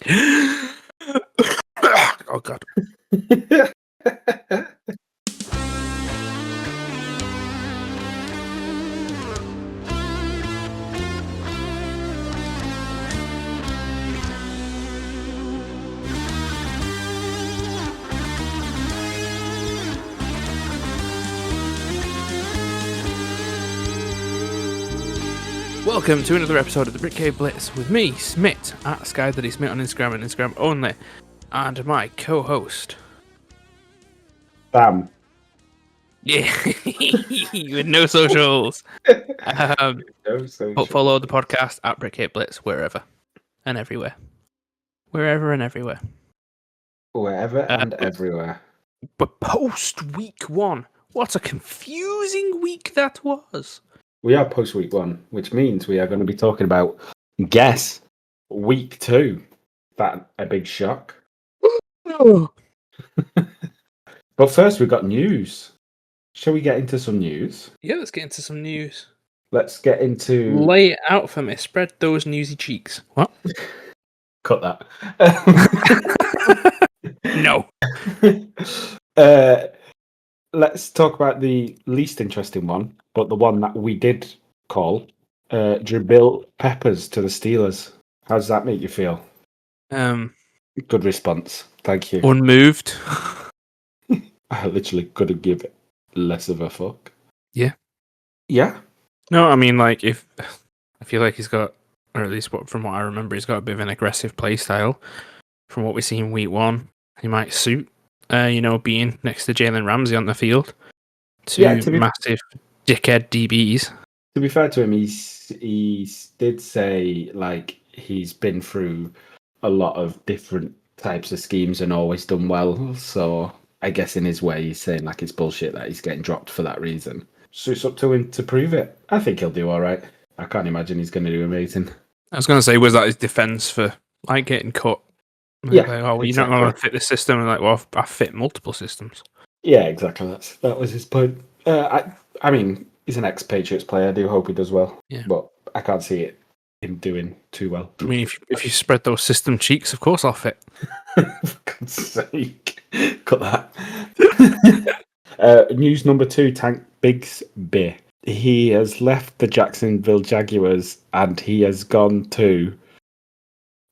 Oh God. Welcome to another episode of the BritCaveBlitz with me, Smit, at SkyDaddySmit on Instagram and Instagram only, and my co-host. Bam. Yeah, with no socials. No social. But follow the podcast at BritCaveBlitz wherever and everywhere. Wherever and everywhere. Wherever and everywhere. But post week one, what a confusing week that was. We are post week one, which means we are going to be talking about guess week two. That a big shock. But first, we've got news. Shall we get into some news? Yeah, let's get into some news. Let's get into. Lay it out for me. Spread those newsy cheeks. What? Cut that. No. Let's talk about the least interesting one, but the one that we did call Jabril Peppers to the Steelers. How does that make you feel? Good response. Thank you. Unmoved. I literally couldn't give it less of a fuck. Yeah. Yeah? No, I mean, like, if I feel like he's got, or at least from what I remember, he's got a bit of an aggressive play style. From what we see in week one, he might suit, being next to Jalen Ramsey on the field. Two massive dickhead DBs. To be fair to him, he did say, like, he's been through a lot of different types of schemes and always done well. So I guess in his way, he's saying, like, it's bullshit that he's getting dropped for that reason. So it's up to him to prove it. I think he'll do all right. I can't imagine he's going to do amazing. I was going to say, was that his defense for, like, getting cut? Yeah. Like, oh, well, you're not going to fit the system. And like, well, I fit multiple systems. Yeah, exactly. That was his point. I mean, he's an ex-Patriots player. I do hope he does well. Yeah. But I can't see him doing too well. I mean, if you spread those system cheeks, of course I'll fit. For God's sake. Cut that. News number 2, Tank Bigsby. He has left the Jacksonville Jaguars and he has gone to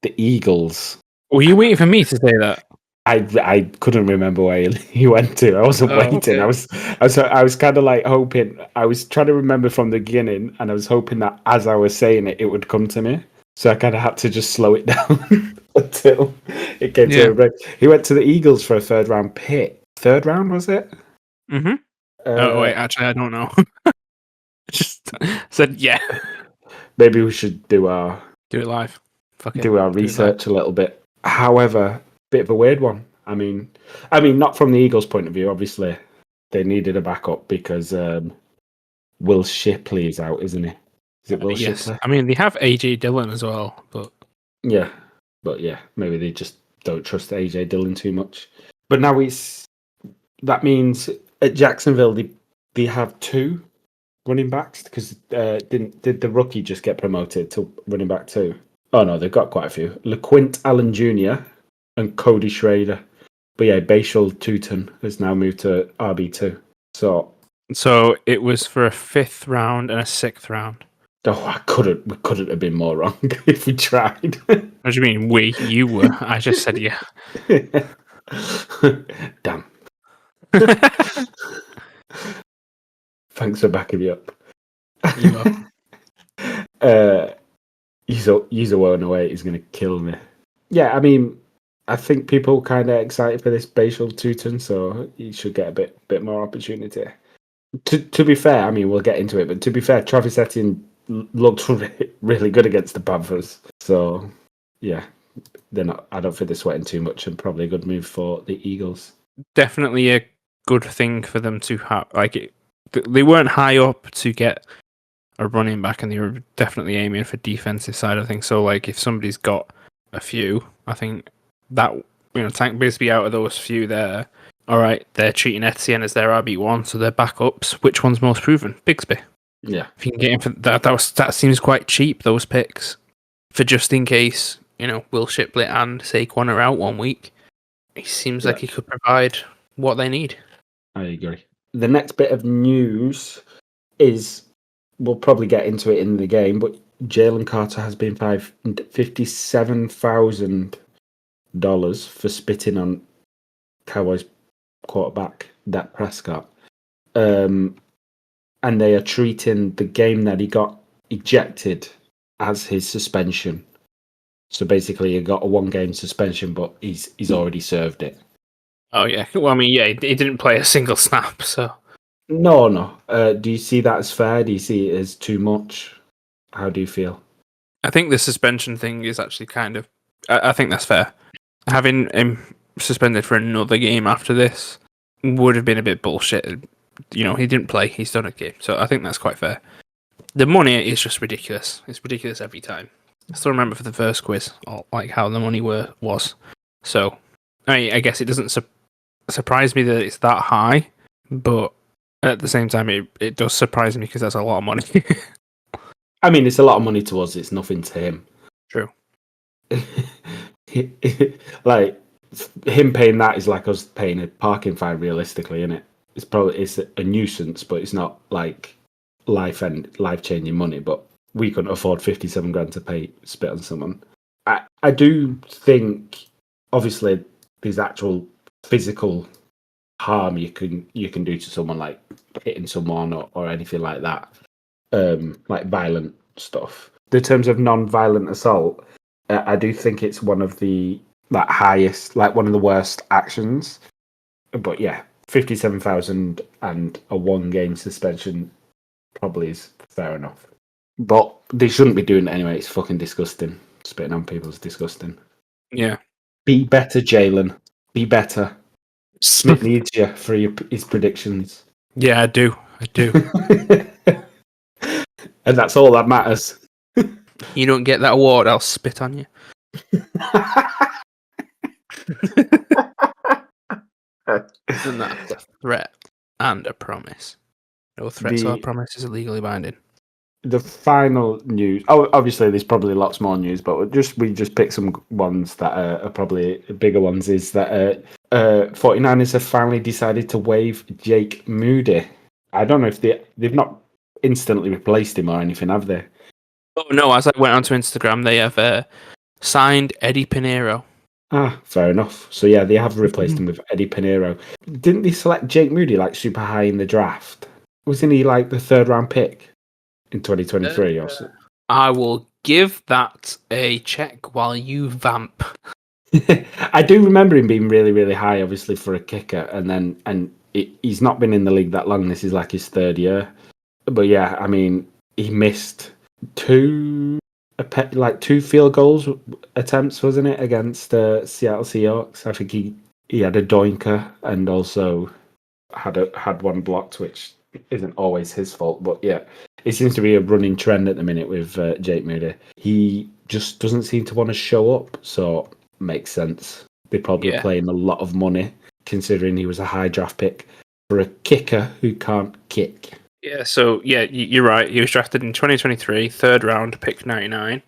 the Eagles. Were you waiting for me to say that? I couldn't remember where he went to. I wasn't waiting. Okay. I was kind of like hoping. I was trying to remember from the beginning, and I was hoping that as I was saying it, it would come to me. So I kind of had to just slow it down until it came to a break. He went to the Eagles for a third-round pick. Third round, was it? Mm-hmm. Oh wait, actually, I don't know. Just said yeah. Maybe we should do it live. Fuck do our research a little bit. However, bit of a weird one. I mean, not from the Eagles' point of view. Obviously, they needed a backup because Will Shipley is out, isn't he? Is it Will Shipley? I mean, they have AJ Dillon as well, but yeah, maybe they just don't trust AJ Dillon too much. But now that means at Jacksonville they have 2 running backs because did the rookie just get promoted to running back 2? Oh no, they've got quite a few. LeQuint Allen Jr. and Cody Schrader. But yeah, Bashal Tutin has now moved to RB2. So it was for a 5th round and a 6th round. Oh, we couldn't have been more wrong if we tried. What do you mean we? You were. I just said yeah. Damn. Thanks for backing me up. You are. User well in a way is going to kill me. Yeah, I mean, I think people kind of excited for this Bashal Tutin, so he should get a bit more opportunity. To be fair, I mean, we'll get into it, but to be fair, Travis Etienne looked really good against the Panthers. So, yeah, I don't think they're sweating too much, and probably a good move for the Eagles. Definitely a good thing for them to have. They weren't high up to get a running back, and they were definitely aiming for defensive side of things. So, like, if somebody's got a few, I think that, Tank Bigsby out of those few there, all right, they're treating Etienne as their RB1, so they're backups. Which one's most proven? Bigsby. Yeah. If you can get him for that seems quite cheap, those picks, for just in case Will Shipley and Saquon are out 1 week. He seems like he could provide what they need. I agree. The next bit of news is, we'll probably get into it in the game, but Jalen Carter has been fined $57,000 for spitting on Cowboys quarterback Dak Prescott. And they are treating the game that he got ejected as his suspension. So basically, he got a 1-game suspension, but he's already served it. Oh yeah. Well, I mean, yeah, he didn't play a single snap, so. No. Do you see that as fair? Do you see it as too much? How do you feel? I think the suspension thing is actually kind of. I think that's fair. Having him suspended for another game after this would have been a bit bullshit. He didn't play. He's done a game, so I think that's quite fair. The money is just ridiculous. It's ridiculous every time. I still remember for the first quiz, like how the money was. So, I guess it doesn't surprise me that it's that high, but at the same time, it does surprise me because that's a lot of money. I mean, it's a lot of money to us. It's nothing to him. True. Like, him paying that is like us paying a parking fine, realistically, isn't it? It's a nuisance, but it's not like life changing money. But we couldn't afford 57 grand to spit on someone. I do think, obviously, there's actual physical harm you can do to someone, like hitting someone or anything like that, like violent stuff. In terms of non-violent assault, I do think it's one of the highest, like one of the worst actions. But yeah, 57,000 and a 1-game suspension probably is fair enough. But they shouldn't be doing it anyway. It's fucking disgusting. Spitting on people is disgusting. Yeah. Be better, Jalen. Be better. Smith needs you for his predictions. Yeah, I do. And that's all that matters. You don't get that award, I'll spit on you. And that's a threat and a promise. No threats or promises are legally binding. The final news. Oh, obviously, there's probably lots more news, but we just picked some ones that are probably bigger ones. Is that 49ers have finally decided to waive Jake Moody. I don't know if they've not instantly replaced him or anything, have they? Oh no! As I went onto Instagram, they have signed Eddie Pinheiro. Ah, fair enough. So yeah, they have replaced him with Eddie Pinheiro. Didn't they select Jake Moody like super high in the draft? Wasn't he like the 3rd round pick in 2023 or so? I will give that a check while you vamp. I do remember him being really, really high, obviously for a kicker, and he's not been in the league that long. This is like his 3rd year, but yeah, I mean, he missed 2 field goals attempts, wasn't it, against Seattle Seahawks? I think he had a doinker and also had one blocked, which isn't always his fault. But yeah, it seems to be a running trend at the minute with Jake Moody. He just doesn't seem to want to show up, so makes sense. They're probably playing a lot of money, considering he was a high draft pick for a kicker who can't kick. Yeah, so yeah, you're right. He was drafted in 2023, 3rd round, pick 99.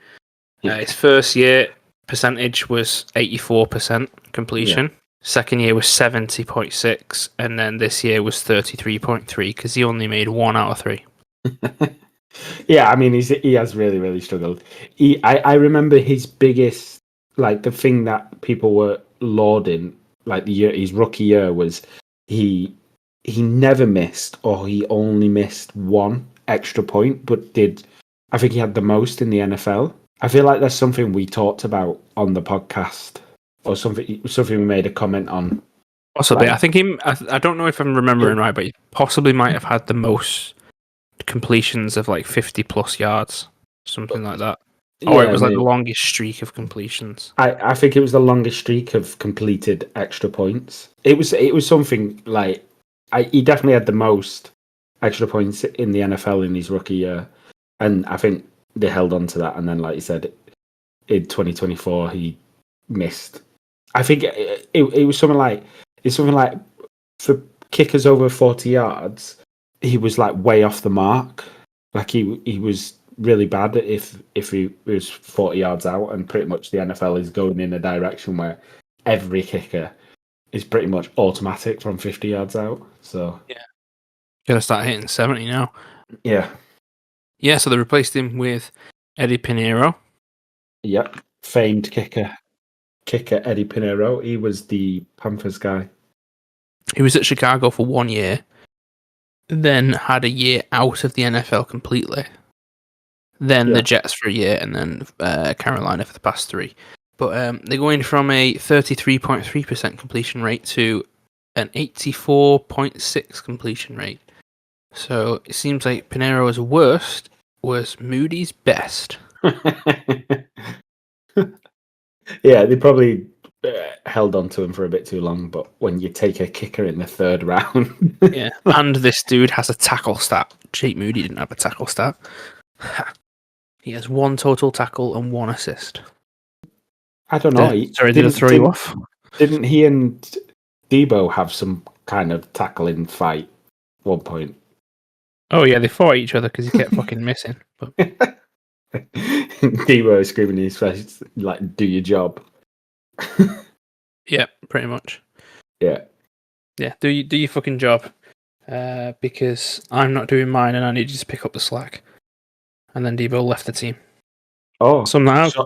His first year percentage was 84% completion. Yeah. Second year was 70.6, and then this year was 33.3 because he only made 1 out of 3. Yeah, I mean, he has really, really struggled. I remember his biggest, like the thing that people were lauding, like his rookie year, was he never missed, or he only missed 1 extra point, but I think he had the most in the NFL. I feel like that's something we talked about on the podcast, or something we made a comment on. Possibly. I think I don't know if I'm remembering right, but he possibly might have had the most completions of like 50 plus yards, something like that. Or it was like the longest streak of completions. I think it was the longest streak of completed extra points. It was something like, he definitely had the most extra points in the NFL in his rookie year, and I think they held on to that. And then, like you said, in 2024 he missed. I think it was something like for kickers over 40 yards, he was like way off the mark. Like he was really bad if he was 40 yards out, and pretty much the NFL is going in a direction where every kicker is pretty much automatic from 50 yards out. So Gotta start hitting 70 now. yeah. Yeah, so they replaced him with Eddie Pinheiro. Yep. Famed kicker Eddie Pinheiro. He was the Panthers guy. He was at Chicago for 1 year, then had a year out of the NFL completely. Then the Jets for a year, and then Carolina for the past 3. But they're going from a 33.3% completion rate to an 84.6% completion rate. So it seems like Pinheiro's worst was Moody's best. Yeah, they probably held on to him for a bit too long, but when you take a kicker in the 3rd round... Yeah, and this dude has a tackle stat. Jake Moody didn't have a tackle stat. He has 1 total tackle and 1 assist. I don't know. Did I throw you off? Didn't he and Debo have some kind of tackling fight at one point? Oh yeah, they fought each other because he kept fucking missing. But Debo screaming in his face, like, do your job. Yeah, pretty much. Yeah. Yeah, do your fucking job. Because I'm not doing mine and I need you to pick up the slack. And then Debo left the team. Oh, somehow. So,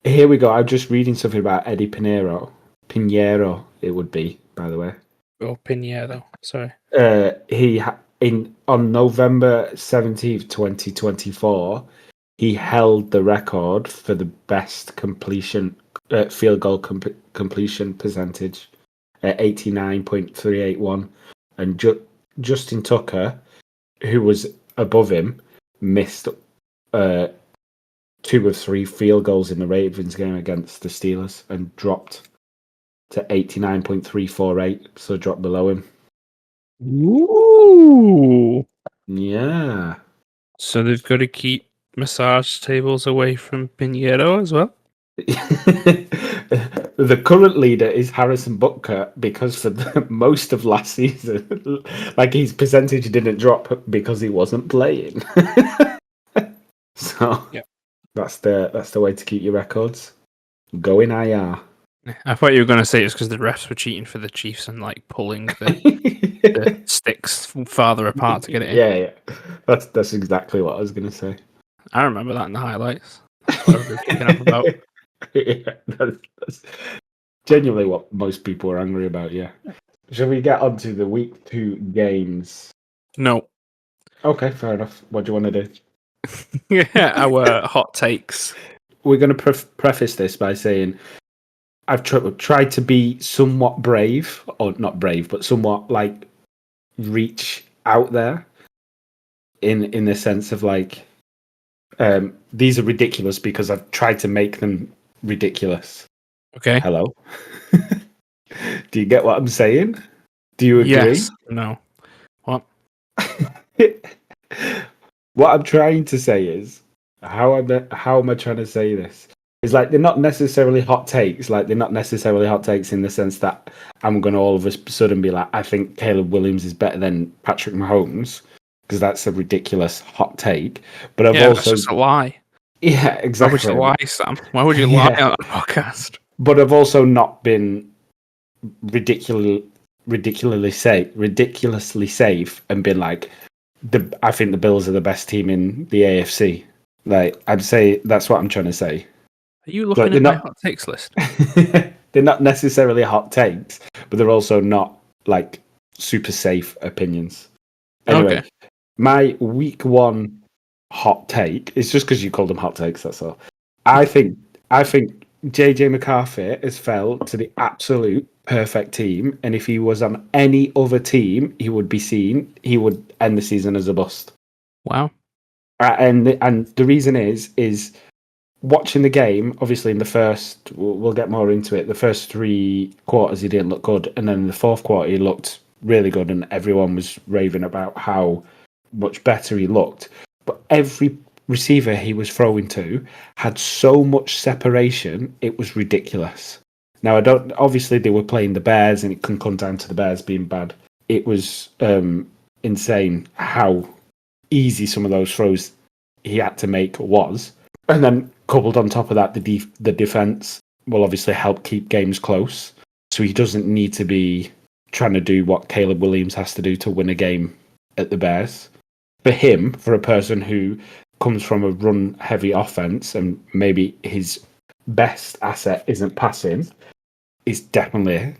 here we go. I'm just reading something about Eddie Pinheiro. Pinheiro, it would be, by the way. Oh, Pinheiro. Sorry. On November 17th, 2024, he held the record for the best field goal completion percentage at 89.381, and Justin Tucker, who was above him, missed 2 of 3 field goals in the Ravens game against the Steelers and dropped to 89.348, so dropped below him. Ooh. Yeah. So they've got to keep massage tables away from Pinheiro as well? The current leader is Harrison Butker, because for most of last season, like, his percentage didn't drop because he wasn't playing. So that's the way to keep your records. Go in IR. I thought you were going to say it's because the refs were cheating for the Chiefs and like pulling the sticks farther apart to get it in. Yeah. That's exactly what I was going to say. I remember that in the highlights. That's what I was kicking up about. Yeah, that's genuinely what most people are angry about. Yeah. Shall we get on to the week 2 games? No. Okay, fair enough. What do you want to do? Yeah, our hot takes. We're going to preface this by saying I've tried to be somewhat brave, or not brave, but somewhat like reach out there in the sense of like, these are ridiculous because I've tried to make them ridiculous. Okay. Hello? Do you get what I'm saying? Do you agree? Yes. No. What? What I'm trying to say is, how am I trying to say this? It's like they're not necessarily hot takes. Like, they're not necessarily hot takes in the sense that I'm going to all of a sudden be like, I think Caleb Williams is better than Patrick Mahomes, because that's a ridiculous hot take. But I've also... that's just a lie. Yeah, exactly. Why would you lie, Sam? Why would you lie on a podcast? But I've also not been ridiculously safe and been like, I think the Bills are the best team in the AFC. Like, I'd say that's what I'm trying to say. Are you looking at my hot takes list? They're not necessarily hot takes, but they're also not like super safe opinions. Anyway, my week 1 hot take is just because you called them hot takes. That's all. I think JJ McCarthy has fell to the absolute perfect team, and if he was on any other team, he would end the season as a bust. Wow. And the reason is watching the game. Obviously, in the first, we'll get more into it. The first 3 quarters, he didn't look good, and then in the 4th quarter, he looked really good, and everyone was raving about how much better he looked. But every receiver he was throwing to had so much separation, it was ridiculous. Now, obviously they were playing the Bears, and it can come down to the Bears being bad. It was insane how easy some of those throws he had to make was. And then coupled on top of that, the defense will obviously help keep games close. So he doesn't need to be trying to do what Caleb Williams has to do to win a game at the Bears. For him, for a person who comes from a run-heavy offense and maybe his best asset isn't passing, is definitely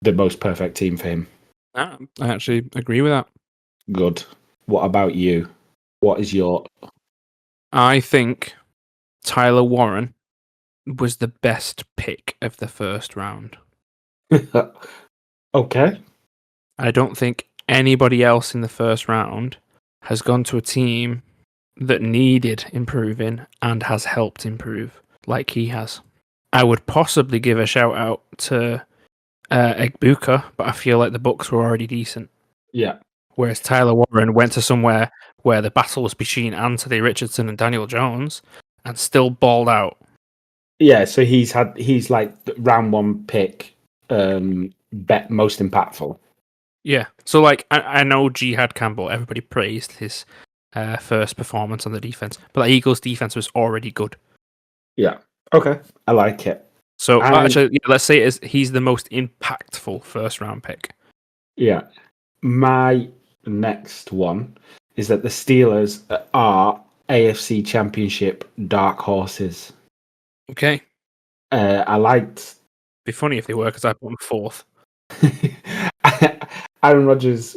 the most perfect team for him. I actually agree with that. Good. What about you? What is your... I think Tyler Warren was the best pick of the first round. Okay. I don't think anybody else in the first round has gone to a team that needed improving and has helped improve like he has. I would possibly give a shout out to Egbuka, but I feel like the Bucks were already decent. Yeah. Whereas Tyler Warren went to somewhere where the battle was between Anthony Richardson and Daniel Jones and still balled out. Yeah, so he's like the round one pick, most impactful. Yeah. So like I know Jihad Campbell, everybody praised his first performance on the defense, but the Eagles defense was already good. Yeah. Okay. I like it. So actually, yeah, let's say he's the most impactful first round pick. Yeah. My next one is that the Steelers are AFC Championship dark horses. Okay. I liked. Be funny if they were, because I put them fourth. Aaron Rodgers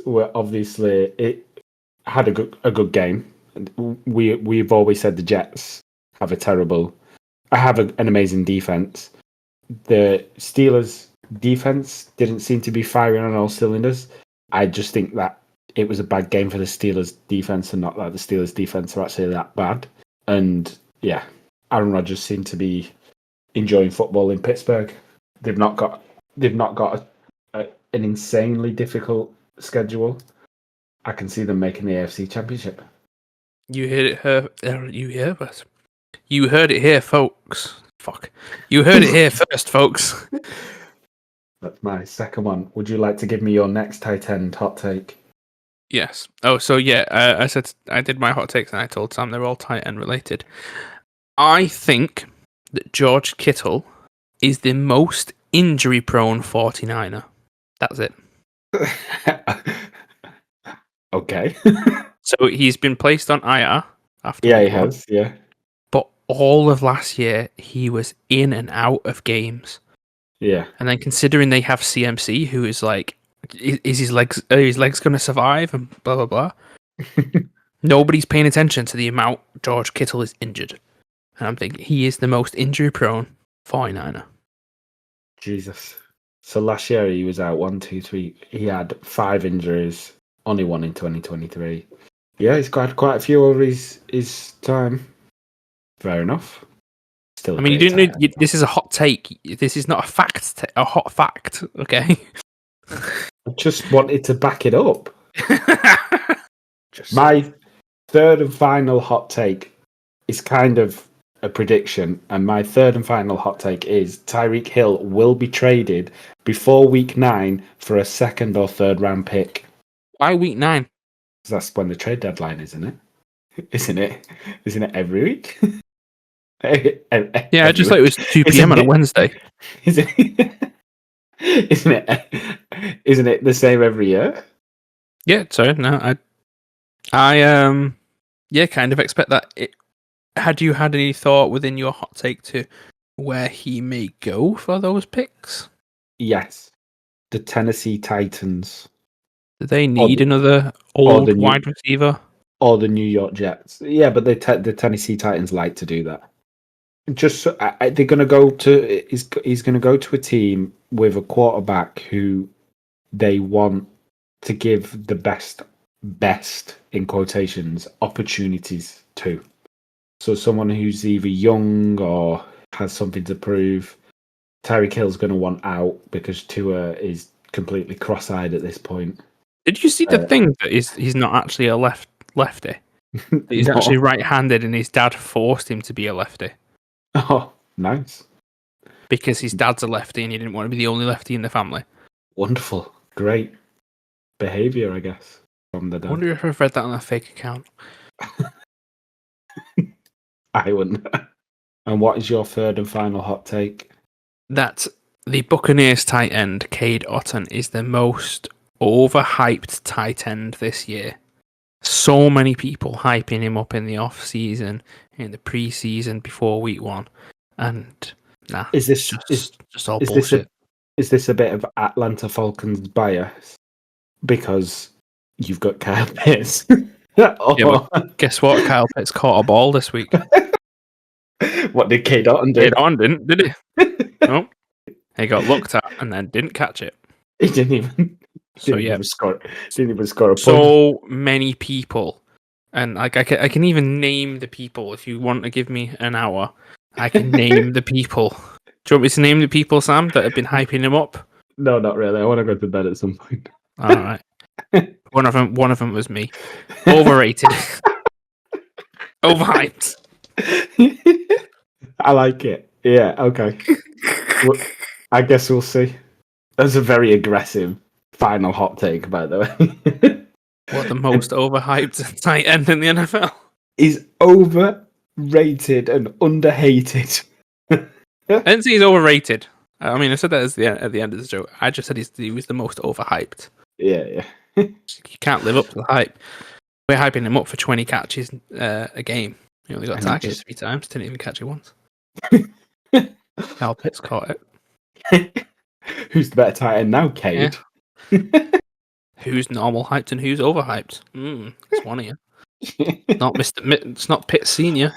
had a good game. We've always said the Jets have an amazing defense. The Steelers' defense didn't seem to be firing on all cylinders. I just think that it was a bad game for the Steelers' defense, and not that the Steelers' defense are actually that bad. And yeah, Aaron Rodgers seemed to be enjoying football in Pittsburgh. They've not got an insanely difficult schedule. I can see them making the AFC Championship. You heard it here. You heard it here, folks. Fuck. You heard it here first, folks. That's my second one. Would you like to give me your next tight end hot take? Yes. Oh, so yeah, I said I did my hot takes and I told Sam they're all tight end related. I think that George Kittle is the most injury-prone 49er. That's it. Okay. So he's been placed on IR after. Yeah, he has. Yeah. But all of last year, he was in and out of games. Yeah. And then considering they have CMC, who is like, is his legs going to survive? And blah blah blah. Nobody's paying attention to the amount George Kittle is injured, and I'm thinking he is the most injury-prone 49er. Jesus. So last year he was out 1, 2, 3. He had 5 injuries. Only one in 2023. Yeah, he's got quite a few over his time. Fair enough. Still, I mean, you didn't need. This is a hot take. This is not a fact. A hot fact. Okay. I just wanted to back it up. My third and final hot take is kind of a prediction, and my third and final hot take is Tyreek Hill will be traded before week 9 for a second or third round pick. Why week 9? That's when the trade deadline, isn't it? Isn't it every week? Yeah, I just thought it was 2 p.m. on a Wednesday. Isn't it the same every year? Yeah, sorry, no, I kind of expect that. Had you had any thought within your hot take to where he may go for those picks? Yes, the Tennessee Titans. Do they need another old wide receiver? Or the New York Jets? Yeah, but the Tennessee Titans like to do that. Just they're going to go to. He's going to go to a team with a quarterback who they want to give the best in quotations opportunities to. So someone who's either young or has something to prove. Tyreek Hill's going to want out because Tua is completely cross-eyed at this point. Did you see the thing that he's not actually a lefty? He's actually right-handed, and his dad forced him to be a lefty. Oh, nice. Because his dad's a lefty, and he didn't want to be the only lefty in the family. Wonderful, great behaviour, I guess, from the dad. I wonder if I've read that on a fake account. I wouldn't. And what is your third and final hot take? That the Buccaneers tight end, Cade Otton, is the most overhyped tight end this year. So many people hyping him up in the off season, in the pre-season, before week 1, and nah, Is this just all is bullshit? Is this a bit of Atlanta Falcons bias because you've got Kyle Pitts? Yeah, but guess what? Kyle Pitts caught a ball this week. What did Cade Otton do? Cade Otton did he? No. He got looked at and then didn't catch it. He didn't even. So Didn't yeah, even score a point. so many people, and like I can even name the people. If you want to give me an hour, I can name the people. Do you want me to name the people, Sam, that have been hyping him up? No, not really. I want to go to bed at some point. All right. One of them was me. Overrated. Overhyped. I like it. Yeah. Okay. Well, I guess we'll see. That's a very aggressive final hot take, by the way. What, the most overhyped tight end in the NFL? He's overrated and underhated. I didn't say he's overrated. I mean, I said that at the end of the show. I just said he was the most overhyped. Yeah. You can't live up to the hype. We're hyping him up for 20 catches a game. He only got targeted 3 times. Didn't even catch it once. Kyle Pitts caught it. Who's the better tight end now, Cade? Yeah. Who's normal hyped and who's overhyped? It's one of you. Not it's not Pitt Senior.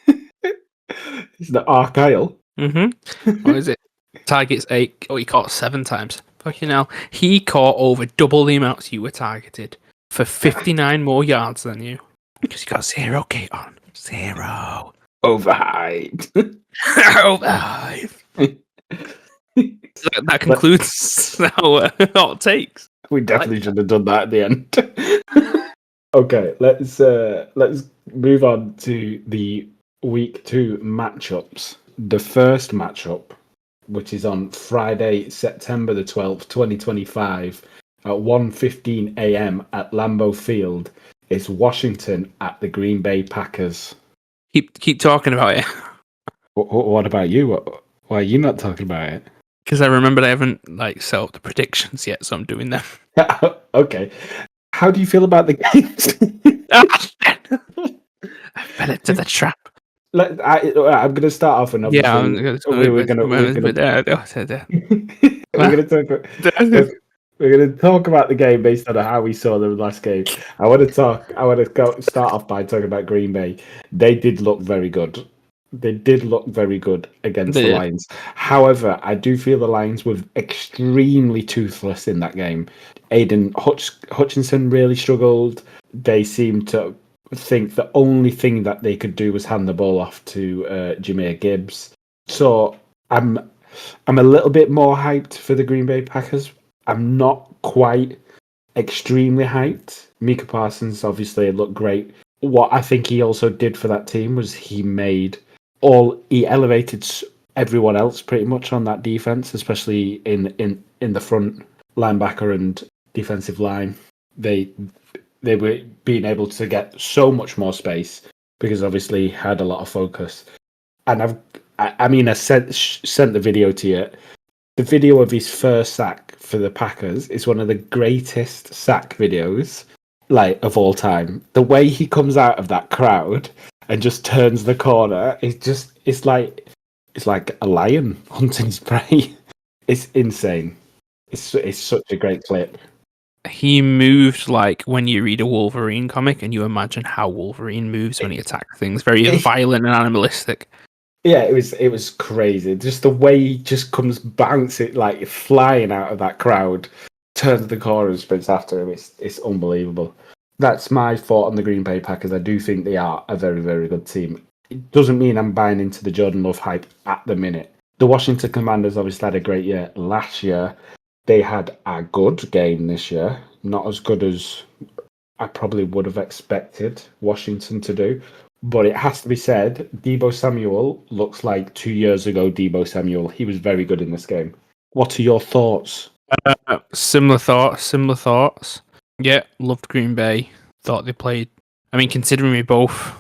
It's the Argyle. What is it? Targets 8. Oh, he caught 7 times. Fucking hell. He caught over double the amounts you were targeted for 59 more yards than you. Because you got 0 K on. 0. Overhyped. Overhyped. That concludes our hot takes. We definitely should have done that at the end. Okay, let's move on to the week 2 matchups. The first matchup, which is on Friday, September the 12th, 2025, at 1:15 a.m. at Lambeau Field, is Washington at the Green Bay Packers. Keep talking about it. What about you? Why are you not talking about it? Because I remembered I haven't set up the predictions yet, so I'm doing them. Okay. How do you feel about the games? I fell into the trap. I'm going to start off, and obviously we're going to talk about the game based on how we saw the last game. I want to start off by talking about Green Bay. They did look very good. They did look very good against the Lions. However, I do feel the Lions were extremely toothless in that game. Aiden Hutchinson really struggled. They seemed to think the only thing that they could do was hand the ball off to Jahmyr Gibbs. So I'm a little bit more hyped for the Green Bay Packers. I'm not quite extremely hyped. Micah Parsons obviously looked great. What I think he also did for that team was he elevated everyone else pretty much on that defense, especially in the front linebacker and defensive line. They were being able to get so much more space because obviously he had a lot of focus. And I sent the video to you. The video of his first sack for the Packers is one of the greatest sack videos of all time. The way he comes out of that crowd and just turns the corner, it's like a lion hunting his prey. It's insane. It's such a great clip. He moved like when you read a Wolverine comic and you imagine how Wolverine moves when he attacks things. Very violent and animalistic. Yeah, it was crazy. Just the way he just comes bouncing, flying out of that crowd, turns the corner and sprints after him. It's unbelievable. That's my thought on the Green Bay Packers. I do think they are a very, very good team. It doesn't mean I'm buying into the Jordan Love hype at the minute. The Washington Commanders obviously had a great year last year. They had a good game this year. Not as good as I probably would have expected Washington to do. But it has to be said, Deebo Samuel looks like 2 years ago Deebo Samuel. He was very good in this game. What are your thoughts? Similar thoughts. Yeah, loved Green Bay. Thought they played. I mean, considering we both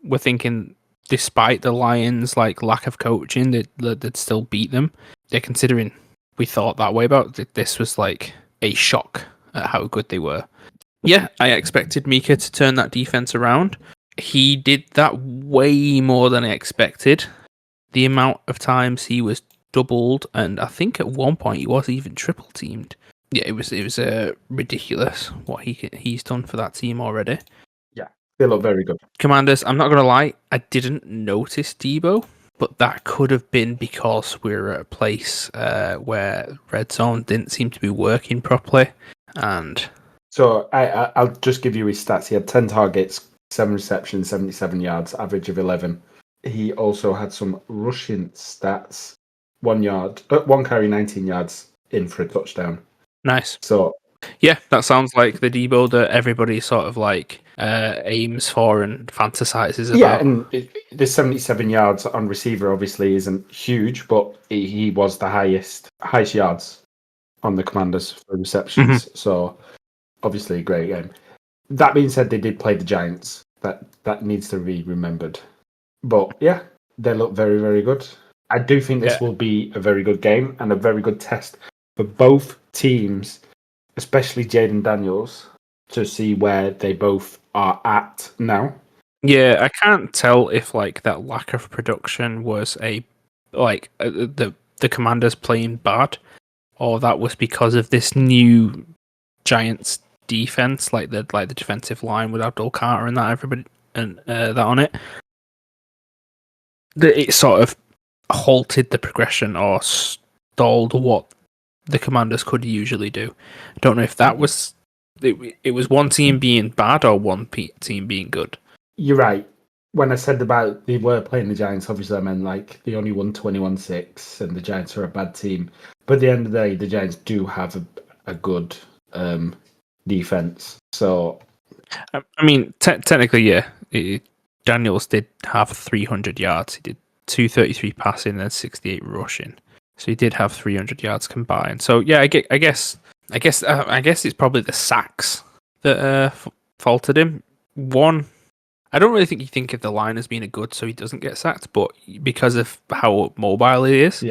were thinking despite the Lions' like lack of coaching, they'd still beat them. They're considering we thought that way about it. This was like a shock at how good they were. Yeah, I expected Mika to turn that defense around. He did that way more than I expected. The amount of times he was doubled, and I think at one point he was even triple teamed. Yeah, it was ridiculous what he's done for that team already. Yeah, they look very good. Commanders, I'm not gonna lie, I didn't notice Debo, but that could have been because we're at a place where red zone didn't seem to be working properly, and so I'll just give you his stats. He had 10 targets, 7 receptions, 77 yards, average of 11. He also had some rushing stats: 1 carry, 19 yards, in for a touchdown. nice. So yeah, that sounds like the Debo that everybody sort of like aims for and fantasizes about. Yeah, and the 77 yards on receiver obviously isn't huge, but he was the highest yards on the Commanders for receptions. Mm-hmm. So obviously a great game. That being said, they did play the Giants. That needs to be remembered. But yeah, they look very, very good. I do think this will be a very good game and a very good test for both teams, especially Jaden Daniels, to see where they both are at now. Yeah, I can't tell if like that lack of production was the Commanders playing bad, or that was because of this new Giants defense, like the defensive line with Abdul Carter and that everybody and that on it. It sort of halted the progression or stalled what the Commanders could usually do. I don't know if that was it was one team being bad or one team being good. You're right. When I said about they were playing the Giants, obviously I meant like they only won 21-6 and the Giants are a bad team. But at the end of the day, the Giants do have a good defense. So, I mean, technically, yeah. Daniels did have 300 yards. He did 233 passing and 68 rushing. So he did have 300 yards combined. So yeah, I guess it's probably the sacks that faulted him. One, I don't really think of the line as being a good, so he doesn't get sacked. But because of how mobile he is,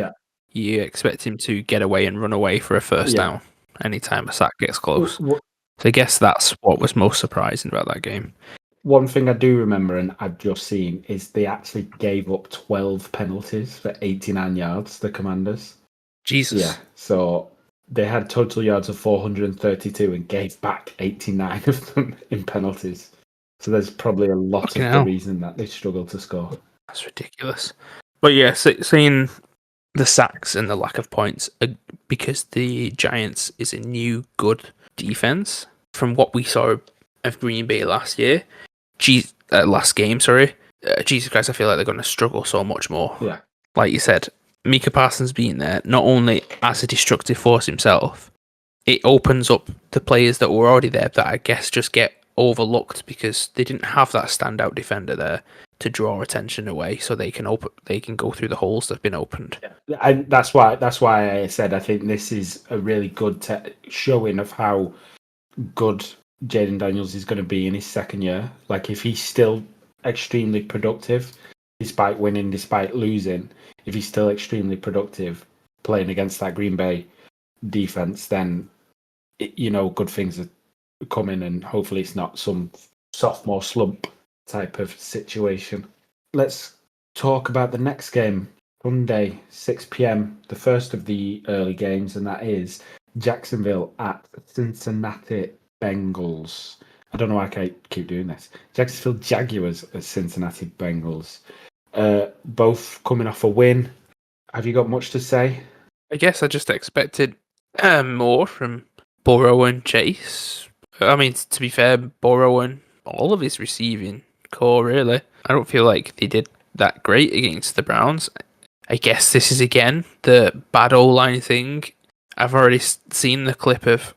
you expect him to get away and run away for a first down anytime a sack gets close. So I guess that's what was most surprising about that game. One thing I do remember, and I've just seen, is they actually gave up 12 penalties for 89 yards, the Commanders. Jesus. Yeah, so they had total yards of 432 and gave back 89 of them in penalties. So there's probably a lot of the reason that they struggled to score. That's ridiculous. But yeah, seeing the sacks and the lack of points, because the Giants is a new good defense from what we saw of Green Bay last game, Jesus Christ, I feel like they're going to struggle so much more. Yeah. Like you said, Micah Parsons being there, not only as a destructive force himself, it opens up the players that were already there that I guess just get overlooked because they didn't have that standout defender there to draw attention away, so they can go through the holes that've been opened. Yeah. And that's why I said I think this is a really good showing of how good Jaden Daniels is going to be in his second year. Like if he's still extremely productive, despite winning, despite losing, if he's still extremely productive playing against that Green Bay defense, then good things are coming, and hopefully it's not some sophomore slump type of situation. Let's talk about the next game, Sunday, 6 p.m, the first of the early games, and that is Jacksonville at Cincinnati Bengals. I don't know why I keep doing this. Jacksonville Jaguars at Cincinnati Bengals. Both coming off a win. Have you got much to say? I guess I just expected more from Burrow and Chase. I mean, to be fair, Burrow and all of his receiving core, really. I don't feel like they did that great against the Browns. I guess this is, again, the bad O-line thing. I've already seen the clip of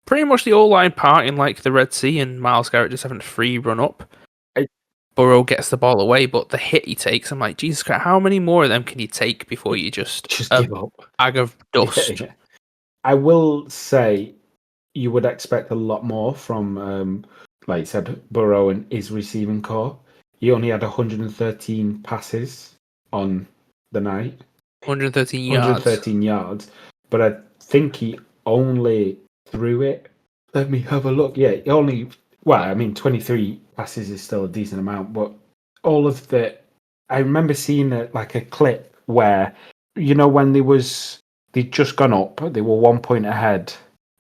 pretty much the O-line parting like the Red Sea and Myles Garrett just having a free run up. Burrow gets the ball away, but the hit he takes, I'm like, Jesus Christ, how many more of them can you take before you just give up? Bag of dust. Yeah. I will say you would expect a lot more from, like you said, Burrow and his receiving core. He only had 113 passes on the night. 113 yards. 113 yards. But I think he only threw it. Let me have a look. Yeah, he only. Well, I mean, 23 passes is still a decent amount, but all of the. I remember seeing a clip where, when they'd just gone up, they were 1 point ahead.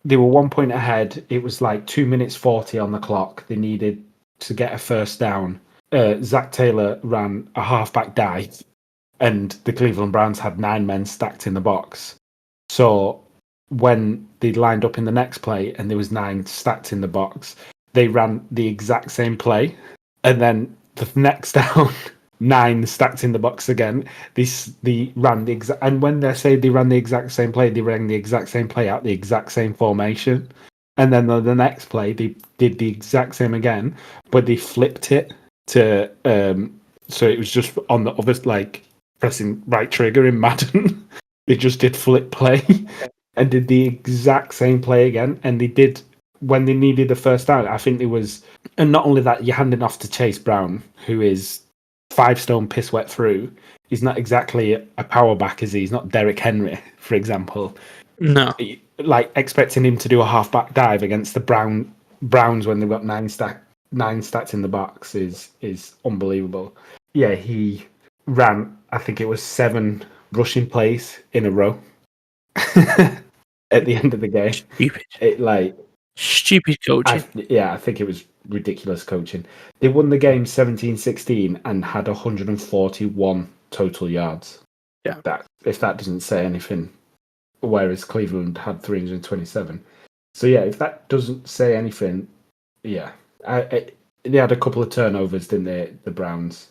They were 1 point ahead. It was like 2 minutes 40 on the clock. They needed to get a first down. Zach Taylor ran a halfback dive, and the Cleveland Browns had 9 men stacked in the box. So when they lined up in the next play and there was 9 stacked in the box, they ran the exact same play, and then the next down, 9 stacked in the box again. They ran the exact, and when they say they ran the exact same play, they ran the exact same play out the exact same formation. And then the next play, they did the exact same again, but they flipped it to so it was just on the other, like pressing right trigger in Madden. They just did flip play and did the exact same play again. And they did when they needed the first down. I think it was, and not only that, you're handing off to Chase Brown, who is 5 stone piss wet through. He's not exactly a power back, is he? He's not Derrick Henry, for example. No. Like expecting him to do a halfback dive against the Browns when they've got 9 stats in the box is unbelievable. Yeah, he ran, I think it was 7 rushing plays in a row at the end of the game. Stupid. Stupid coaching. I think it was ridiculous coaching. They won the game 17-16 and had 141 total yards. Yeah. If that doesn't say anything, whereas Cleveland had 327. So yeah, if that doesn't say anything, yeah. They had a couple of turnovers, didn't they, the Browns?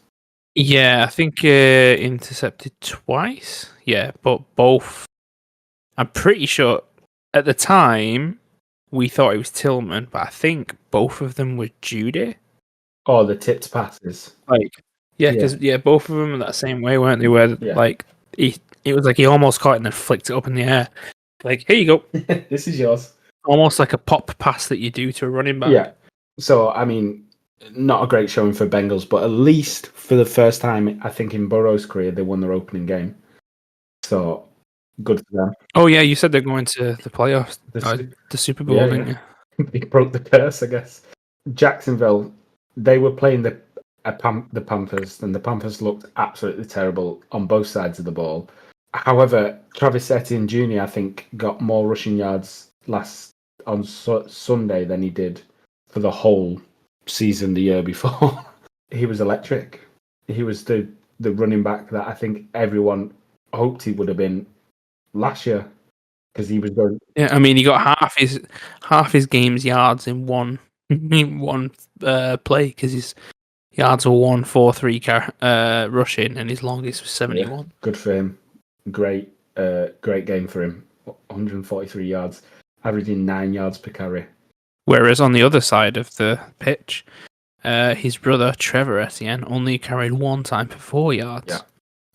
Yeah, I think intercepted twice. Yeah, but both. I'm pretty sure at the time we thought it was Tillman, but I think both of them were Judy. Oh, the tipped passes. Because both of them were that same way, weren't they? Where it was like he almost caught it and then flicked it up in the air. Like, here you go. This is yours. Almost like a pop pass that you do to a running back. Yeah. So, I mean, not a great showing for Bengals, but at least for the first time, I think, in Burrow's career, they won their opening game. So, good for them. Oh, yeah, you said they're going to the playoffs, the Super Bowl, didn't you? They broke the curse, I guess. Jacksonville, they were playing the Panthers, and the Panthers looked absolutely terrible on both sides of the ball. However, Travis Etienne Jr., I think, got more rushing yards on Sunday than he did for the whole season the year before. He was electric. He was the running back that I think everyone hoped he would have been last year, because he was going. Yeah, I mean, he got half his game's yards in one play, because his yards were 143 rushing, and his longest was 71. Yeah, good for him. Great game for him. 143 yards, averaging 9 yards per carry. Whereas on the other side of the pitch, his brother Trevor Etienne only carried 1 time for 4 yards. Yeah,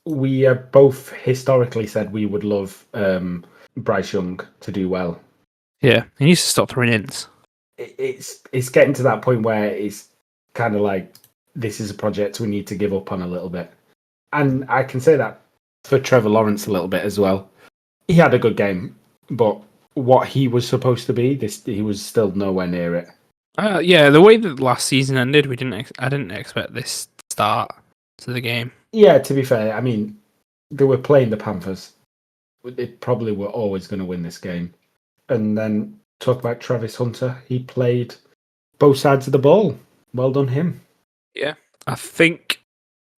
we both historically said we would love Bryce Young to do well. Yeah, he needs to stop throwing ins. It's getting to that point where it's kind of like, this is a project we need to give up on a little bit. And I can say that for Trevor Lawrence a little bit as well. He had a good game, but what he was supposed to be, he was still nowhere near it. Yeah, the way that last season ended, I didn't expect this start to the game. Yeah, to be fair, I mean, they were playing the Panthers. They probably were always going to win this game. And then talk about Travis Hunter. He played both sides of the ball. Well done, him. Yeah, I think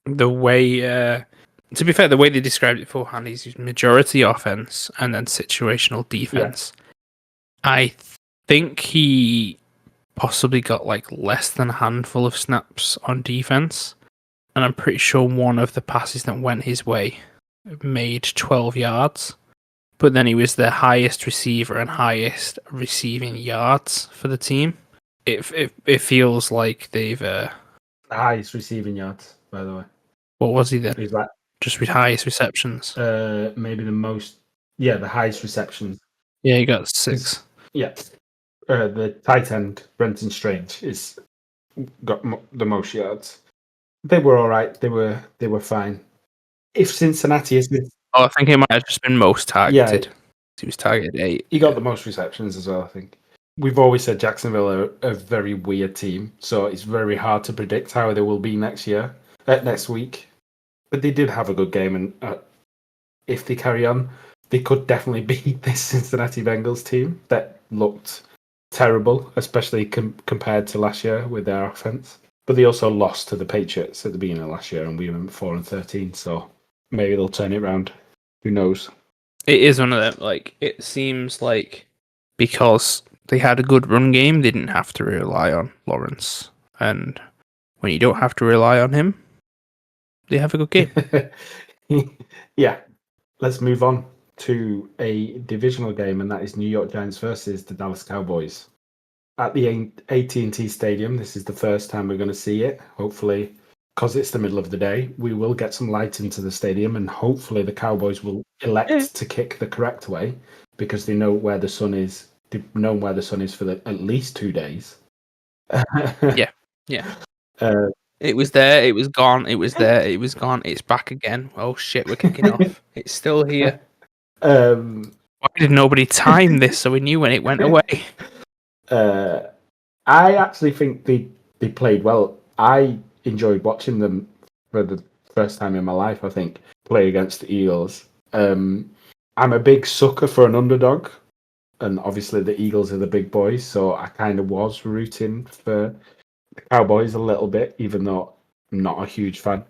the way, to be fair, the way they described it beforehand is majority offense and then situational defense. Yeah. I think he possibly got like less than a handful of snaps on defense, and I'm pretty sure one of the passes that went his way made 12 yards. But then he was the highest receiver and highest receiving yards for the team. It feels like they've the highest receiving yards, by the way. What was he then? He's like just with highest receptions. Maybe the most. Yeah, the highest receptions. Yeah, he got 6. Yeah, the tight end Brenton Strange got the most yards. They were all right. They were fine. If Cincinnati is Oh, I think it might have just been most targeted. Yeah. He was targeted 8. he got the most receptions as well, I think. We've always said Jacksonville are a very weird team, so it's very hard to predict how they will be next week. But they did have a good game, and if they carry on, they could definitely beat this Cincinnati Bengals team that looked terrible, especially compared to last year with their offense. But they also lost to the Patriots at the beginning of last year, and we went 4-13. So maybe they'll turn it around. Who knows? It is one of them. Like, it seems like because they had a good run game, they didn't have to rely on Lawrence. And when you don't have to rely on him, they have a good game. Yeah. Let's move on to a divisional game, and that is New York Giants versus the Dallas Cowboys. At the AT&T Stadium, this is the first time we're going to see it. Hopefully, because it's the middle of the day, we will get some light into the stadium, and hopefully the Cowboys will elect to kick the correct way because they know where the sun is. They've known where the sun is for at least 2 days. Yeah. It was there, it was gone, it was there, it was gone, it's back again. Oh shit, we're kicking off. It's still here. Why did nobody time this so we knew when it went away? I actually think they played well. I enjoyed watching them for the first time in my life, I think, play against the Eagles. I'm a big sucker for an underdog, and obviously the Eagles are the big boys, so I kind of was rooting for the Cowboys a little bit, even though I'm not a huge fan.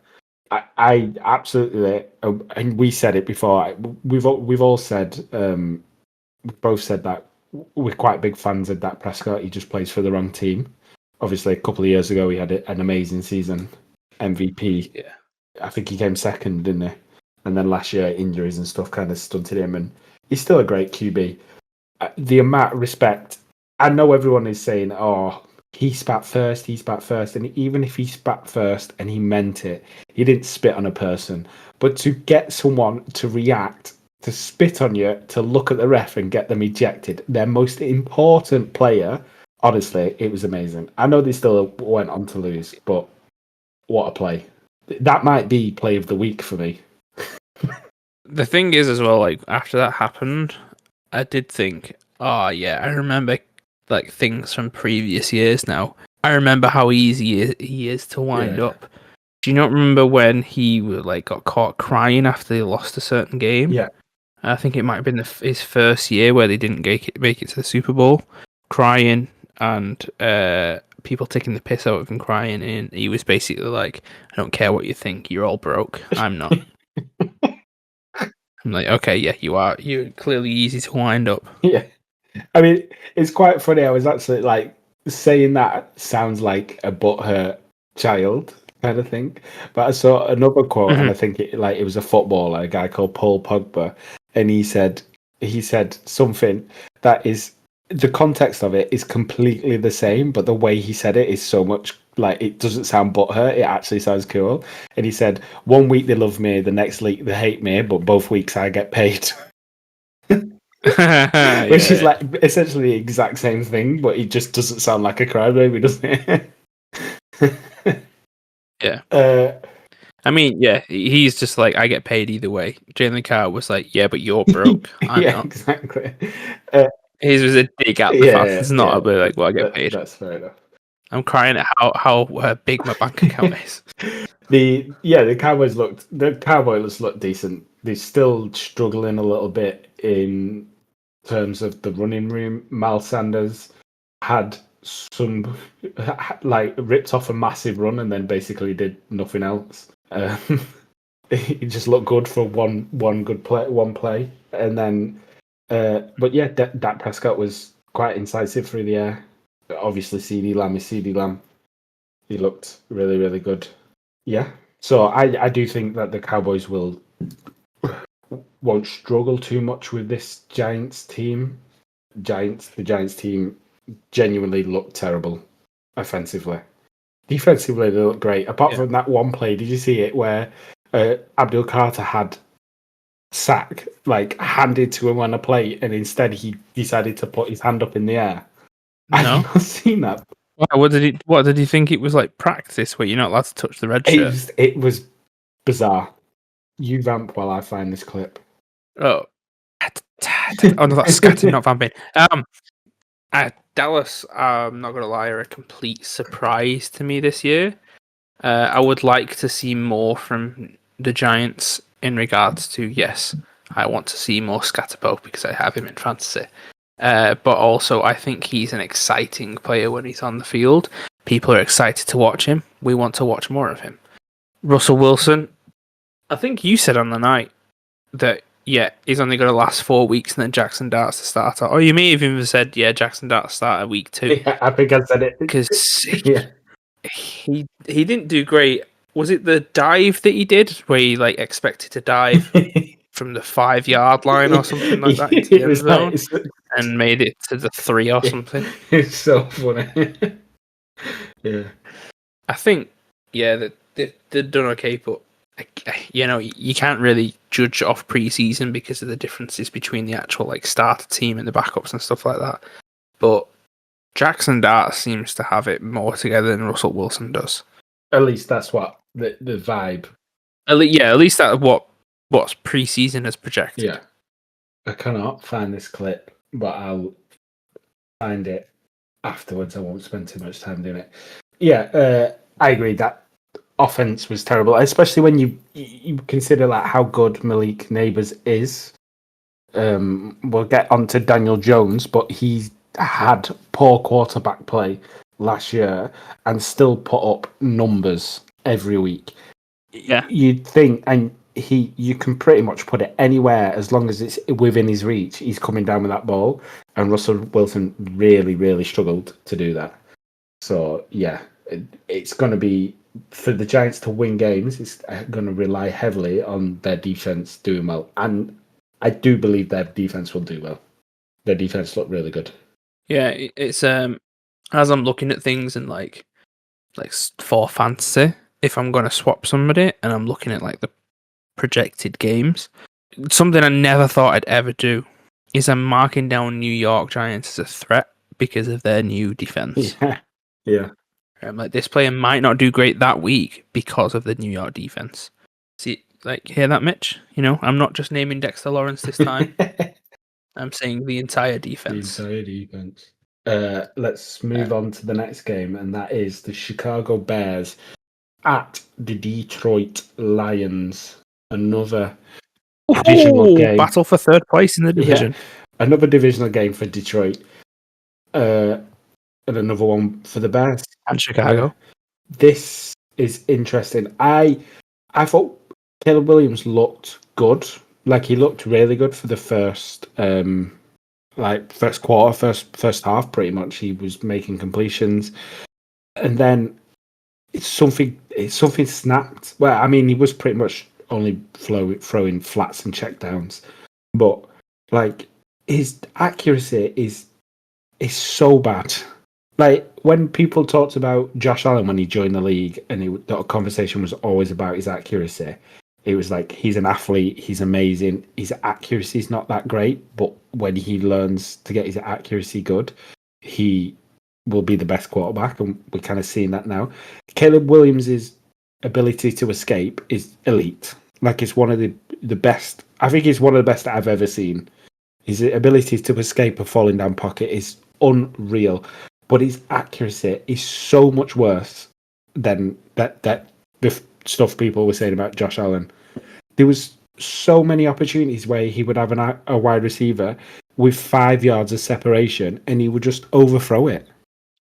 I absolutely, and we said it before. We've all said, we've both said that we're quite big fans of Dak Prescott. He just plays for the wrong team. Obviously, a couple of years ago, he had an amazing season, MVP. Yeah, I think he came second, didn't he? And then last year, injuries and stuff kind of stunted him, and he's still a great QB. The amount of respect, I know everyone is saying, "Oh, he spat first, and even if he spat first and he meant it, he didn't spit on a person. But to get someone to react, to spit on you, to look at the ref and get them ejected, their most important player, honestly, it was amazing. I know they still went on to lose, but what a play. That might be play of the week for me. the thing is as well, like, after that happened, I did think, oh yeah, I remember like things from previous years now. I remember how easy he is to wind up. Do you not remember when he got caught crying after they lost a certain game? Yeah. I think it might have been his first year where they didn't make it to the Super Bowl, crying and people taking the piss out of him crying, and he was basically like, I don't care what you think, you're all broke, I'm not. I'm like, okay, yeah, you are. You're clearly easy to wind up. Yeah. I mean, it's quite funny. I was actually like saying that sounds like a butthurt child kind of thing. But I saw another quote, and I think it was a footballer, a guy called Paul Pogba, and he said something that is, the context of it is completely the same, but the way he said it is so much like, it doesn't sound butthurt, it actually sounds cool. And he said, 1 week they love me, the next week they hate me, but both weeks I get paid. Which is like essentially the exact same thing, but it just doesn't sound like a crybaby, doesn't it? Yeah. I mean, yeah, he's just like, I get paid either way. Jalen Carr was like, yeah, but you're broke. I'm not. Exactly. His was a dig at the fans, not a bit like, well, I get paid. That's fair enough. I'm crying at how big my bank account is. The Cowboys looked decent. They're still struggling a little bit in terms of the running room. Miles Sanders had some ripped off a massive run and then basically did nothing else. He just looked good for one play, and then but yeah, Dak Prescott was quite incisive through the air. Obviously, CD Lamb is CD Lamb. He looked really, really good. Yeah, so I do think that the Cowboys won't struggle too much with this Giants team. The Giants team genuinely looked terrible offensively. Defensively, they look great. Apart from that one play, did you see it where Abdul Carter had sack handed to him on a plate, and instead he decided to put his hand up in the air? No. I've not seen that. What did he think it was like practice where you're not allowed to touch the red shirt? It was bizarre. You vamp while I find this clip. Oh, oh no, that's scattered, not vamping. Dallas, I'm not gonna lie, are a complete surprise to me this year. I would like to see more from the Giants in regards to, yes, I want to see more Scatterbo because I have him in fantasy. But also, I think he's an exciting player when he's on the field. People are excited to watch him. We want to watch more of him. Russell Wilson, I think you said on the night that, yeah, he's only going to last 4 weeks and then Jackson Dart's the starter. Or you may have even said, yeah, Jackson Dart's starter week 2. Yeah, I think I said it. Because Yeah. he didn't do great. Was it the dive that he did where he like expected to dive from the 5-yard line or something like that into the end zone and made it to the 3 or something? It's so funny. Yeah. I think, yeah, they've done okay, but you know, you can't really judge off pre-season because of the differences between the actual like starter team and the backups and stuff like that. But Jackson Dart seems to have it more together than Russell Wilson does. At least that's what the vibe. At least that's what's pre-season has projected. Yeah. I cannot find this clip, but I'll find it afterwards. I won't spend too much time doing it. Yeah, I agree that offense was terrible, especially when you consider like how good Malik Neighbors is. We'll get on to Daniel Jones, but he's had poor quarterback play last year and still put up numbers every week. Yeah, you'd think, and you can pretty much put it anywhere as long as it's within his reach. He's coming down with that ball, and Russell Wilson really, really struggled to do that. So yeah, it's going to be for the Giants to win games. It's going to rely heavily on their defense doing well, and I do believe their defense will do well. Their defense looked really good. Yeah, it's as I'm looking at things and like for fantasy, if I'm going to swap somebody and I'm looking at like the projected games, something I never thought I'd ever do is I'm marking down New York Giants as a threat because of their new defense. Yeah. Like this player might not do great that week because of the New York defense. See, like, hear that, Mitch? You know, I'm not just naming Dexter Lawrence this time. I'm saying the entire defense. The entire defense. Let's move on to the next game, and that is the Chicago Bears at the Detroit Lions. Another divisional game. Battle for third place in the division. Yeah, another divisional game for Detroit. And another one for the Bears. And Chicago. This is interesting. I thought Caleb Williams looked good. Like, he looked really good for the first quarter, first half, pretty much. He was making completions. And then something snapped. Well, I mean, he was pretty much only throwing flats and checkdowns. But, like, his accuracy is so bad. Like, when people talked about Josh Allen when he joined the league, and the conversation was always about his accuracy, it was like, he's an athlete, he's amazing, his accuracy is not that great, but when he learns to get his accuracy good, he will be the best quarterback, and we're kind of seeing that now. Caleb Williams' ability to escape is elite. Like, it's one of the best. I think it's one of the best that I've ever seen. His ability to escape a falling down pocket is unreal. But his accuracy is so much worse than that the stuff people were saying about Josh Allen. There was so many opportunities where he would have a wide receiver with 5 yards of separation, and he would just overthrow it.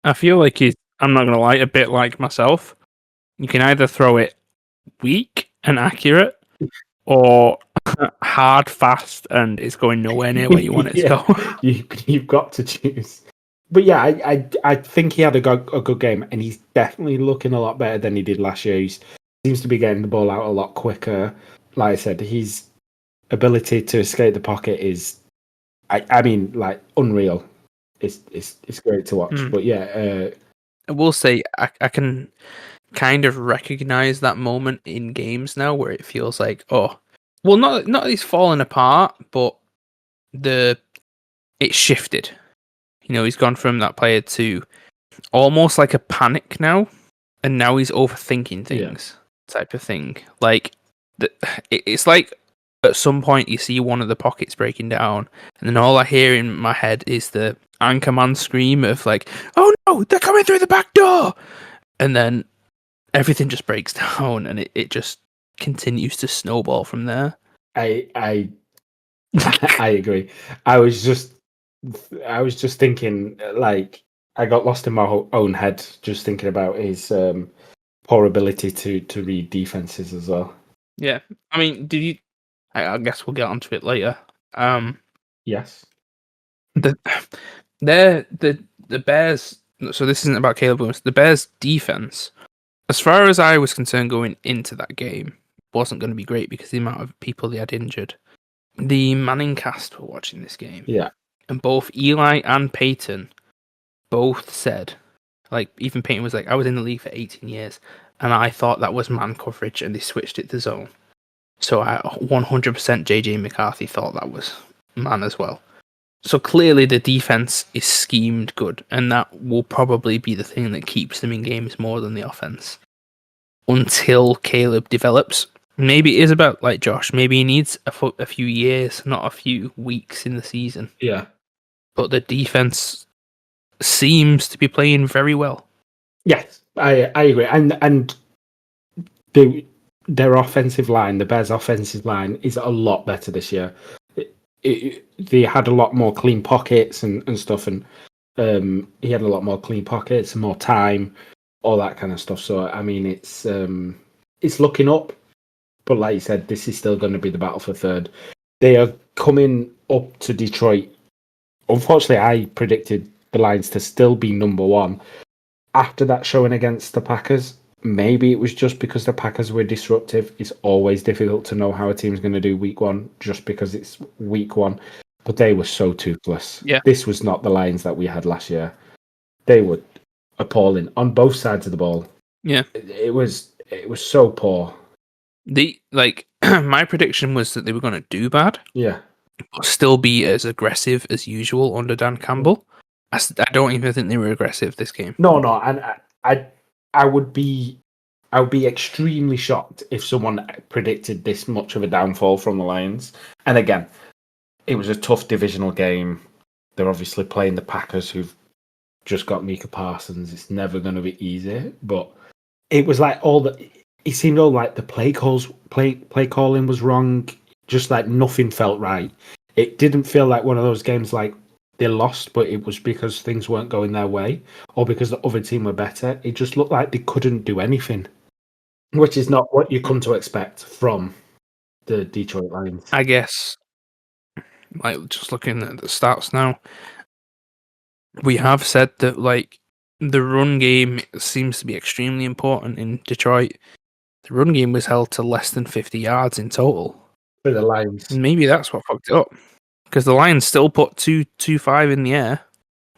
I feel like I'm not going to lie, a bit like myself. You can either throw it weak and accurate, or hard, fast, and it's going nowhere near where you want it to go. You've got to choose. But yeah, I think he had a good game, and he's definitely looking a lot better than he did last year. He seems to be getting the ball out a lot quicker. Like I said, his ability to escape the pocket is, I mean, like, unreal. It's great to watch. But yeah, I will say I can kind of recognize that moment in games now where it feels like, not that he's falling apart, but it's shifted. You know, he's gone from that player to almost like a panic now, and now he's overthinking things, type of thing. Like it's like at some point you see one of the pockets breaking down, and then all I hear in my head is the Anchorman scream of like, "Oh no, they're coming through the back door!" And then everything just breaks down, and it just continues to snowball from there. I agree. I was just thinking, like, I got lost in my own head just thinking about his poor ability to read defenses as well. Yeah, I mean, did you? I guess we'll get onto it later. Yes. The Bears. So this isn't about Caleb Williams. The Bears' defense, as far as I was concerned going into that game, wasn't going to be great because the amount of people they had injured. The Manning cast were watching this game. Yeah. And both Eli and Peyton both said, like, even Peyton was like, I was in the league for 18 years, and I thought that was man coverage, and they switched it to zone. So 100% JJ McCarthy thought that was man as well. So clearly the defense is schemed good, and that will probably be the thing that keeps them in games more than the offense. Until Caleb develops. Maybe it is about, like Josh, maybe he needs a few years, not a few weeks in the season. Yeah. But the defense seems to be playing very well. Yes, I agree. And their offensive line, the Bears' offensive line, is a lot better this year. They had a lot more clean pockets and stuff, and he had a lot more clean pockets and more time, all that kind of stuff. So I mean, it's looking up, but like you said, this is still going to be the battle for third. They are coming up to Detroit. Unfortunately, I predicted the Lions to still be number one after that showing against the Packers. Maybe it was just because the Packers were disruptive. It's always difficult to know how a team's going to do week one just because it's week one. But they were so toothless. Yeah. This was not the Lions that we had last year. They were appalling on both sides of the ball. Yeah. It was so poor. My prediction was that they were going to do bad. Yeah. But still be as aggressive as usual under Dan Campbell. I don't even think they were aggressive this game. No, and I would be extremely shocked if someone predicted this much of a downfall from the Lions. And again, it was a tough divisional game. They're obviously playing the Packers, who've just got Micah Parsons. It's never going to be easy, but it was like it seemed all like the play calling was wrong. Just like nothing felt right. It didn't feel like one of those games like they lost, but it was because things weren't going their way or because the other team were better. It just looked like they couldn't do anything, which is not what you come to expect from the Detroit Lions. I guess, like, just looking at the stats now, we have said that, like, the run game seems to be extremely important in Detroit. The run game was held to less than 50 yards in total. For the Lions. And maybe that's what fucked it up. Because the Lions still put 225 in the air.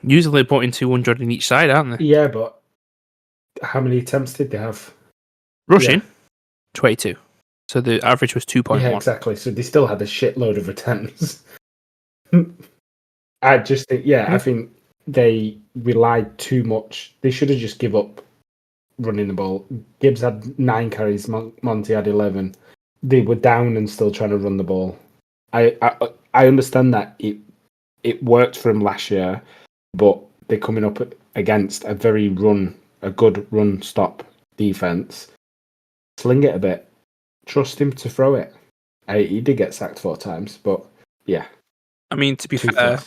Usually they're putting 200 in each side, aren't they? Yeah, but how many attempts did they have? Rushing? Yeah. 22. So the average was 2.1. Yeah, exactly. So they still had a shitload of attempts. I just think, I think they relied too much. They should have just give up running the ball. Gibbs had 9 carries, Monty had 11. They were down and still trying to run the ball. I understand that it worked for him last year, but they're coming up against a good run stop defense. Sling it a bit. Trust him to throw it. He did get sacked 4 times, but yeah. I mean, to be fair,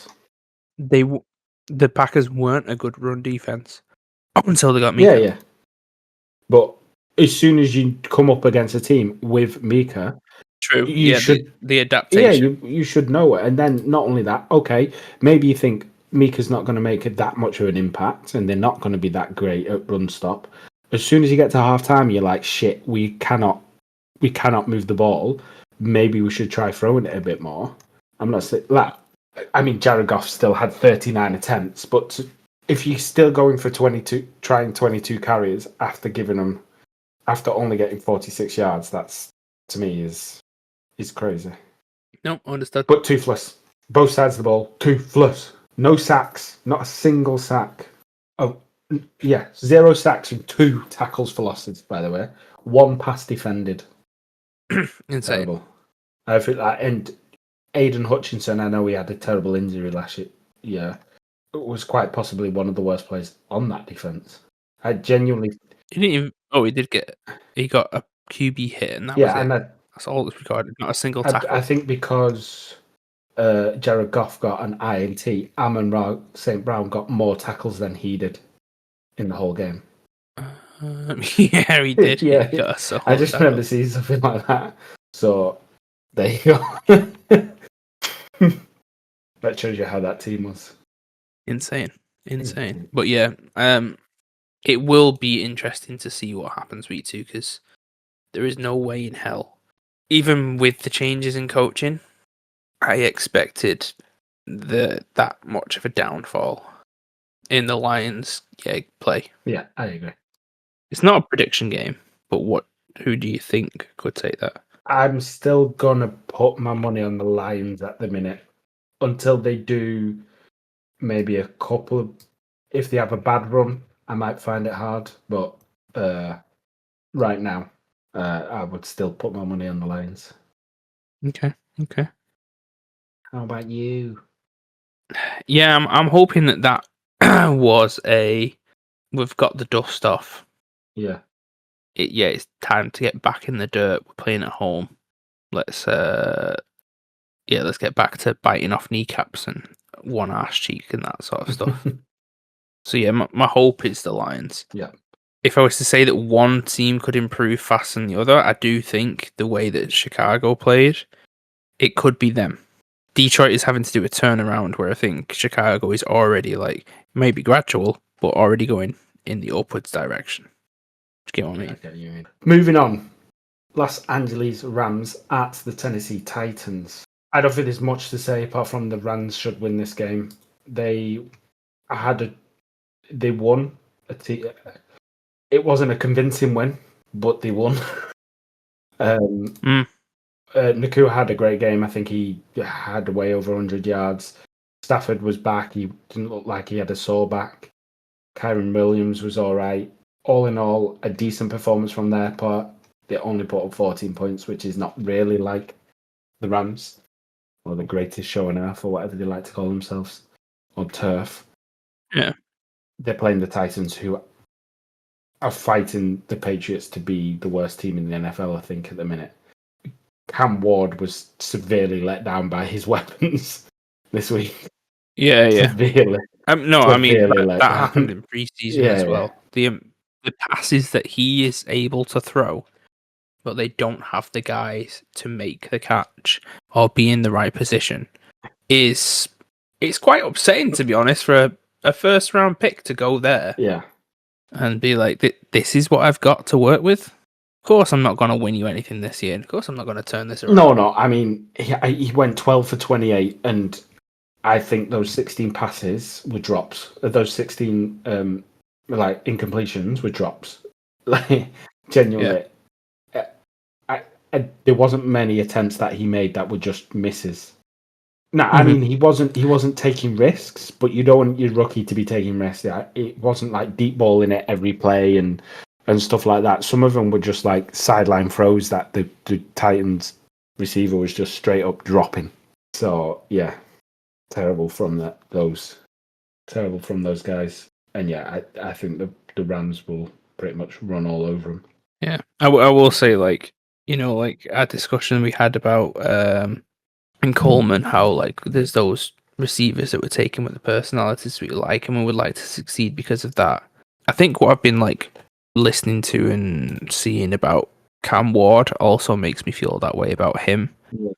the Packers weren't a good run defense until they got Micah. Yeah. But as soon as you come up against a team with Micah, true. The Yeah, adaptation. you should know it. And then not only that, okay, maybe you think Mika's not going to make it that much of an impact and they're not going to be that great at run stop. As soon as you get to half time, you're like, shit, we cannot move the ball. Maybe we should try throwing it a bit more. I'm not saying that. I mean, Jared Goff still had 39 attempts, but if you're still going for 22 carries after only getting 46 yards, that's, to me, is crazy. No, understood. But toothless. Both sides of the ball, toothless. No sacks. Not a single sack. Oh, Yeah, 0 sacks and 2 tackles for losses, by the way. 1 pass defended. Insane. Terrible. I feel like, and Aiden Hutchinson, I know he had a terrible injury last year. It was quite possibly one of the worst players on that defense. I genuinely. He didn't even. Oh, he did get. He got a QB hit, and that was it. And That's all that's recorded. Not a single I tackle. think because Jared Goff got an INT, Amon St. Brown got more tackles than he did in the whole game. Yeah, he did. Yeah, He got a I just remember seeing something like that. So there you go. That shows you how that team was. Insane. But yeah, it will be interesting to see what happens week 2 because there is no way in hell, even with the changes in coaching, I expected that much of a downfall in the Lions play. Yeah, I agree. It's not a prediction game, but who do you think could take that? I'm still gonna put my money on the Lions at the minute until they do maybe a couple of. If they have a bad run, I might find it hard, but right now, I would still put my money on the Lions. Okay. How about you? Yeah, I'm hoping that was we've got the dust off. Yeah. It's time to get back in the dirt. We're playing at home. Let's get back to biting off kneecaps and one arse cheek and that sort of stuff. So yeah, my hope is the Lions. Yeah. If I was to say that one team could improve faster than the other, I do think the way that Chicago played, it could be them. Detroit is having to do a turnaround where I think Chicago is already maybe gradual, but already going in the upwards direction. Do you get what I mean? I get you mean. Moving on. Los Angeles Rams at the Tennessee Titans. I don't think there's much to say apart from the Rams should win this game. They won. It wasn't a convincing win, but they won. Nakua had a great game. I think he had way over 100 yards. Stafford was back. He didn't look like he had a sore back. Kyron Williams was all right. All in all, a decent performance from their part. They only put up 14 points, which is not really like the Rams or the greatest show on earth or whatever they like to call themselves, or turf. Yeah. They're playing the Titans, who are fighting the Patriots to be the worst team in the NFL, I think, at the minute. Cam Ward was severely let down by his weapons this week. Yeah. Severely. That happened in preseason as well. The passes that he is able to throw, but they don't have the guys to make the catch or be in the right position, it's quite upsetting, to be honest, for a first round pick to go there. Yeah. And be like, this is what I've got to work with. Of course, I'm not going to win you anything this year. Of course, I'm not going to turn this around. No. I mean, he went 12 for 28, and I think those 16 passes were drops. Those 16 incompletions were drops. Genuinely, there wasn't many attempts that he made that were just misses. No, I mean he wasn't taking risks, but you don't want your rookie to be taking risks. It wasn't like deep balling it every play and stuff like that. Some of them were just like sideline throws that the Titans receiver was just straight up dropping. So yeah, terrible from those guys. And yeah, I think the Rams will pretty much run all over them. Yeah, I will say, our discussion we had about in Coleman, how there's those receivers that were taken with the personalities we like and we would like to succeed because of that. I think what I've been listening to and seeing about Cam Ward also makes me feel that way about him. Yeah.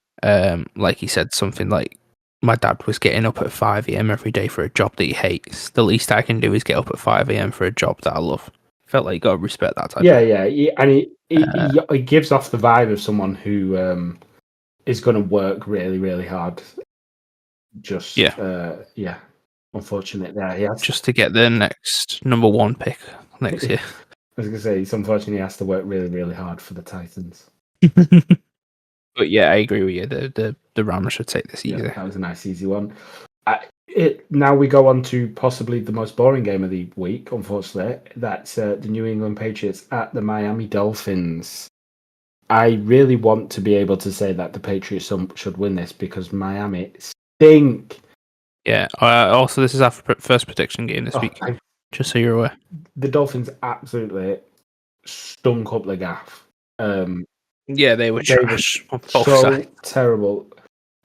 He said something like, my dad was getting up at 5 a.m. every day for a job that he hates. The least I can do is get up at 5 a.m. for a job that I love. Felt like you got to respect that type. Yeah. And he gives off the vibe of someone who is going to work really, really hard. Unfortunately, he has just to get the next number 1 pick next year. I was going to say, he's unfortunately has to work really, really hard for the Titans. But yeah, I agree with you. The Rams should take this easy. Yeah, that was a nice, easy one. Now we go on to possibly the most boring game of the week, unfortunately. That's the New England Patriots at the Miami Dolphins. I really want to be able to say that the Patriots should win this because Miami stink. Yeah. Also, this is our first prediction game this week, just so you're aware. The Dolphins absolutely stunk up the gaff. Yeah, they were trash on both so sides. Terrible.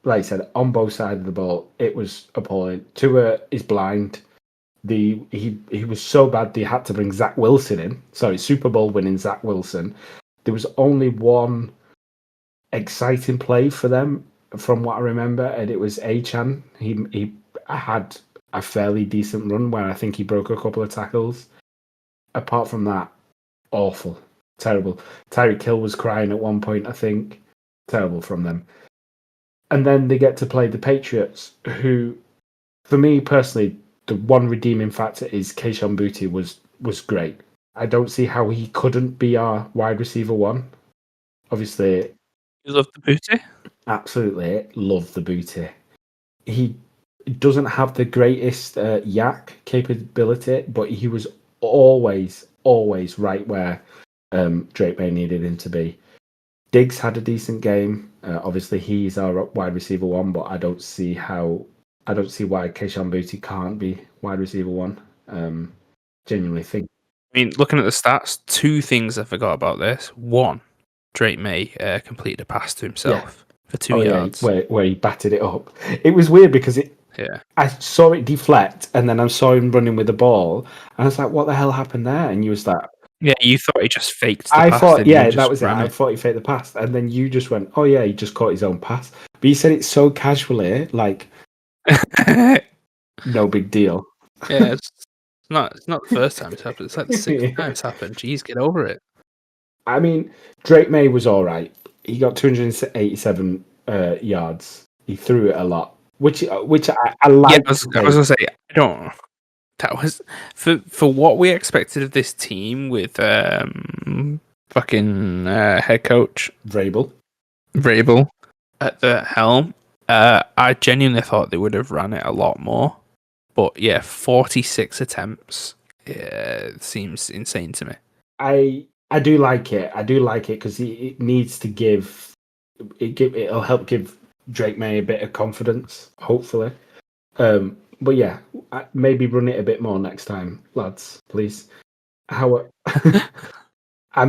Like I said, on both sides of the ball, it was appalling. Tua is blind. He was so bad they had to bring Zach Wilson in. Sorry, Super Bowl winning Zach Wilson. There was only one exciting play for them, from what I remember, and it was Achan. He had a fairly decent run where I think he broke a couple of tackles. Apart from that, awful, terrible. Tyreek Hill was crying at one point, I think. Terrible from them. And then they get to play the Patriots, who, for me personally, the one redeeming factor is Kayshon Boutte was great. I don't see how he couldn't be our wide receiver one. Obviously, you love the Boutte? Absolutely love the Boutte. He doesn't have the greatest yak capability, but he was always right where Drake May needed him to be. Diggs had a decent game. Obviously, he's our wide receiver one, but I don't see why Kayshon Boutte can't be wide receiver one. Genuinely think. I mean, looking at the stats, two things I forgot about this. One, Drake May completed a pass to himself for 2 yards. Yeah, where he batted it up. It was weird because I saw it deflect, and then I saw him running with the ball, and I was like, "What the hell happened there?" And you was like, "Yeah, you thought he just faked the pass." I thought, yeah, that was it. I thought he faked the pass, and then you just went, "Oh yeah, he just caught his own pass." But you said it so casually, like no big deal. Yeah, it's not the first time it's happened. It's like the sixth time it's happened. Jeez, get over it. I mean, Drake May was all right. He got 287 yards. He threw it a lot, which I like. Yeah, I was gonna say I don't. That was for what we expected of this team with fucking head coach Vrabel at the helm. I genuinely thought they would have ran it a lot more, but yeah, 46 attempts. Seems insane to me. I do like it. I do like it because it needs to give. It'll help give Drake May a bit of confidence, hopefully. But yeah, maybe run it a bit more next time, lads, please. I'm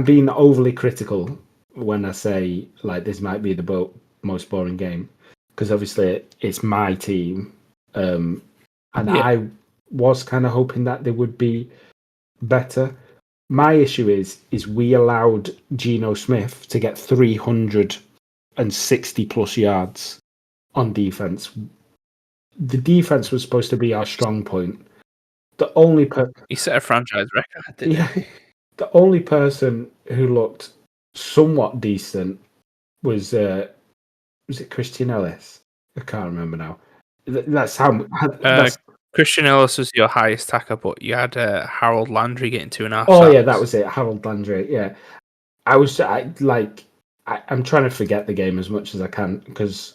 being overly critical when I say like this might be the most boring game because obviously it's my team, and I was kind of hoping that they would be better. My issue is we allowed Geno Smith to get 360 plus yards on defense. The defense was supposed to be our strong point. The only he set a franchise record, didn't he? The only person who looked somewhat decent was it Christian Ellis? I can't remember now. That's how. Christian Ellis was your highest tacker, but you had Harold Landry getting 2.5. Oh yeah, that was it. Harold Landry. Yeah, I'm trying to forget the game as much as I can because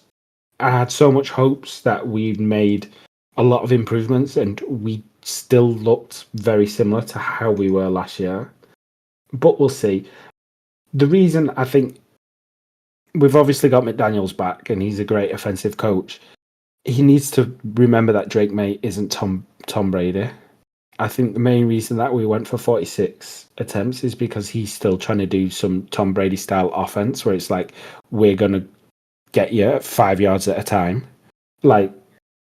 I had so much hopes that we'd made a lot of improvements and we still looked very similar to how we were last year. But we'll see. The reason I think we've obviously got McDaniels back and he's a great offensive coach. He needs to remember that Drake May isn't Tom Brady. I think the main reason that we went for 46 attempts is because he's still trying to do some Tom Brady style offense where it's like, we're going to get you 5 yards at a time. Like,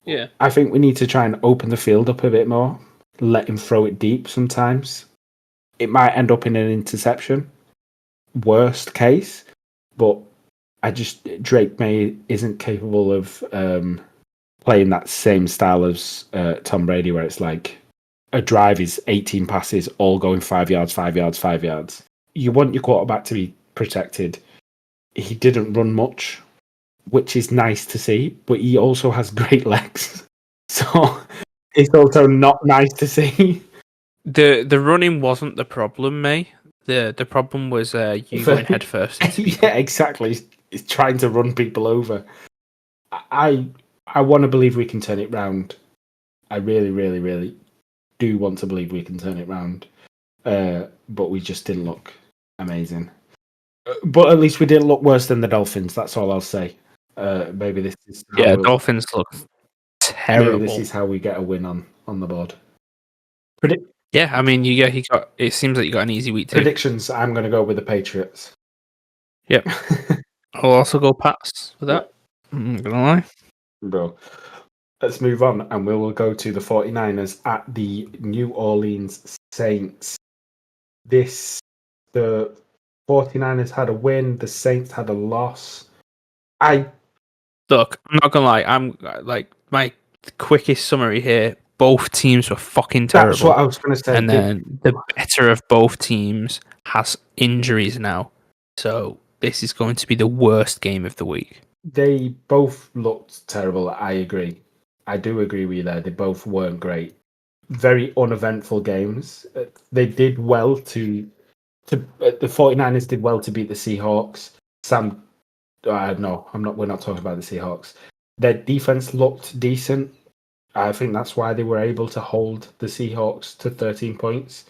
yeah, I think we need to try and open the field up a bit more, let him throw it deep sometimes. It might end up in an interception, worst case, but Drake May isn't capable of playing that same style as Tom Brady, where it's like a drive is 18 passes, all going 5 yards, 5 yards, 5 yards. You want your quarterback to be protected. He didn't run much, which is nice to see, but he also has great legs. So it's also not nice to see. The running wasn't the problem, May. The problem was you going head first. Yeah, exactly. He's trying to run people over. I want to believe we can turn it round. I really, really, really do want to believe we can turn it round. But we just didn't look amazing. But at least we didn't look worse than the Dolphins. That's all I'll say. Maybe this is how Dolphins look terrible. Maybe this is how we get a win on the board. Yeah, I mean, he got. It seems like you got an easy week too. Predictions. I'm going to go with the Patriots. Yep. I'll also go Pats with that. I'm not gonna lie. Bro. Let's move on, and we will go to the 49ers at the New Orleans Saints. The 49ers had a win, the Saints had a loss. Look, I'm not gonna lie, I'm like my quickest summary here, both teams were fucking terrible. That's what I was gonna say. And then the better of both teams has injuries now. So this is going to be the worst game of the week. They both looked terrible, I agree. I do agree with you there. They both weren't great. Very uneventful games. They did well the 49ers did well to beat the Seahawks. No, we're not talking about the Seahawks. Their defense looked decent. I think that's why they were able to hold the Seahawks to 13 points.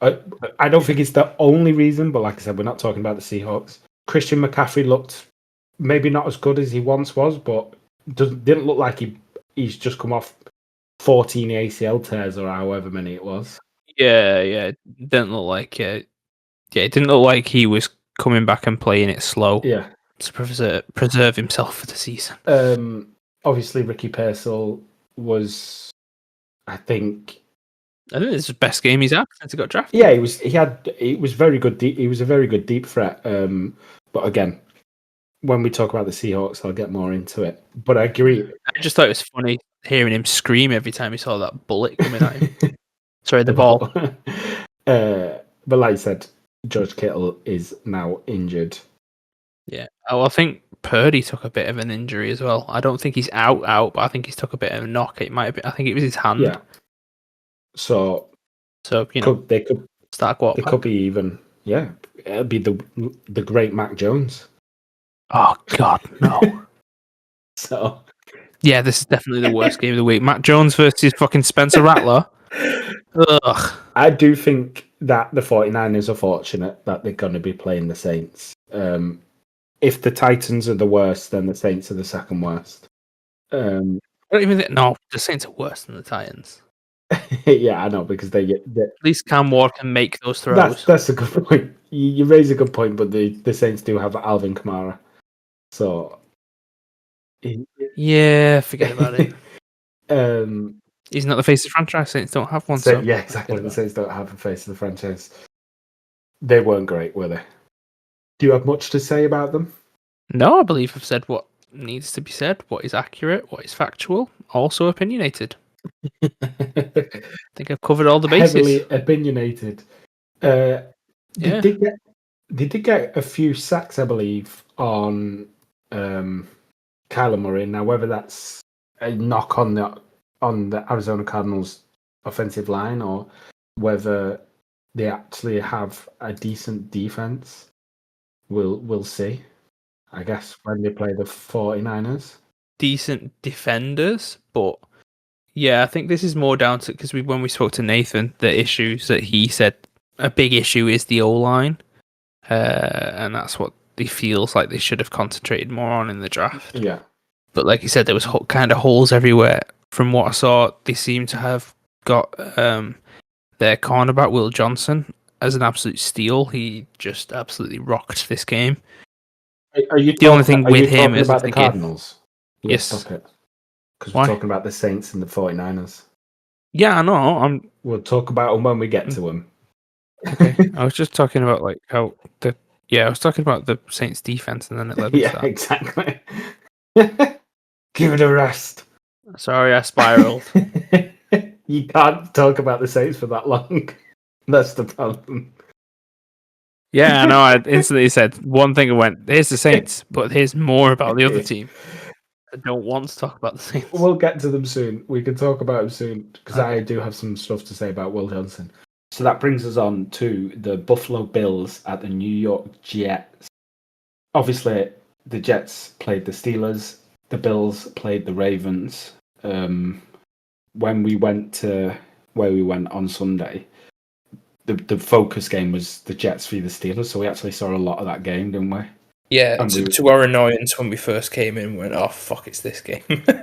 I don't think it's the only reason, but like I said, we're not talking about the Seahawks. Christian McCaffrey looked maybe not as good as he once was, but didn't look like he's just come off 14 ACL tears or however many it was. Yeah, it didn't look like it didn't look like he was coming back and playing it slow. Yeah, to preserve himself for the season. Obviously, Ricky Pearsall was, I think this is the best game he's had since he got drafted. Yeah, he was very good. He was a very good deep threat. But again, when we talk about the Seahawks, I'll get more into it. But I agree. I just thought it was funny hearing him scream every time he saw that bullet coming at him. Sorry, the ball. But like I said, George Kittle is now injured. Yeah. Oh, I think Purdy took a bit of an injury as well. I don't think he's out, but I think he's took a bit of a knock. It might have been, I think it was his hand. Yeah. So they could start quarterback. They could be even. Yeah, it'll be the great Mac Jones. Oh God, no. So yeah, this is definitely the worst game of the week. Mac Jones versus fucking Spencer Rattler. Ugh. I do think that the 49ers are fortunate that they're going to be playing the Saints. If the Titans are the worst, then the Saints are the second worst. I don't even think. No, the Saints are worse than the Titans. Yeah, I know, because they get. At least Cam Ward can make those throws. That's a good point. You raise a good point, but the Saints do have Alvin Kamara. So. Yeah, forget about it. He's not the face of the franchise. Saints don't have one. So yeah, exactly. The Saints don't have a face of the franchise. They weren't great, were they? Do you have much to say about them? No, I believe I've said what needs to be said, what is accurate, what is factual, also opinionated. I think I've covered all the bases. Heavily opinionated. They did get a few sacks, I believe, on Kyler Murray. Now, whether that's a knock on the Arizona Cardinals offensive line or whether they actually have a decent defense, we'll see. I guess when they play the 49ers. Decent defenders, but yeah, I think this is more down to because when we spoke to Nathan, the issues that he said a big issue is the O-line, and that's what he feels like they should have concentrated more on in the draft. Yeah, but like you said, there was kind of holes everywhere. From what I saw, they seem to have got their cornerback Will Johnson as an absolute steal. He just absolutely rocked this game. Are you the only thing with him is about the Cardinals? Yes. Stop it. Because we're talking about the Saints and the 49ers. Yeah, I know. We'll talk about them when we get to them. Okay. I was just talking about I was talking about the Saints defense, and then it led to that. Exactly. Give it a rest. Sorry, I spiraled. You can't talk about the Saints for that long. That's the problem. Yeah, I know. I instantly said one thing and went, here's the Saints, but here's more about the other team. I don't want to talk about the Saints. We'll get to them soon. We can talk about them soon, because I do have some stuff to say about Will Johnson. So that brings us on to the Buffalo Bills at the New York Jets. Obviously, the Jets played the Steelers. The Bills played the Ravens. when we went to where we went on Sunday, the focus game was the Jets v the Steelers, so we actually saw a lot of that game, didn't we? Yeah, And to our annoyance when we first came in, we went, oh, fuck, it's this game.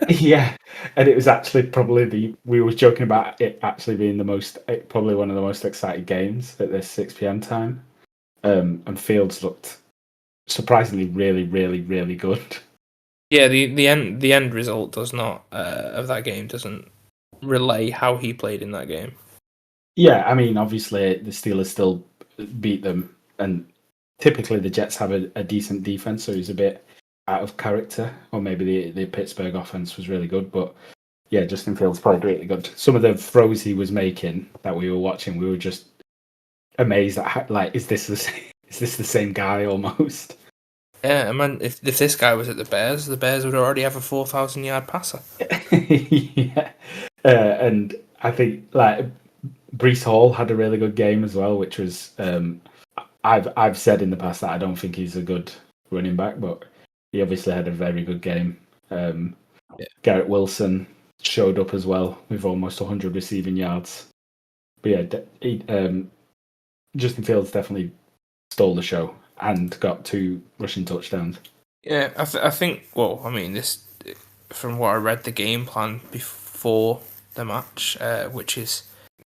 yeah, and it was actually probably we were joking about it actually being probably one of the most exciting games at this 6 p.m. time. And Fields looked surprisingly really, really, really good. Yeah, the end result does not of that game doesn't relay how he played in that game. Yeah, I mean, obviously the Steelers still beat them, and typically the Jets have a decent defense, so he's a bit out of character, or maybe the Pittsburgh offense was really good, but yeah, Justin Fields played really good. Some of the throws he was making that we were watching, we were just amazed at. Like, is this the same guy almost? Yeah, I mean, if this guy was at the Bears would already have a 4,000-yard passer. Yeah, and I think like Breece Hall had a really good game as well, which was I've said in the past that I don't think he's a good running back, but he obviously had a very good game. Garrett Wilson showed up as well with almost 100 receiving yards. But yeah, Justin Fields definitely stole the show and got 2 rushing touchdowns. Yeah, I think. Well, I mean, this from what I read, the game plan before the match, which is,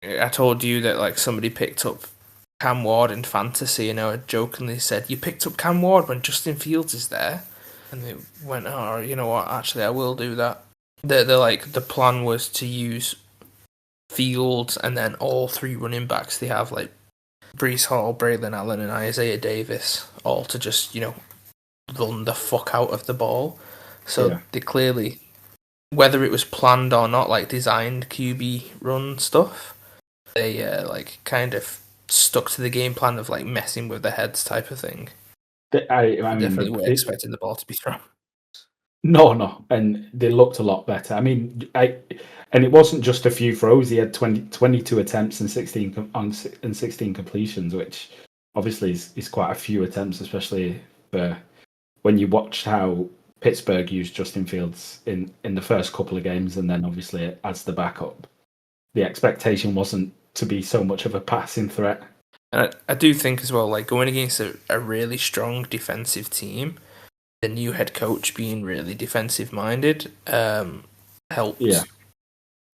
I told you that like somebody picked up Cam Ward in fantasy, and I jokingly said, "You picked up Cam Ward when Justin Fields is there," and they went, "Oh, you know what? Actually, I will do that." They're like the plan was to use Fields and then all 3 running backs they have, like Breece Hall, Braylon Allen, and Isaiah Davis, all to just run the fuck out of the ball. So they clearly, whether it was planned or not, like designed QB run stuff, they like kind of stuck to the game plan of like messing with the heads type of thing. I mean, definitely weren't expecting the ball to be thrown. No, and they looked a lot better. I mean, and it wasn't just a few throws. He had 22 attempts and 16 completions, which obviously is quite a few attempts, especially for when you watched how Pittsburgh used Justin Fields in the first couple of games, and then obviously as the backup. The expectation wasn't to be so much of a passing threat. And I do think as well, like going against a really strong defensive team, the new head coach being really defensive minded helped. Yeah.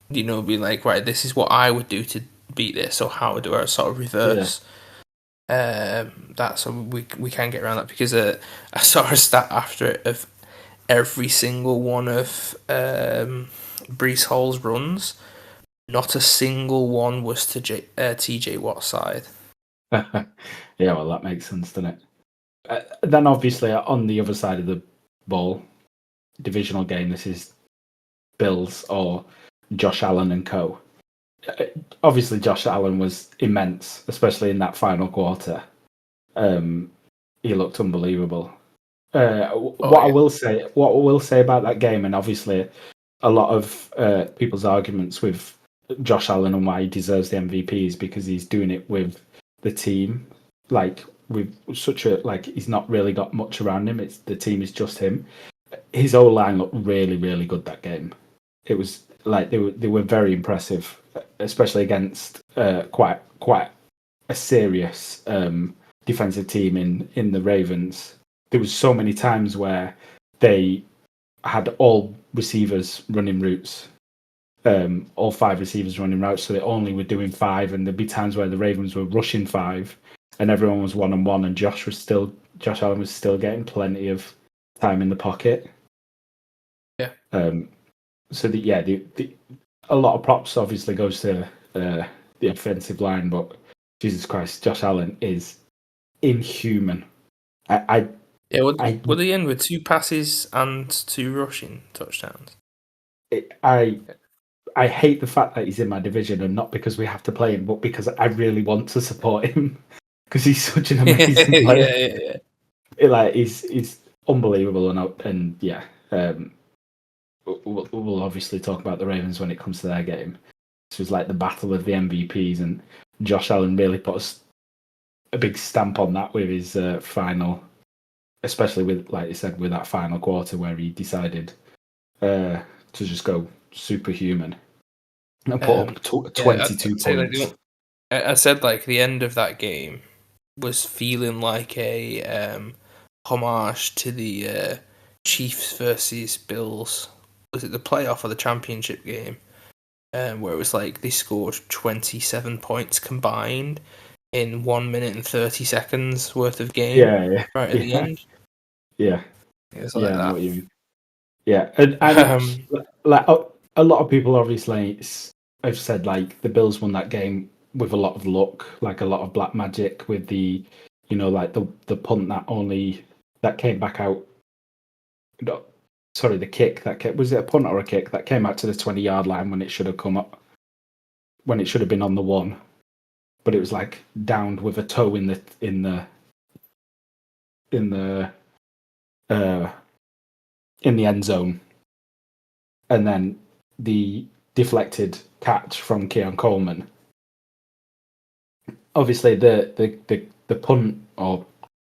Be like, right, this is what I would do to beat this, so how do I sort of reverse that, so we can get around that, because I saw a stat after it of every single one of Breece Hall's runs, not a single one was to TJ Watt's side. Yeah, well, that makes sense, doesn't it? Then obviously on the other side of the ball, divisional game, this is Bills or Josh Allen and co. Obviously, Josh Allen was immense, especially in that final quarter. He looked unbelievable. What I will say about that game, and obviously a lot of people's arguments with Josh Allen and why he deserves the MVP is because he's doing it with the team, like with such a he's not really got much around him. The team is just him. His O-line looked really, really good that game. It was like they were very impressive, especially against quite a serious defensive team in the Ravens. There was so many times where they had all receivers running routes, all 5 receivers running routes, so they only were doing 5, and there'd be times where the Ravens were rushing 5, and everyone was 1-on-1, and Josh Allen was still getting plenty of time in the pocket. Yeah. So a lot of props obviously goes to the offensive line, but Jesus Christ, Josh Allen is inhuman. Would they end with 2 passes and 2 rushing touchdowns? I hate the fact that he's in my division, and not because we have to play him, but because I really want to support him because he's such an amazing player. Yeah. He's unbelievable, and yeah. We'll obviously talk about the Ravens when it comes to their game. This was like the battle of the MVPs, and Josh Allen really put a big stamp on that with his final, especially with, like you said, with that final quarter where he decided to just go superhuman. And put up 22 I'd say, like, points. I said like the end of that game was feeling like a homage to the Chiefs versus Bills. Was it the playoff or the championship game? Where it was like they scored 27 points combined in 1 minute and 30 seconds worth of game. Yeah. Right at the end. Yeah. It was like I know that. what you mean. Yeah, and like a lot of people obviously have said like the Bills won that game with a lot of luck, like a lot of black magic with the, like the punt that came back out. No, sorry, the kick was it a punt or a kick that came out to the 20-yard line when it should have come up, when it should have been on the one, but it was like downed with a toe in the end zone. And then the deflected catch from Keon Coleman. Obviously, the punt or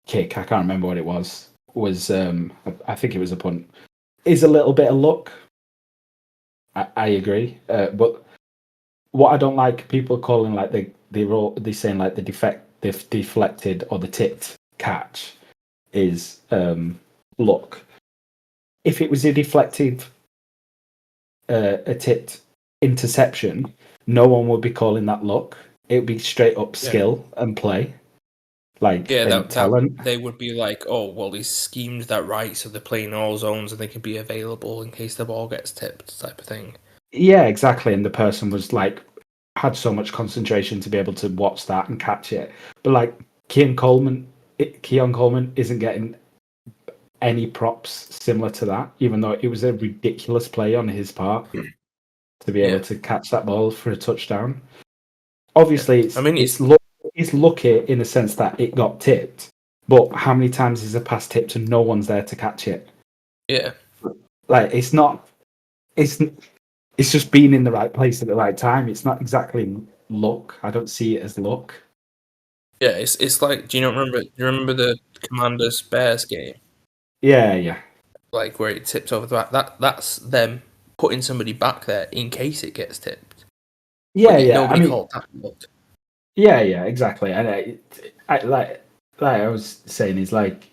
kick, I can't remember what it was I think it was a punt, is a little bit of luck. I agree. But what I don't like people calling like they saying like the deflected or the tipped catch is luck. If it was a deflected a tipped interception, no one would be calling that luck. It would be straight up skill and play, and talent. They would be like, oh, well, he's schemed that right, so they're playing all zones and they can be available in case the ball gets tipped, type of thing. Yeah, exactly. And the person was like had so much concentration to be able to watch that and catch it. But like Keon Coleman isn't getting any props similar to that, even though it was a ridiculous play on his part to be able to catch that ball for a touchdown. Obviously, it's lucky in the sense that it got tipped, but how many times is a pass tipped and no one's there to catch it? Yeah, like it's just being in the right place at the right time. It's not exactly luck. I don't see it as luck. Yeah, it's like, do you remember the Commanders Bears game? Yeah. Like where it tips over the back. That's them putting somebody back there in case it gets tipped. Yeah. Nobody called that luck. Yeah, exactly. And I like I was saying is like,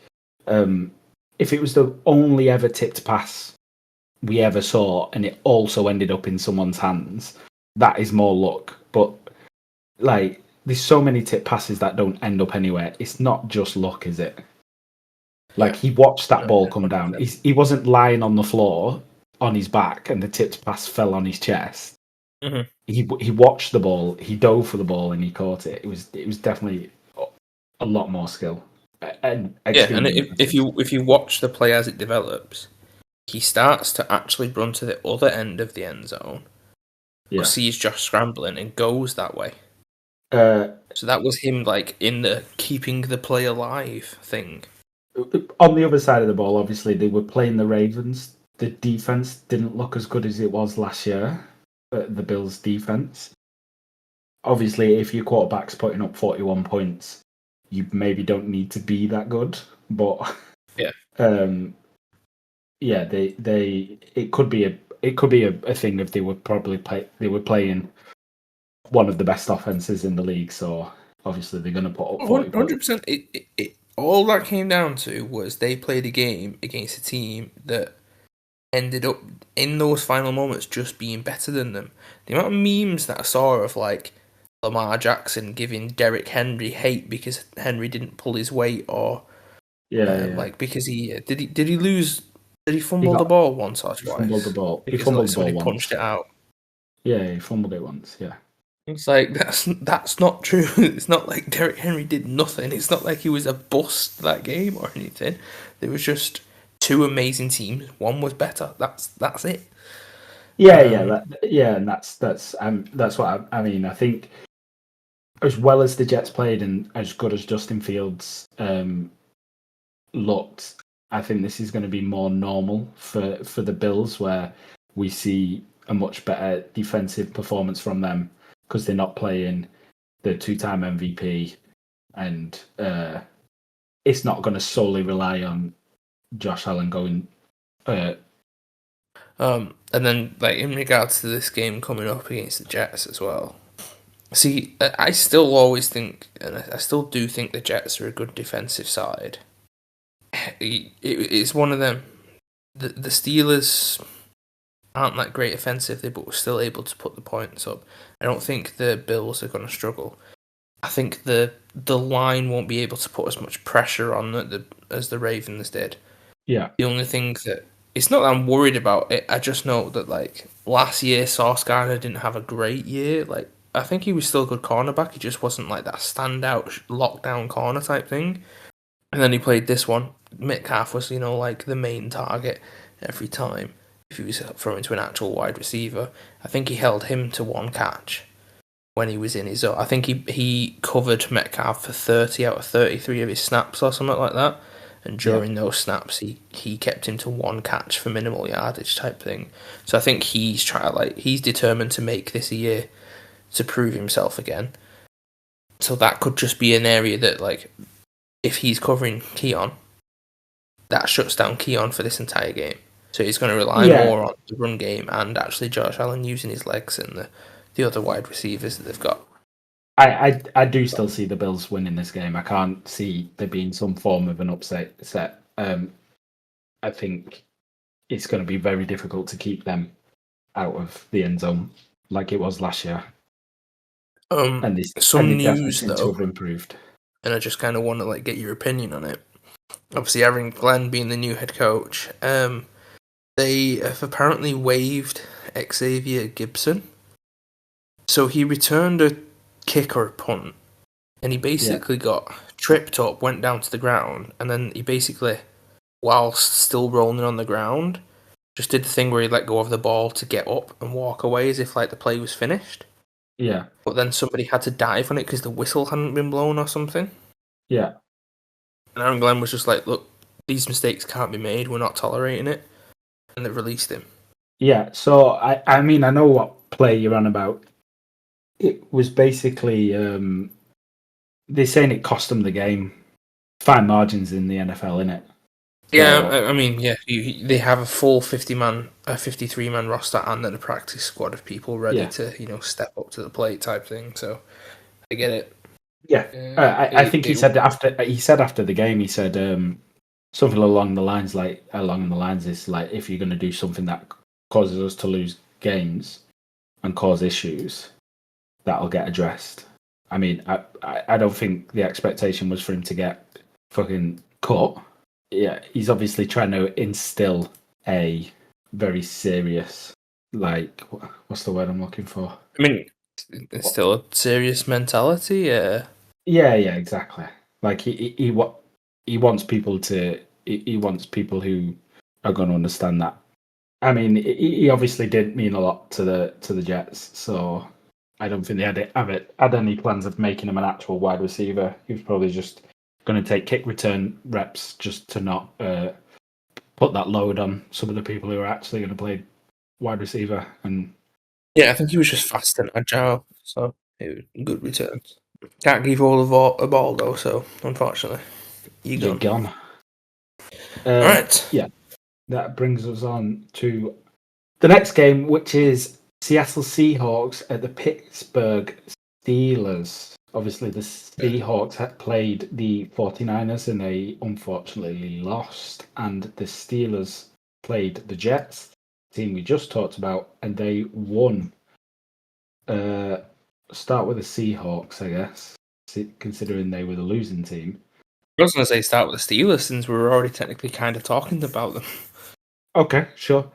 if it was the only ever tipped pass we ever saw, and it also ended up in someone's hands, that is more luck. But like, there's so many tip passes that don't end up anywhere. It's not just luck, is it? Like, he watched that ball come down. He wasn't lying on the floor on his back and the tipped pass fell on his chest. Mm-hmm. He watched the ball, he dove for the ball, and he caught it. It was definitely a lot more skill. And if you watch the play as it develops, he starts to actually run to the other end of the end zone, but sees Josh scrambling and goes that way. So that was him, like, in the keeping the play alive thing. On the other side of the ball, obviously, they were playing the Ravens. The defense didn't look as good as it was last year, the Bills' defense. Obviously, if your quarterback's putting up 41 points, you maybe don't need to be that good. But it could be a thing if they were playing one of the best offenses in the league. So obviously they're going to put up 40 points. 100%. It all that came down to was they played a game against a team that ended up in those final moments just being better than them. The amount of memes that I saw of like Lamar Jackson giving Derrick Henry hate because Henry didn't pull his weight, or like because he fumble the ball once or twice? He fumbled the ball. Because he fumbled somebody the ball punched once. it out. Yeah, he fumbled it once. Yeah. It's like that's not true. It's not like Derrick Henry did nothing. It's not like he was a bust that game or anything. There was just two amazing teams. One was better. That's it. And that's what I mean. I think as well as the Jets played and as good as Justin Fields looked, I think this is going to be more normal for the Bills, where we see a much better defensive performance from them because they're not playing the two-time MVP, and it's not going to solely rely on Josh Allen going And then, like, in regards to this game coming up against the Jets as well. See, I still always think, and I still do think the Jets are a good defensive side. It's one of them. The Steelers aren't that great offensively, but were still able to put the points up. I don't think the Bills are going to struggle. I think the line won't be able to put as much pressure on as the Ravens did. Yeah. The only thing that it's not that I'm worried about it. I just know that like last year, Sauce Gardner didn't have a great year. Like I think he was still a good cornerback. He just wasn't like that standout lockdown corner type thing. And then he played this one. Metcalf was, like the main target every time. If he was throwing to an actual wide receiver, I think he held him to one catch when he was in his zone. I think he covered Metcalf for 30 out of 33 of his snaps or something like that. And during those snaps, he kept him to one catch for minimal yardage type thing. So I think he's determined to make this a year to prove himself again. So that could just be an area that, like, if he's covering Keon, that shuts down Keon for this entire game. So he's going to rely more on the run game and actually Josh Allen using his legs and the other wide receivers that they've got. I do still see the Bills winning this game. I can't see there being some form of an upset. I think it's going to be very difficult to keep them out of the end zone like it was last year. Some news though though, have improved. And I just kind of want to get your opinion on it. Obviously, having Glenn being the new head coach, they have apparently waived Xavier Gibson. So he returned a kick or a punt, and he basically got tripped up, went down to the ground, and then he basically, whilst still rolling on the ground, just did the thing where he let go of the ball to get up and walk away as if the play was finished. Yeah. But then somebody had to dive on it because the whistle hadn't been blown or something. Yeah. And Aaron Glenn was just like, look, these mistakes can't be made, we're not tolerating it. And they released him. Yeah, so I mean, I know what play you're on about. It was basically, they're saying it cost them the game. Fine margins in the NFL, innit? Yeah, I mean, they have a full 53-man roster and then a practice squad of people ready to, step up to the plate type thing. So I get it. Yeah, I think he said after the game, he said something along the lines is like, if you're going to do something that causes us to lose games and cause issues, that'll get addressed. I mean, I don't think the expectation was for him to get fucking cut. Yeah, he's obviously trying to instill a very serious, what's the word I'm looking for? I mean, it's still a serious mentality, yeah. Yeah, exactly. Like he wants people who are going to understand that. I mean, he obviously did mean a lot to the Jets, so I don't think they had any plans of making him an actual wide receiver. He was probably just going to take kick return reps just to not put that load on some of the people who are actually going to play wide receiver. And yeah, I think he was just fast and agile, so good returns. Can't give all the ball though, so unfortunately, you're gone. All right. Yeah, that brings us on to the next game, which is Seattle Seahawks at the Pittsburgh Steelers. Obviously, the Seahawks had played the 49ers and they unfortunately lost, and the Steelers played the Jets, the team we just talked about, and they won. Start with the Seahawks, I guess, considering they were the losing team. I was going to say start with the Steelers since we were already technically kind of talking about them. Okay, sure.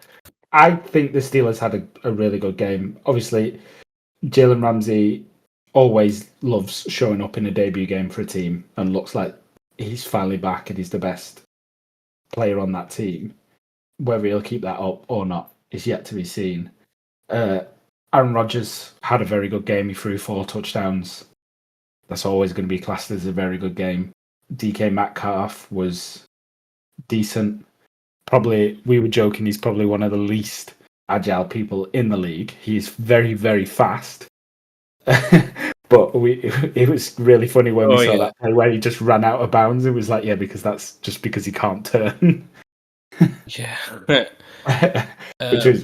I think the Steelers had a really good game. Obviously, Jalen Ramsey always loves showing up in a debut game for a team and looks like he's finally back and he's the best player on that team. Whether he'll keep that up or not is yet to be seen. Aaron Rodgers had a very good game. He threw 4 touchdowns. That's always going to be classed as a very good game. DK Metcalf was decent. Probably, we were joking, he's probably one of the least agile people in the league. He's very, very fast. But it was really funny when we saw that play where he just ran out of bounds. It was like, because that's just because he can't turn. Yeah.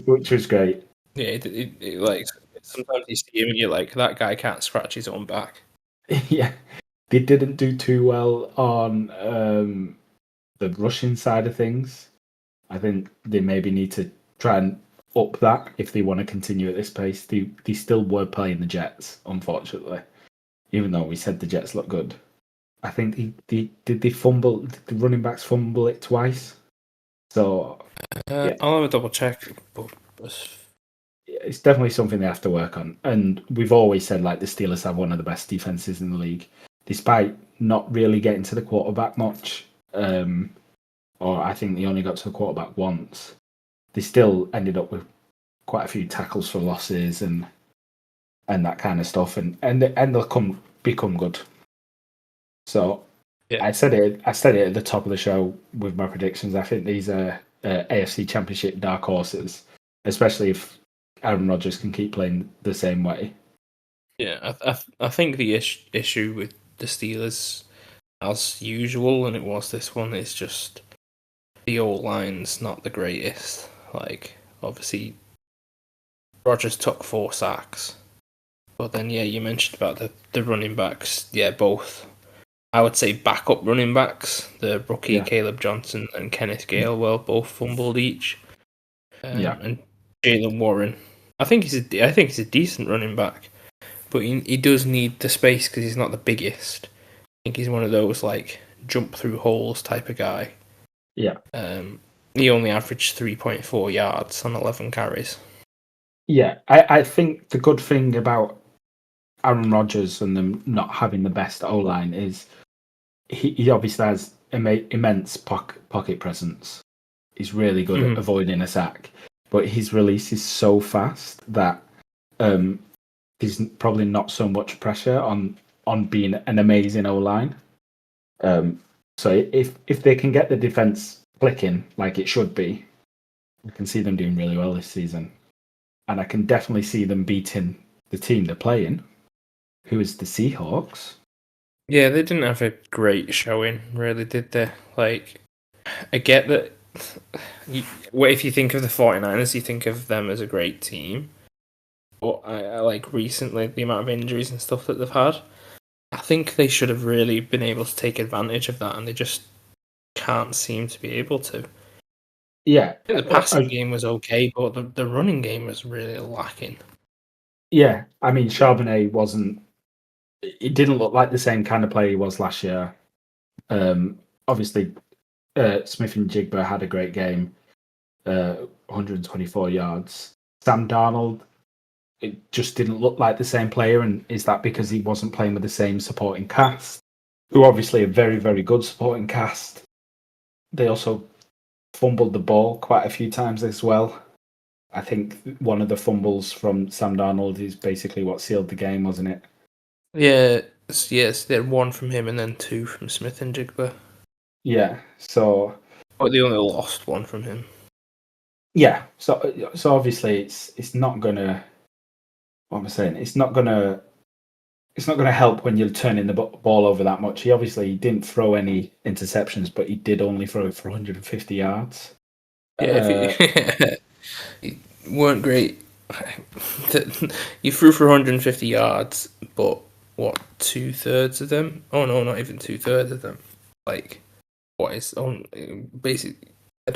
which was great. Yeah, it like sometimes you see him and you're like, that guy can't scratch his own back. Yeah, they didn't do too well on the rushing side of things. I think they maybe need to try and up that if they want to continue at this pace. They still were playing the Jets, unfortunately, even though we said the Jets look good. I think they fumble. Did the running backs fumble it twice? So yeah. I'll have a double check. But It's definitely something they have to work on. And we've always said like the Steelers have one of the best defenses in the league, despite not really getting to the quarterback much. Or I think they only got to the quarterback once. They still ended up with quite a few tackles for losses and that kind of stuff, and they'll become good. So yeah. I said it at the top of the show with my predictions. I think these are AFC Championship dark horses, especially if Aaron Rodgers can keep playing the same way. Yeah, I think the issue with the Steelers, as usual, and it was this one, is just the O-line's not the greatest. Like, obviously, Rodgers took 4 sacks. But then, yeah, you mentioned about the running backs. Yeah, both. I would say backup running backs. The rookie Caleb Johnson and Kenneth Gainwell both fumbled each. And Jalen Warren. I think he's a decent running back, but he does need the space because he's not the biggest. I think he's one of those like jump through holes type of guy. Yeah. He only averaged 3.4 yards on 11 carries. Yeah, I think the good thing about Aaron Rodgers and them not having the best O-line is he obviously has immense pocket presence. He's really good at avoiding a sack, but his release is so fast that there's probably not so much pressure on being an amazing O-line. So if they can get the defense clicking like it should be, I can see them doing really well this season. And I can definitely see them beating the team they're playing, who is the Seahawks. Yeah, they didn't have a great showing, really, did they? Like, I get that if you think of the 49ers, you think of them as a great team. But I like recently, the amount of injuries and stuff that they've had, I think they should have really been able to take advantage of that, and they just can't seem to be able to. Yeah. I think the passing game was okay, but the running game was really lacking. Yeah, I mean, Charbonnet wasn't... It didn't look like the same kind of player he was last year. Obviously, Smith and Jigba had a great game, 124 yards. Sam Darnold, it just didn't look like the same player, and is that because he wasn't playing with the same supporting cast, who obviously a very, very good supporting cast? They also fumbled the ball quite a few times as well. I think one of the fumbles from Sam Darnold is basically what sealed the game, wasn't it? Yeah, yes, they had 1 from him and then 2 from Smith and Jigba. Yeah, so... But they only lost 1 from him. Yeah, so obviously it's not gonna... What am I saying? It's not gonna help when you're turning the ball over that much. He obviously didn't throw any interceptions, but he did only throw it for 150 yards. Yeah, it weren't great. You threw for 150 yards, but what, 2/3 of them? Oh no, not even 2/3 of them. Like, what is on? Basically, I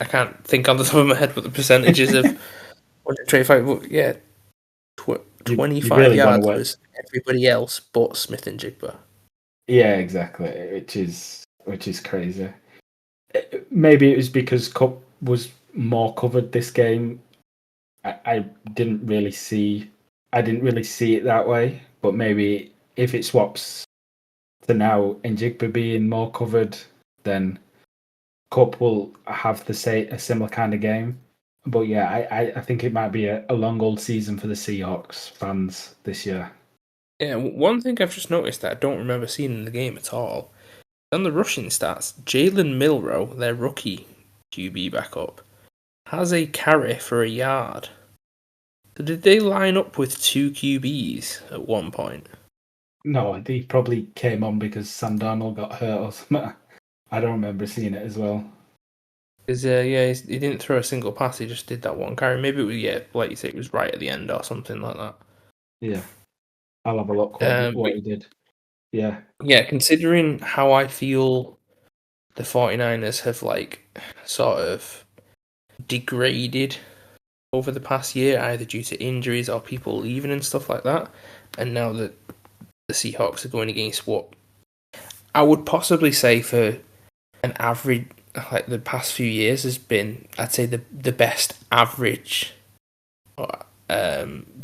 can't think on the top of my head what the percentages of 125. But yeah, 25 really yards was everybody else but Smith and Jigba. Yeah, exactly. Which is crazy. Maybe it was because Cup was more covered this game. I didn't really see it that way. But maybe if it swaps to now Njigba being more covered, then Cup will have a similar kind of game. But yeah, I think it might be a long old season for the Seahawks fans this year. Yeah, one thing I've just noticed that I don't remember seeing in the game at all. On the rushing stats, Jalen Milroe, their rookie QB backup, has a carry for a yard. So did they line up with 2 QBs at one point? No, they probably came on because Sam Darnold got hurt or something. I don't remember seeing it as well. Because he didn't throw a single pass. He just did that one carry. Maybe it was like you say, it was right at the end or something like that. Yeah, I'll have a look what he did. Yeah, considering how I feel the 49ers have like sort of degraded over the past year, either due to injuries or people leaving and stuff like that, and now that the Seahawks are going against what I would possibly say for an average, like the past few years has been, I'd say the best average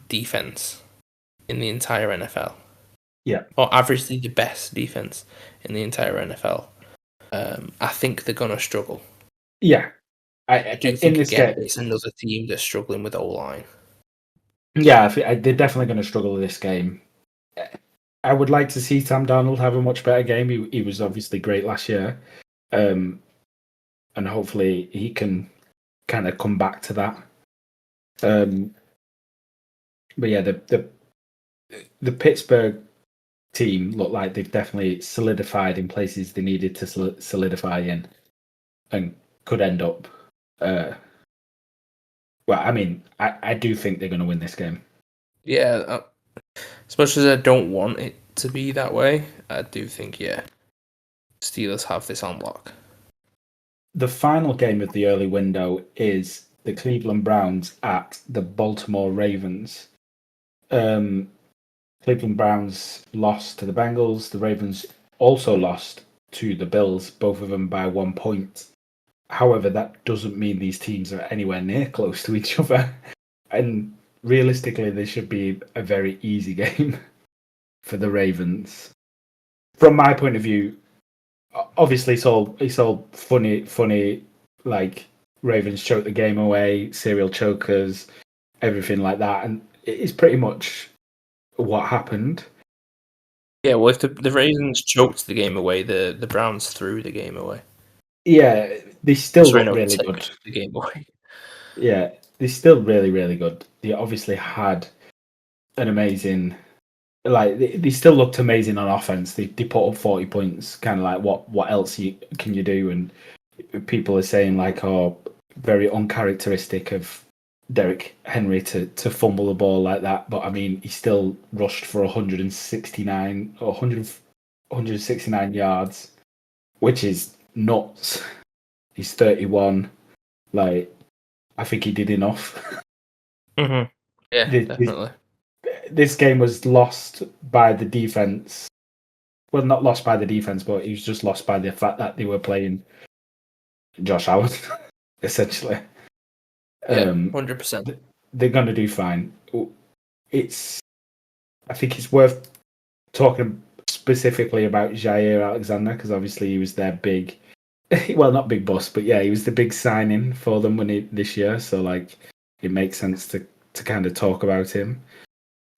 defense in the entire NFL. Yeah, or averagely the best defense in the entire NFL. I think they're gonna struggle. Yeah, I do think again it's another team that's struggling with O-line. Yeah, they're definitely going to struggle with this game. I would like to see Sam Darnold have a much better game. He was obviously great last year, and hopefully he can kind of come back to that. But yeah, the Pittsburgh team look like they've definitely solidified in places they needed to solidify in, and could end up. Well, I mean, I do think they're going to win this game. Yeah, as much as I don't want it to be that way, I do think, Steelers have this on lock. The final game of the early window is the Cleveland Browns at the Baltimore Ravens. Cleveland Browns lost to the Bengals. The Ravens also lost to the Bills, both of them by 1 point. However, that doesn't mean these teams are anywhere near close to each other. And realistically, this should be a very easy game for the Ravens. From my point of view, obviously it's all funny, like Ravens choke the game away, serial chokers, everything like that. And it's pretty much what happened. Yeah, well, if the Ravens choked the game away, the Browns threw the game away. Yeah, they still look really good. The game away. Yeah, they're still really, really good. They obviously had an amazing, like they still looked amazing on offense. They put up 40 points. Kind of like what else can you do? And people are saying like, oh, very uncharacteristic of Derrick Henry to fumble the ball like that. But I mean, he still rushed for 169 yards, which is nuts. He's 31. Like, I think he did enough. Mm-hmm. Yeah, definitely. This game was lost by the defense. Well, not lost by the defense, but he was just lost by the fact that they were playing Josh Allen, essentially. Yeah, 100%. They're going to do fine. I think it's worth talking specifically about Jair Alexander, because obviously he was their big, well, not big boss, but yeah, he was the big signing for them this year. So like, it makes sense to kind of talk about him.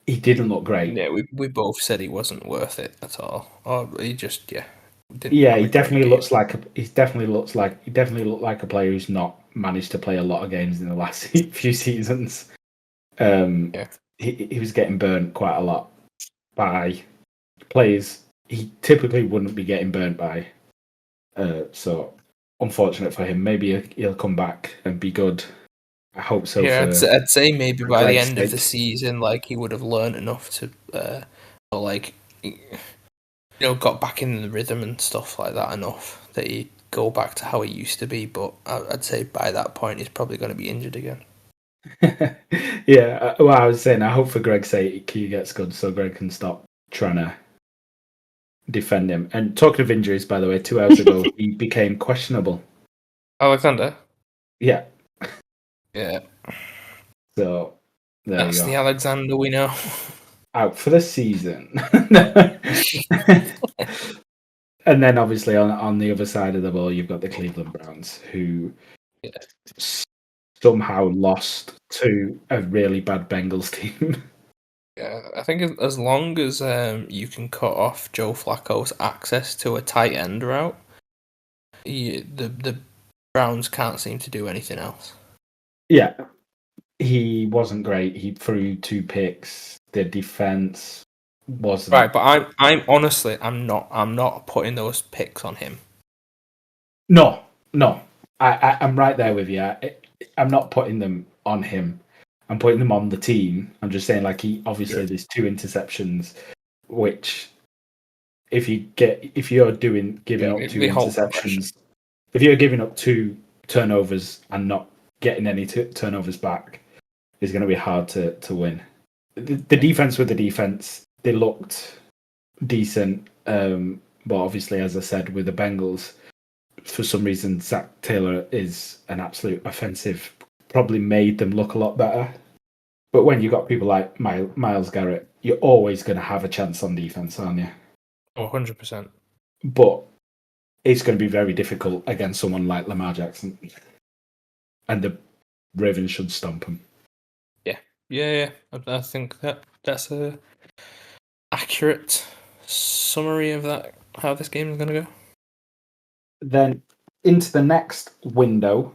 He didn't look great. Yeah, we both said he wasn't worth it at all. Or he just he definitely looked like a player who's not managed to play a lot of games in the last few seasons. He was getting burnt quite a lot by players he typically wouldn't be getting burnt by. So unfortunate for him. Maybe he'll come back and be good. I hope so. Yeah, I'd say maybe by the end of the season, like he would have learned enough to, got back in the rhythm and stuff like that enough that he'd go back to how he used to be. But I'd say by that point, he's probably going to be injured again. Yeah, well, I was saying, I hope for Greg's sake he gets good so Greg can stop trying to defend him. And talking of injuries, by the way, 2 hours ago, he became questionable. Alexander? Yeah. Yeah. So, that's the Alexander we know. Out for the season. And then, obviously, on the other side of the ball, you've got the Cleveland Browns, who somehow lost to a really bad Bengals team. Yeah, I think as long as you can cut off Joe Flacco's access to a tight end route, the Browns can't seem to do anything else. Yeah, he wasn't great. He threw 2 picks. The defense wasn't right, but I'm honestly I'm not putting those picks on him. No. I'm right there with you. I'm not putting them on him. I'm putting them on the team. I'm just saying, like, he obviously there's 2 interceptions, which if you're giving up 2 the whole progression. interceptions, if you're giving up 2 turnovers and not getting any turnovers back, it's going to be hard to win. The defense with the defense, they looked decent, but obviously, as I said, with the Bengals, for some reason, Zach Taylor is an absolute offensive. Probably made them look a lot better. But when you got people like Myles Garrett, you're always going to have a chance on defense, aren't you? 100%. But it's going to be very difficult against someone like Lamar Jackson. And the Ravens should stomp him. Yeah. I think that's a accurate summary of that, how this game is going to go. Then into the next window,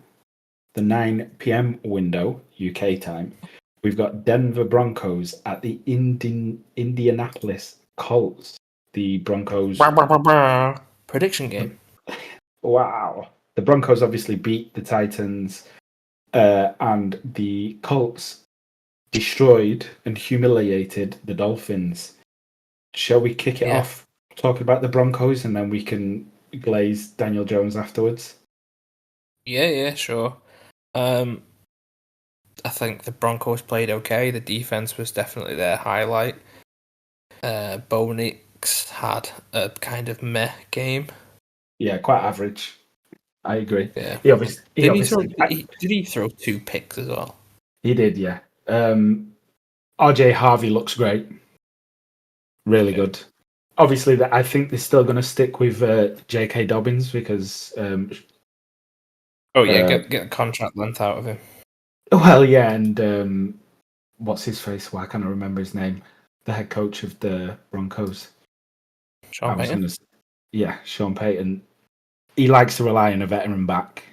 the 9 p.m. window, UK time, we've got Denver Broncos at the Indianapolis Colts. The Broncos... Prediction game. Wow. The Broncos obviously beat the Titans, and the Colts destroyed and humiliated the Dolphins. Shall we kick it off talking about the Broncos, and then we can glaze Daniel Jones afterwards? Yeah, sure. I think the Broncos played okay. The defense was definitely their highlight. Bo Nix had a kind of meh game. Yeah, quite average. I agree. Yeah. Did he throw 2 picks as well? He did, yeah. RJ Harvey looks great. Really good. Obviously, I think they're still going to stick with J.K. Dobbins because... get contract length out of him. Well, yeah, and what's his face? Why can't I remember his name? The head coach of the Broncos. Sean Payton? Sean Payton. He likes to rely on a veteran back.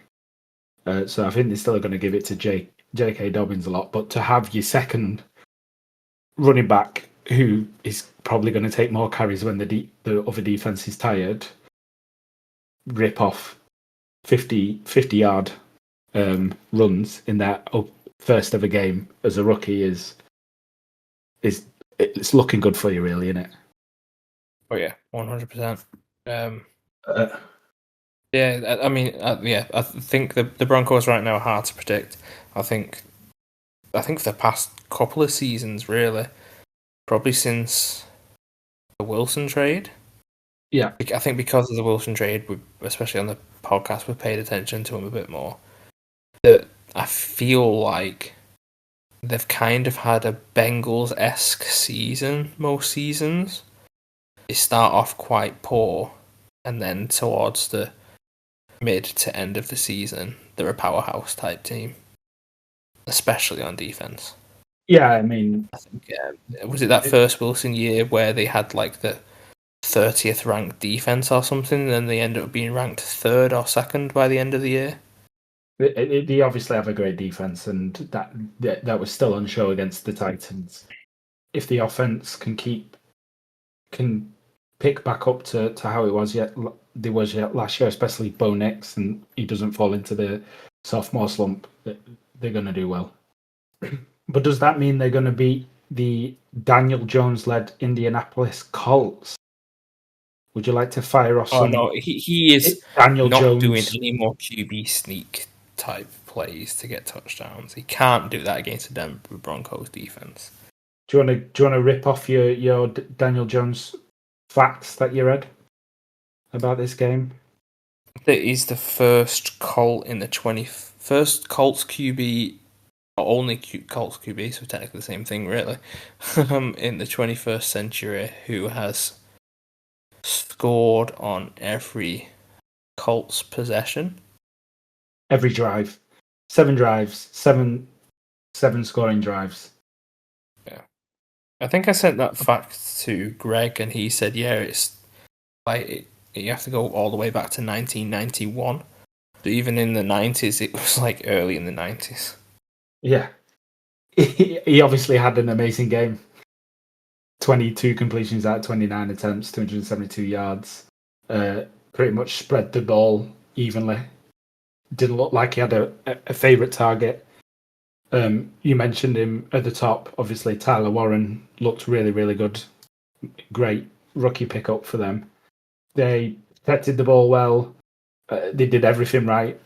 So I think they're still going to give it to J.K. Dobbins a lot. But to have your second running back, who is probably going to take more carries when the other defense is tired, rip off 50-yard runs in that first ever game as a rookie is it's looking good for you, really, isn't it? Oh yeah, 100%. I think the Broncos right now are hard to predict. I think the past couple of seasons, really, probably since the Wilson trade. Yeah, I think because of the Wilson trade, especially on the podcast, we paid attention to him a bit more. That I feel like they've kind of had a Bengals-esque season most seasons. They start off quite poor, and then towards the mid to end of the season, they're a powerhouse type team, especially on defense. Yeah, I mean, I think was it that first Wilson year where they had like the 30th ranked defense or something, and then they ended up being ranked 3rd or 2nd by the end of the year? They obviously have a great defense, and that was still on show against the Titans. If the offense can pick back up to how it was last year, especially Bo Nix, and he doesn't fall into the sophomore slump, they're going to do well. But does that mean they're going to beat the Daniel Jones-led Indianapolis Colts? Would you like to fire off some... Oh, no, he is Daniel not Jones doing any more QB sneak type plays to get touchdowns. He can't do that against the Denver Broncos defense. Do you want to rip off your Daniel Jones facts that you read about this game? That he's the first Colt in the 21st Colts QB, or only Colts QB, so technically the same thing, really, in the 21st century, who has scored on every Colts possession. Every drive. 7 drives. 7 scoring drives. Yeah. I think I sent that fact to Greg, and he said, yeah, it's like you have to go all the way back to 1991. But even in the 90s, it was like early in the 90s. Yeah. He obviously had an amazing game. 22 completions out of 29 attempts, 272 yards. Pretty much spread the ball evenly. didn't look like he had a favourite target. You mentioned him at the top. Obviously, Tyler Warren looked really, really good. Great rookie pickup for them. They protected the ball well. They did everything right.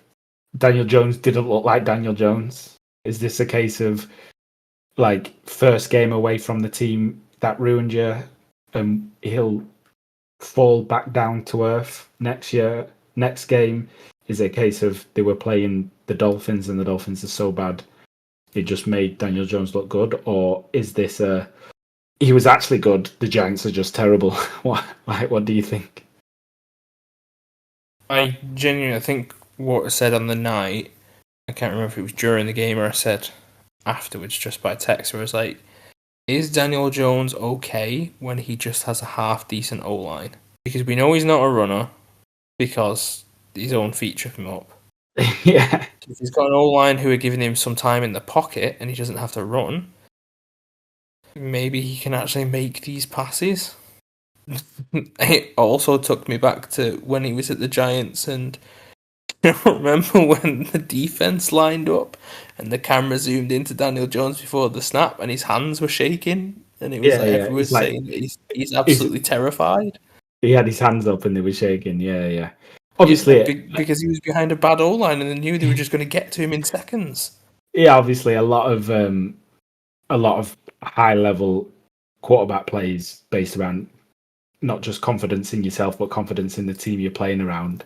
Daniel Jones didn't look like Daniel Jones. Is this a case of like first game away from the team that ruined you, and he'll fall back down to earth next year? Next game is a case of they were playing the Dolphins and the Dolphins are so bad it just made Daniel Jones look good, or is this he was actually good, the Giants are just terrible? What do you think? I genuinely think what I said on the night, I can't remember if it was during the game or I said afterwards just by text, where I was like, is Daniel Jones okay when he just has a half decent O-line? Because we know he's not a runner because his own feet trip him up. Yeah. So if he's got an O-line who are giving him some time in the pocket and he doesn't have to run, maybe he can actually make these passes. It also took me back to when he was at the Giants, and I remember when the defense lined up and the camera zoomed into Daniel Jones before the snap and his hands were shaking, and it was everyone was saying that he's absolutely terrified. He had his hands up and they were shaking. Yeah. Obviously, because he was behind a bad O-line and they knew they were just going to get to him in seconds. Yeah, obviously a lot of high level quarterback plays based around not just confidence in yourself but confidence in the team you're playing around.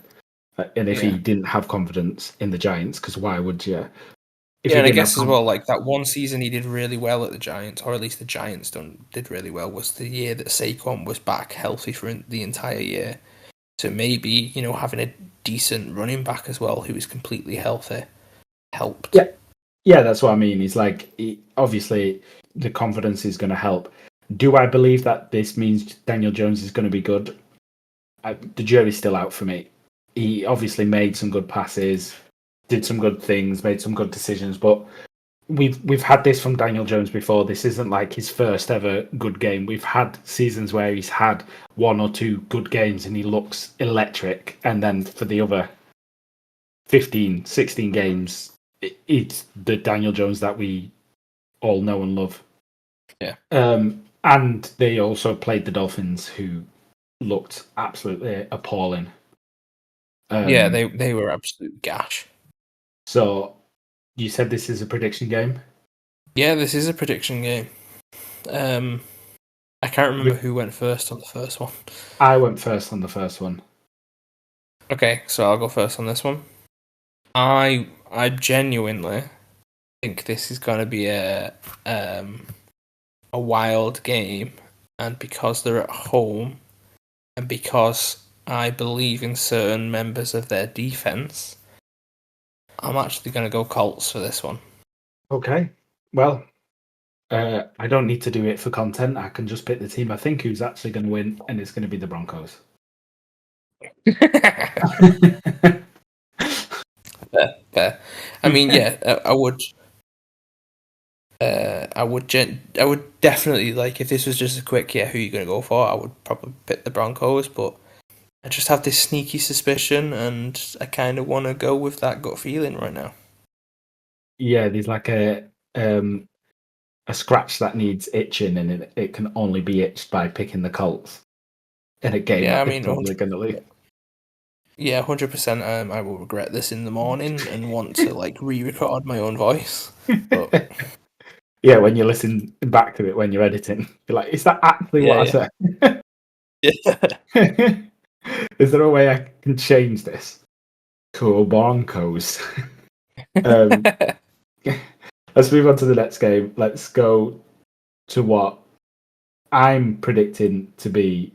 And if he didn't have confidence in the Giants, because why would you? And I guess as well, like that one season he did really well at the Giants, or at least the Giants did really well, was the year that Saquon was back healthy for the entire year. So maybe, having a decent running back as well who is completely healthy helped. Yeah, that's what I mean. He's like, obviously the confidence is going to help. Do I believe that this means Daniel Jones is going to be good? The jury's still out for me. He obviously made some good passes, did some good things, made some good decisions, but we've had this from Daniel Jones before. This isn't like his first ever good game. We've had seasons where he's had one or two good games and he looks electric, and then for the other 15, 16 games, it's the Daniel Jones that we all know and love. Yeah. And they also played the Dolphins, who looked absolutely appalling. They were absolute gash. So, you said this is a prediction game? Yeah, this is a prediction game. I can't remember who went first on the first one. I went first on the first one. Okay, so I'll go first on this one. I genuinely think this is going to be a wild game, and because they're at home, and because I believe in certain members of their defense, I'm actually going to go Colts for this one. Okay. Well, I don't need to do it for content. I can just pick the team I think who's actually going to win, and it's going to be the Broncos. Fair. I mean, I would. I would definitely, like, if this was just a quick, who are you going to go for? I would probably pick the Broncos, but I just have this sneaky suspicion, and I kind of want to go with that gut feeling right now. Yeah, there's like a scratch that needs itching, and it can only be itched by picking the Colts in a game that they're probably going to lose. Yeah, 100%. I will regret this in the morning and want to re-record my own voice. But... yeah, when you listen back to it when you're editing, you're like, "Is that actually what I said?" Yeah. Is there a way I can change this? Cool Broncos. Let's move on to the next game. Let's go to what I'm predicting to be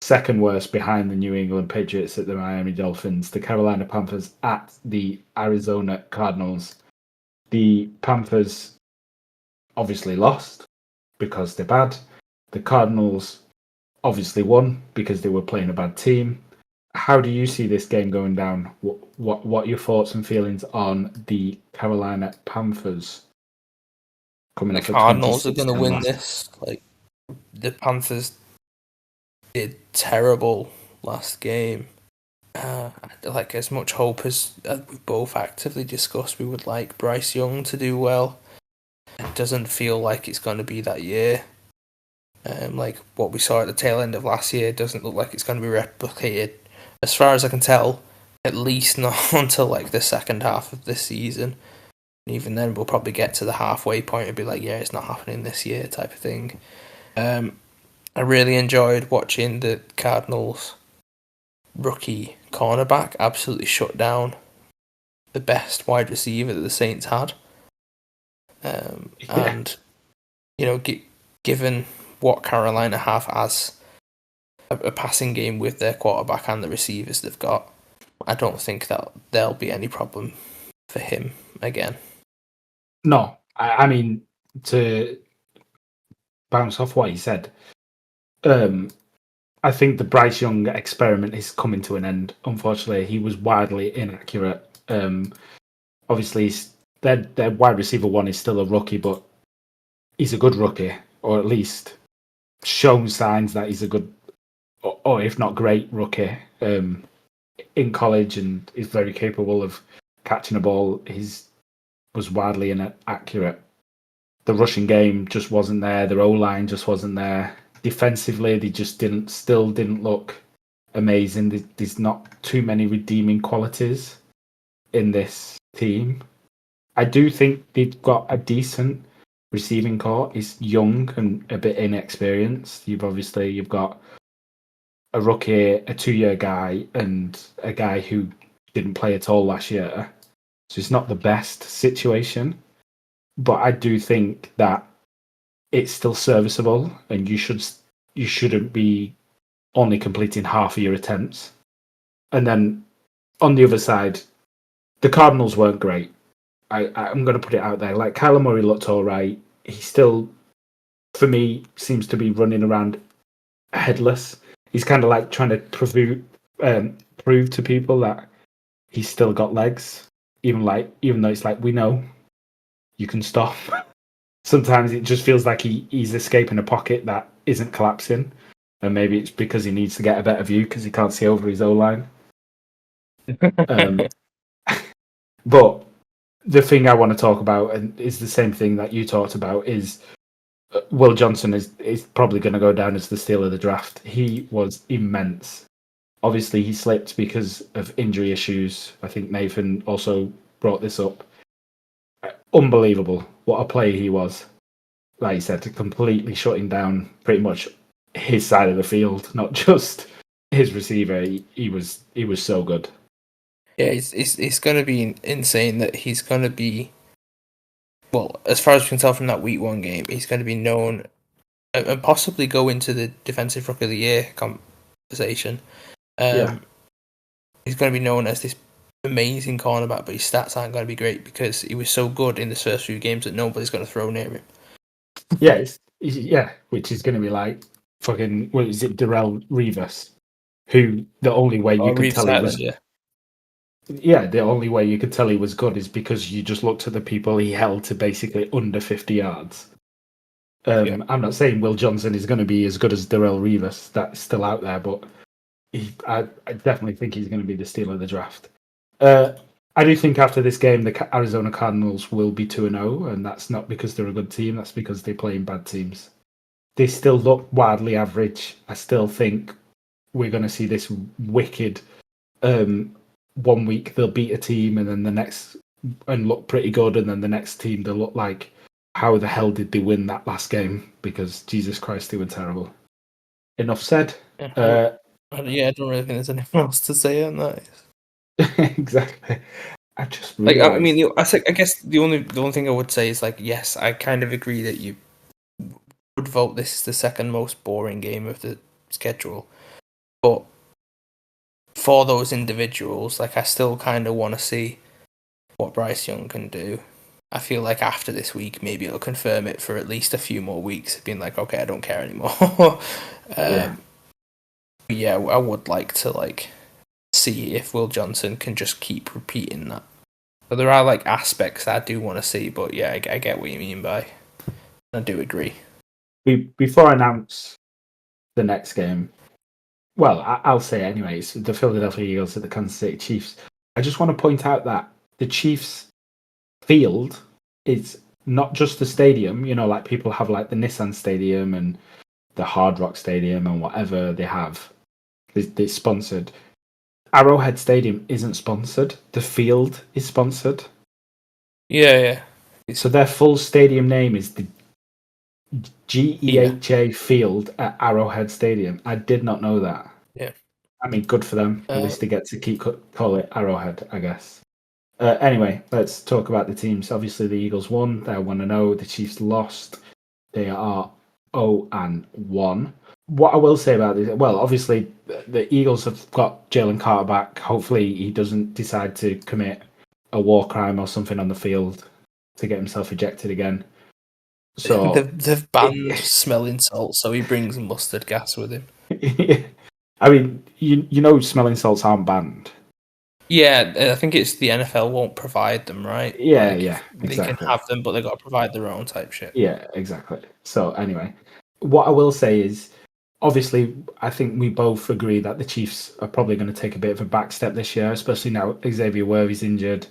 second worst behind the New England Patriots at the Miami Dolphins, the Carolina Panthers at the Arizona Cardinals. The Panthers obviously lost because they're bad. The Cardinals obviously won because they were playing a bad team. How do you see this game going down? What are your thoughts and feelings on the Carolina Panthers coming up? The Cardinals are going to win this. The Panthers did terrible last game. Like as much hope as we both actively discussed, we would like Bryce Young to do well. It doesn't feel like it's going to be that year. Like what we saw at the tail end of last year doesn't look like it's going to be replicated, as far as I can tell. At least not until like the second half of this season. And even then, we'll probably get to the halfway point and be like, yeah, it's not happening this year, type of thing. I really enjoyed watching the Cardinals rookie cornerback absolutely shut down the best wide receiver that the Saints had. And, you know, given what Carolina have as a passing game with their quarterback and the receivers they've got, I don't think that there'll be any problem for him again. No, I mean, to bounce off what you said, I think the Bryce Young experiment is coming to an end. Unfortunately, he was wildly inaccurate. Obviously, their wide receiver one is still a rookie, but he's a good rookie, or at least shown signs that he's a good, or if not great, rookie in college, and is very capable of catching a ball. Was wildly inaccurate. The rushing game just wasn't there. Their O-line just wasn't there. Defensively, they just still didn't look amazing. There's not too many redeeming qualities in this team. I do think they've got a decent receiving core. It's young and a bit inexperienced. You've got a rookie, a 2-year guy, and a guy who didn't play at all last year. So it's not the best situation. But I do think that it's still serviceable, and you shouldn't be only completing half of your attempts. And then on the other side, the Cardinals weren't great. I'm going to put it out there. Like, Kyler Murray looked all right. He still, for me, seems to be running around headless. He's kind of like trying to prove to people that he's still got legs, even though it's like, we know you can stop. Sometimes it just feels like he's escaping a pocket that isn't collapsing, and maybe it's because he needs to get a better view because he can't see over his O-line. But the thing I want to talk about, and is the same thing that you talked about, is Will Johnson is probably going to go down as the steal of the draft. He was immense. Obviously, he slipped because of injury issues. I think Nathan also brought this up. Unbelievable. What a player he was. Like you said, completely shutting down pretty much his side of the field, not just his receiver. He was so good. Yeah, it's going to be insane that he's going to be, well, as far as we can tell from that week 1 game, he's going to be known and possibly go into the Defensive Rookie of the Year conversation. He's going to be known as this amazing cornerback, but his stats aren't going to be great because he was so good in the first few games that nobody's going to throw near him. Yeah, which is going to be like fucking, what is it, Darrell Revis, who the only way you could tell he was... Yeah, the only way you could tell he was good is because you just looked at the people he held to basically under 50 yards. I'm not saying Will Johnson is going to be as good as Darrell Revis. That's still out there, but I definitely think he's going to be the steal of the draft. I do think after this game, the Arizona Cardinals will be 2-0, and that's not because they're a good team. That's because they're playing bad teams. They still look wildly average. I still think we're going to see this wicked... 1 week they'll beat a team, and then the next and look pretty good, and then the next team they'll look like, how the hell did they win that last game? Because Jesus Christ, they were terrible. Enough said. I don't really think there's anything else to say on that. Exactly. I just realized... I mean, I guess the only thing I would say is, like, yes, I kind of agree that you would vote this is the second most boring game of the schedule, but for those individuals, like, I still kind of want to see what Bryce Young can do. I feel like after this week, maybe it'll confirm it for at least a few more weeks, being like, okay, I don't care anymore. Yeah, I would like to, like, see if Will Johnson can just keep repeating that. But there are, like, aspects I do want to see, but yeah, I get what you mean by. I do agree. Before I announce the next game, Well, I'll say it anyway. It's the Philadelphia Eagles at the Kansas City Chiefs. I just want to point out that the Chiefs field is not just the stadium. You know, like people have like the Nissan Stadium and the Hard Rock Stadium and whatever they have. It's sponsored. Arrowhead Stadium isn't sponsored. The field is sponsored. Yeah. So their full stadium name is the GEHA Field at Arrowhead Stadium. I did not know that. Yeah. I mean, good for them. At least they get to call it Arrowhead, I guess. Anyway, let's talk about the teams. Obviously, the Eagles won. They're 1-0. The Chiefs lost. They are 0-1. What I will say about this, well, obviously, the Eagles have got Jalen Carter back. Hopefully, he doesn't decide to commit a war crime or something on the field to get himself ejected again. So they've banned smelling salt, so he brings mustard gas with him. I mean, you know, smelling salts aren't banned. Yeah, I think it's the NFL won't provide them, right? Yeah, like, yeah, They exactly. can have them, but they got to provide their own type shit. Yeah, exactly. So anyway, what I will say is, obviously, I think we both agree that the Chiefs are probably going to take a bit of a back step this year, especially now Xavier Worthy's injured.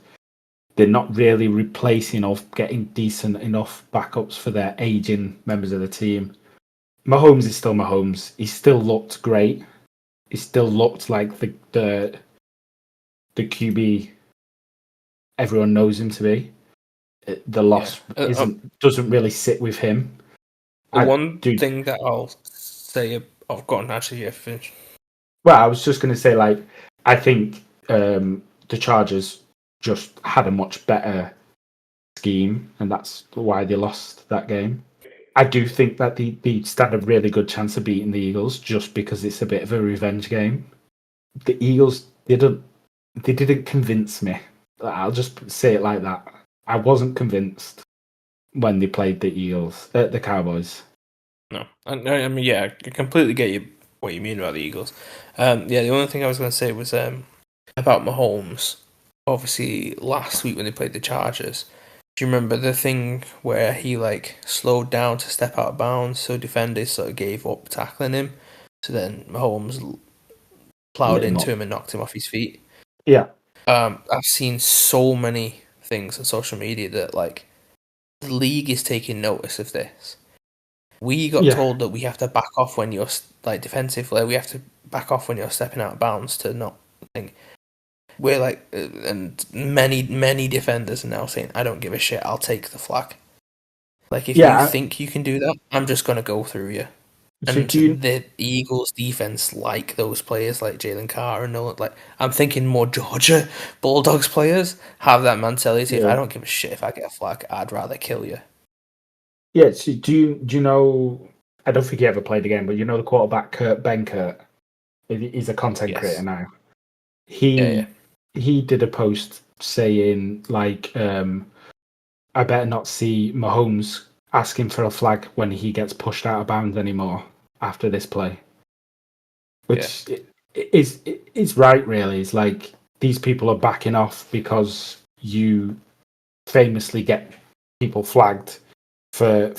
They're not really replacing or getting decent enough backups for their aging members of the team. Mahomes is still Mahomes. He still looked great. He still looked like the QB everyone knows him to be. The loss doesn't really sit with him. One thing that I'll say, I've gotten actually finish. Well, I was just going to say, like, I think the Chargers just had a much better scheme, and that's why they lost that game. I do think that they stand a really good chance of beating the Eagles just because it's a bit of a revenge game. The Eagles didn't convince me. I'll just say it like that. I wasn't convinced when they played the Cowboys. No, I mean, yeah, I completely get what you mean about the Eagles. The only thing I was going to say was about Mahomes. Obviously, last week when they played the Chargers, do you remember the thing where he slowed down to step out of bounds, so defenders sort of gave up tackling him, so then Mahomes plowed into him and knocked him off his feet? Yeah. I've seen so many things on social media that the league is taking notice of this. We got told that we have to back off when you're defensively. We have to back off when you're stepping out of bounds to not think. We're and many defenders are now saying, "I don't give a shit. I'll take the flag." If you think you can do that, I'm just gonna go through you. And the Eagles defense like those players like Jalen Carter and all I'm thinking more Georgia Bulldogs players have that mentality. If I don't give a shit if I get a flag, I'd rather kill you. Yeah, so do you know, I don't think he ever played the game, but you know the quarterback Kurt Benkert? He's a content creator now. He did a post saying I better not see Mahomes asking for a flag when he gets pushed out of bounds anymore after this play. Which is right, really. It's like these people are backing off because you famously get people flagged for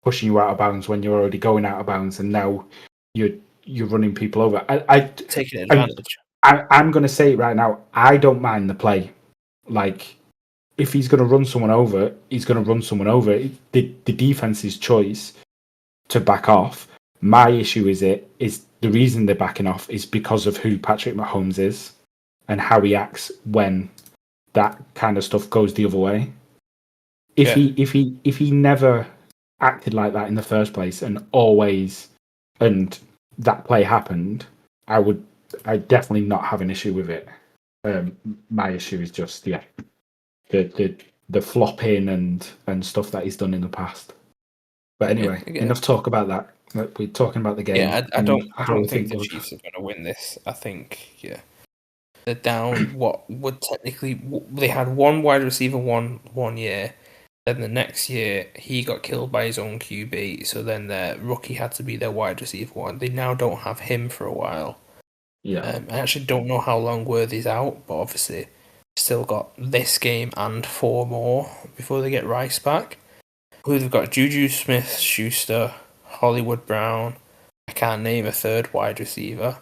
pushing you out of bounds when you're already going out of bounds, and now you're running people over. Taking advantage. I'm going to say it right now. I don't mind the play. If he's going to run someone over, he's going to run someone over. The defense's choice to back off. My issue is the reason they're backing off is because of who Patrick Mahomes is and how he acts when that kind of stuff goes the other way. If he never acted like that in the first place and that play happened, I'd definitely not have an issue with it. My issue is just the flopping and stuff that he's done in the past. But anyway, enough talk about that. We're talking about the game. Yeah, I don't think the Chiefs are going to win this. I think they're down. What would technically they had one wide receiver one year. Then the next year he got killed by his own QB. So then their rookie had to be their wide receiver one. They now don't have him for a while. Yeah, I actually don't know how long Worthy's out, but obviously still got this game and 4 more before they get Rice back. Who they've got: Juju Smith-Schuster, Hollywood Brown, can't name a third wide receiver.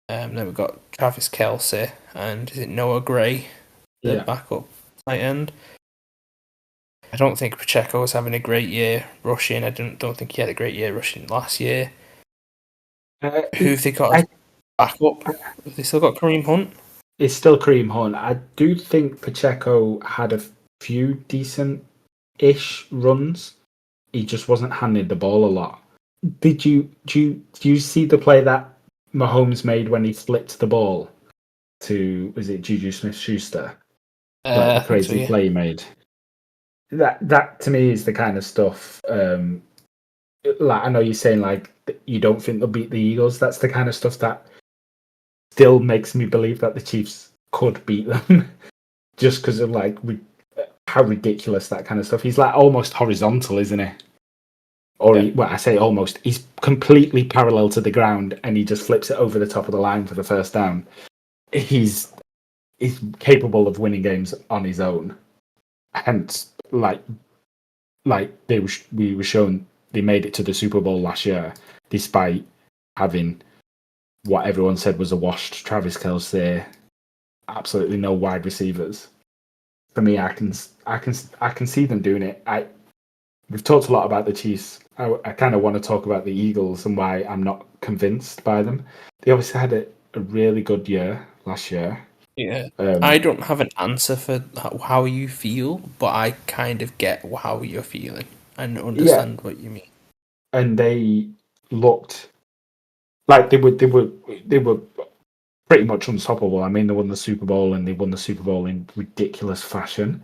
Then we've got Travis Kelce and is it Noah Gray, the backup tight end. I don't think Pacheco was having a great year rushing. I don't think he had a great year rushing last year. Who have they got as backup? Have they still got Kareem Hunt? It's still Kareem Hunt. I do think Pacheco had a few decent-ish runs. He just wasn't handing the ball a lot. Do you see the play that Mahomes made when he flipped the ball to, was it Juju Smith-Schuster? Like the crazy play he made. That to me is the kind of stuff. Like I know you're saying like you don't think they'll beat the Eagles. That's the kind of stuff that still makes me believe that the Chiefs could beat them, just because of like how ridiculous that kind of stuff. He's like almost horizontal, isn't he? Or I say almost. He's completely parallel to the ground, and he just flips it over the top of the line for the first down. He's capable of winning games on his own, and like we were shown they made it to the Super Bowl last year despite having what everyone said was a washed Travis Kelce, absolutely no wide receivers. For me, I can see them doing it. We've talked a lot about the Chiefs. I kind of want to talk about the Eagles and why I'm not convinced by them. They obviously had a really good year last year. Yeah, I don't have an answer for how you feel, but I kind of get how you're feeling and understand what you mean. And they looked like they were pretty much unstoppable. I mean, they won the Super Bowl and they won the Super Bowl in ridiculous fashion.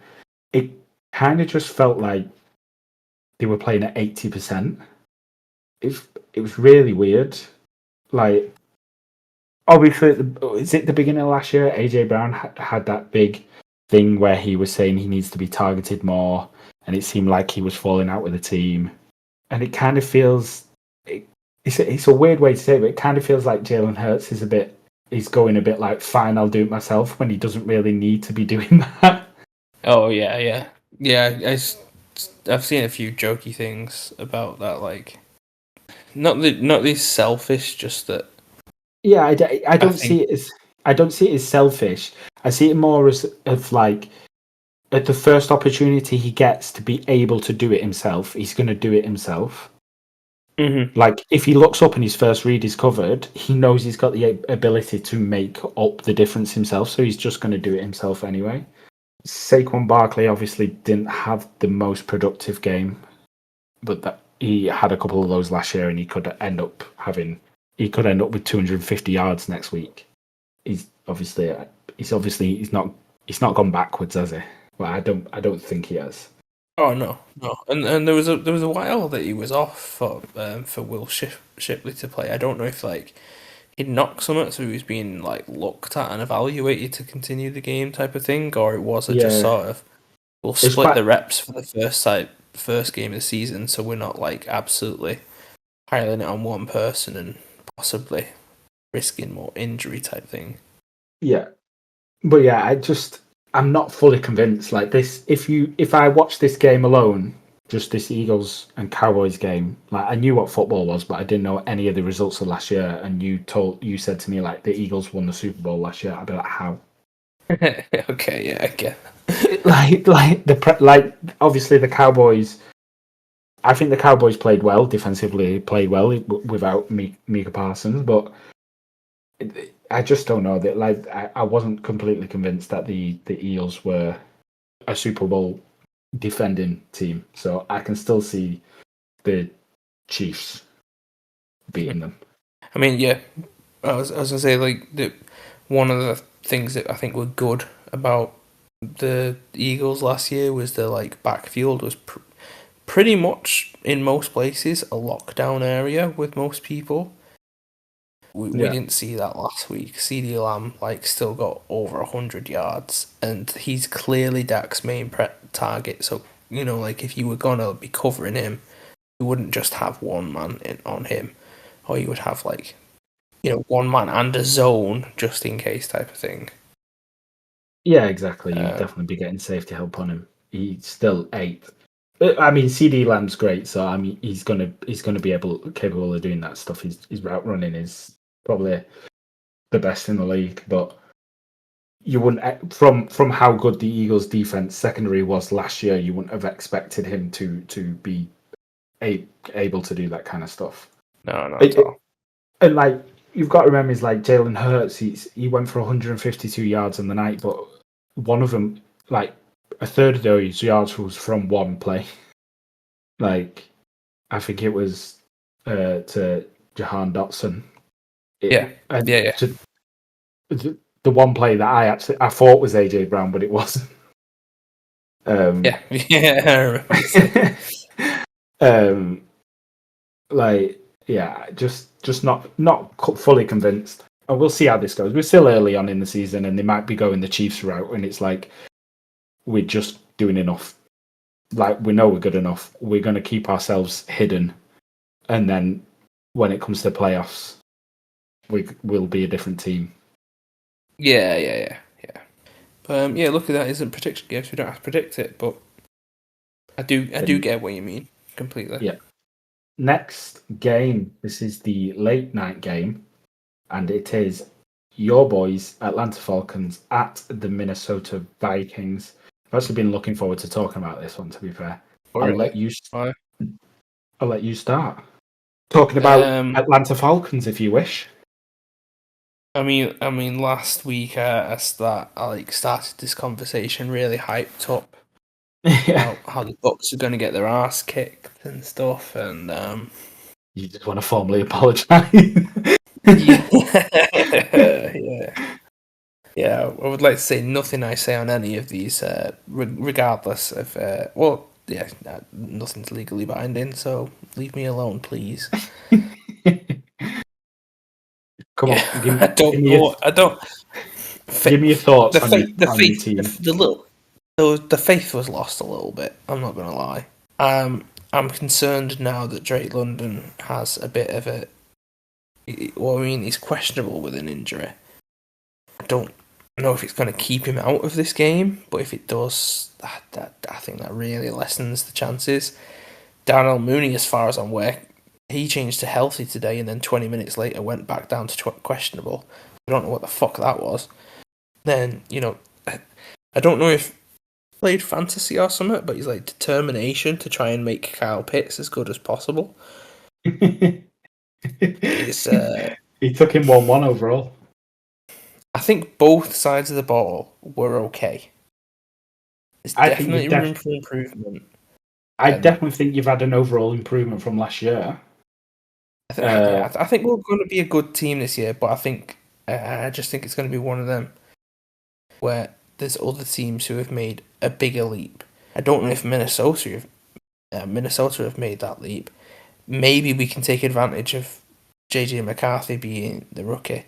It kind of just felt like they were playing at 80%. It was really weird. Like, obviously, is it the beginning of last year? AJ Brown had that big thing where he was saying he needs to be targeted more, and it seemed like he was falling out with the team. And it kind of feels it's a weird way to say it, but it kind of feels like Jalen Hurts he's going a bit like, fine, I'll do it myself, when he doesn't really need to be doing that. Oh yeah. I've seen a few jokey things about that, like not these selfish, just that. Yeah, I don't see it as selfish. I see it more as of like at the first opportunity he gets to be able to do it himself, he's going to do it himself. Mm-hmm. Like if he looks up and his first read is covered, he knows he's got the ability to make up the difference himself, so he's just going to do it himself anyway. Saquon Barkley obviously didn't have the most productive game, but that he had a couple of those last year, and he could end up with 250 yards next week. He's not gone backwards, has he? Well, I don't think he has. Oh no. And there was a while that he was off for Will Shipley to play. I don't know if like he'd knocked something, so he was being like looked at and evaluated to continue the game type of thing, or it was just sort of we'll split the reps for the first game of the season, so we're not like absolutely piling it on one person and possibly risking more injury type thing. Yeah, but yeah, I'm not fully convinced. Like this, if I watch this game alone, just this Eagles and Cowboys game, like I knew what football was, but I didn't know any of the results of last year. And you said to me like the Eagles won the Super Bowl last year. I'd be like, how? Okay, yeah, I get. like obviously the Cowboys. I think the Cowboys played well defensively, played well without Micah Parsons, but I just don't know that. Like I wasn't completely convinced that the Eagles were a Super Bowl defending team, so I can still see the Chiefs beating them. I mean, yeah, I was gonna say like one of the things that I think were good about the Eagles last year was the like backfield was pretty much in most places a lockdown area with most people. We didn't see that last week. CeeDee Lamb still got over 100 yards, and he's clearly Dak's main target. So if you were gonna be covering him, you wouldn't just have one man on him, or you would have one man and a zone just in case type of thing. Yeah, exactly. You'd definitely be getting safety help on him. He's still 8th I mean, CD Lamb's great, so I mean, he's gonna be capable of doing that stuff. His route running is probably the best in the league, but you wouldn't from how good the Eagles' defense secondary was last year, you wouldn't have expected him to be able to do that kind of stuff. No, not at all. And like you've got to remember, is like Jalen Hurts. He went for 152 yards in the night, but one of them, like a third of those yards, was from one play. Like I think it was to Jahan Dotson. Yeah. The one play that I thought was AJ Brown, but it wasn't. Yeah, I remember. Just not fully convinced. And we'll see how this goes. We're still early on in the season, and they might be going the Chiefs route, and it's like we're just doing enough. Like we know we're good enough. We're going to keep ourselves hidden, and then when it comes to playoffs, we'll be a different team. Yeah. But look at that. Isn't prediction games? We don't have to predict it, but I do get what you mean completely. Yeah. Next game. This is the late night game, and it is your boys, Atlanta Falcons, at the Minnesota Vikings. I've actually been looking forward to talking about this one. To be fair, I'll let you start talking about Atlanta Falcons if you wish. I mean, last week I started this conversation really hyped up about how the Bucks are going to get their ass kicked and stuff, and you just want to formally apologise. Yeah. I would like to say nothing I say on any of these, regardless of nothing's legally binding, so leave me alone, please. Come on, I don't know. Give me your thoughts on your team. The faith was lost a little bit. I'm not gonna lie. I'm concerned now that Drake London has a bit of a. Well, I mean, he's questionable with an injury. I don't know if it's going to keep him out of this game, but if it does, I think that really lessens the chances. Darnell Mooney, as far as I'm aware, he changed to healthy today, and then 20 minutes later went back down to questionable. I don't know what the fuck that was. Then, I don't know if he played fantasy or something, but he's like determination to try and make Kyle Pitts as good as possible. He took him 1-1 overall. I think both sides of the ball were okay. There's definitely room for improvement. I definitely think you've had an overall improvement from last year. I think we're going to be a good team this year, but I just think it's going to be one of them where there's other teams who have made a bigger leap. I don't know if Minnesota have made that leap. Maybe we can take advantage of JJ McCarthy being the rookie,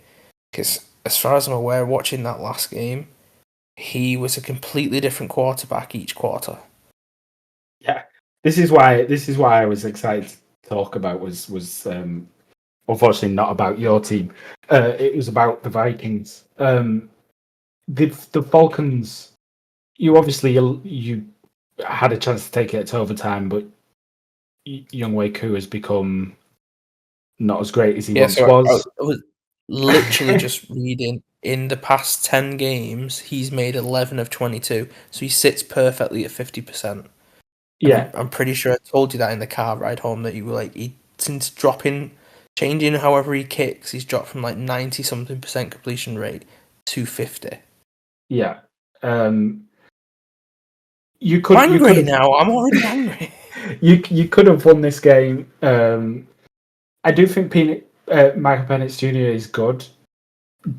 because as far as I'm aware, watching that last game, he was a completely different quarterback each quarter. Yeah, this is why I was excited to talk about was unfortunately not about your team. It was about the Vikings. The Falcons. You obviously you had a chance to take it to overtime, but Younghoe Koo has become not as great as he once was. I was literally just reading. In the past 10 games, he's made 11 of 22, so he sits perfectly at 50%. Yeah, I'm pretty sure I told you that in the car ride home, that you were like, since changing however he kicks, he's dropped from like 90-something% completion rate to 50. Yeah. You could now. I'm already angry. You could have won this game. I do think Michael Penix Jr. is good.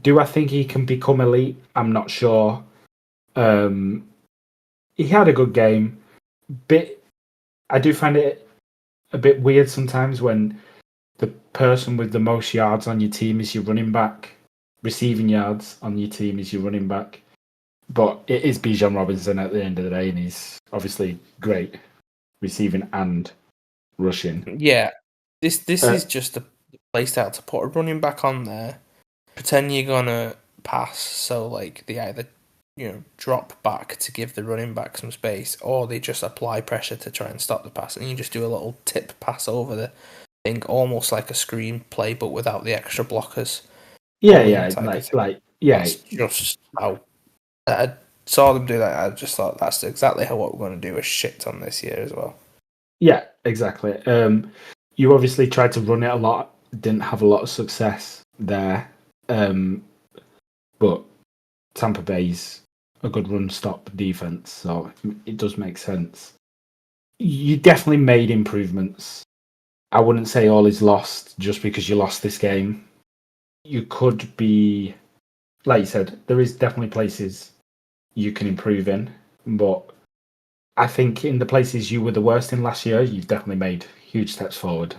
Do I think he can become elite? I'm not sure. He had a good game. I do find it a bit weird sometimes when the person with the most yards on your team is your running back. Receiving yards on your team is your running back. But it is Bijan Robinson at the end of the day, and he's obviously great receiving and rushing. Yeah, this is just a place out to put a running back on there. Pretend you're gonna pass, so like they either drop back to give the running back some space, or they just apply pressure to try and stop the pass, and you just do a little tip pass over the thing, almost like a screen play, but without the extra blockers. Yeah, That's just how I saw them do that. I just thought that's exactly what we're going to do a shit ton this year as well. Yeah, exactly. You obviously tried to run it a lot, didn't have a lot of success there. But Tampa Bay's a good run stop defense, so it does make sense. You definitely made improvements. I wouldn't say all is lost just because you lost this game. You could be, like you said, there is definitely places you can improve in, but I think in the places you were the worst in last year, you've definitely made huge steps forward.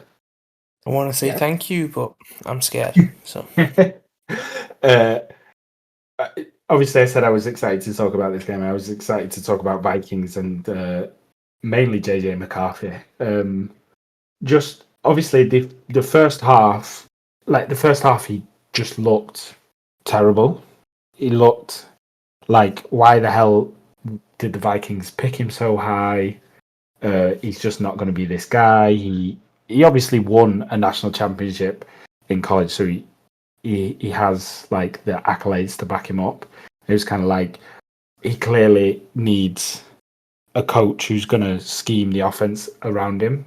I want to say thank you, but I'm scared. So, obviously, I said I was excited to talk about this game. I was excited to talk about Vikings and mainly JJ McCarthy. Just obviously the first half, he just looked terrible. He looked like, why the hell did the Vikings pick him so high? He's just not going to be this guy. He obviously won a national championship in college, so he has like the accolades to back him up. It was kind of like he clearly needs a coach who's going to scheme the offense around him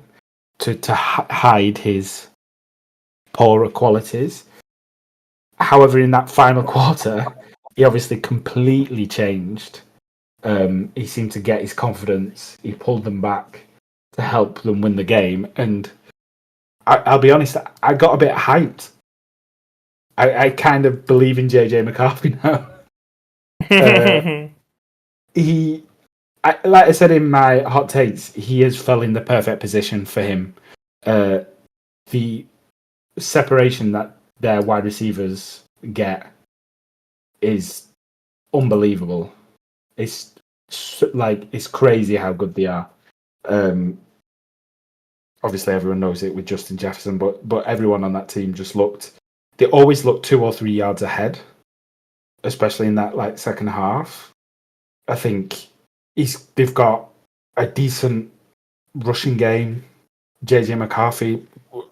to hide his poorer qualities. However, in that final quarter, he obviously completely changed. He seemed to get his confidence. He pulled them back to help them win the game. And I'll be honest, I got a bit hyped. I kind of believe in JJ McCarthy now. Like I said in my hot takes, he has fell in the perfect position for him. The separation that their wide receivers get is unbelievable. It's crazy how good they are. Obviously, everyone knows it with Justin Jefferson, but everyone on that team just they always looked 2 or 3 yards ahead, especially in that second half. I think they've got a decent rushing game. JJ McCarthy,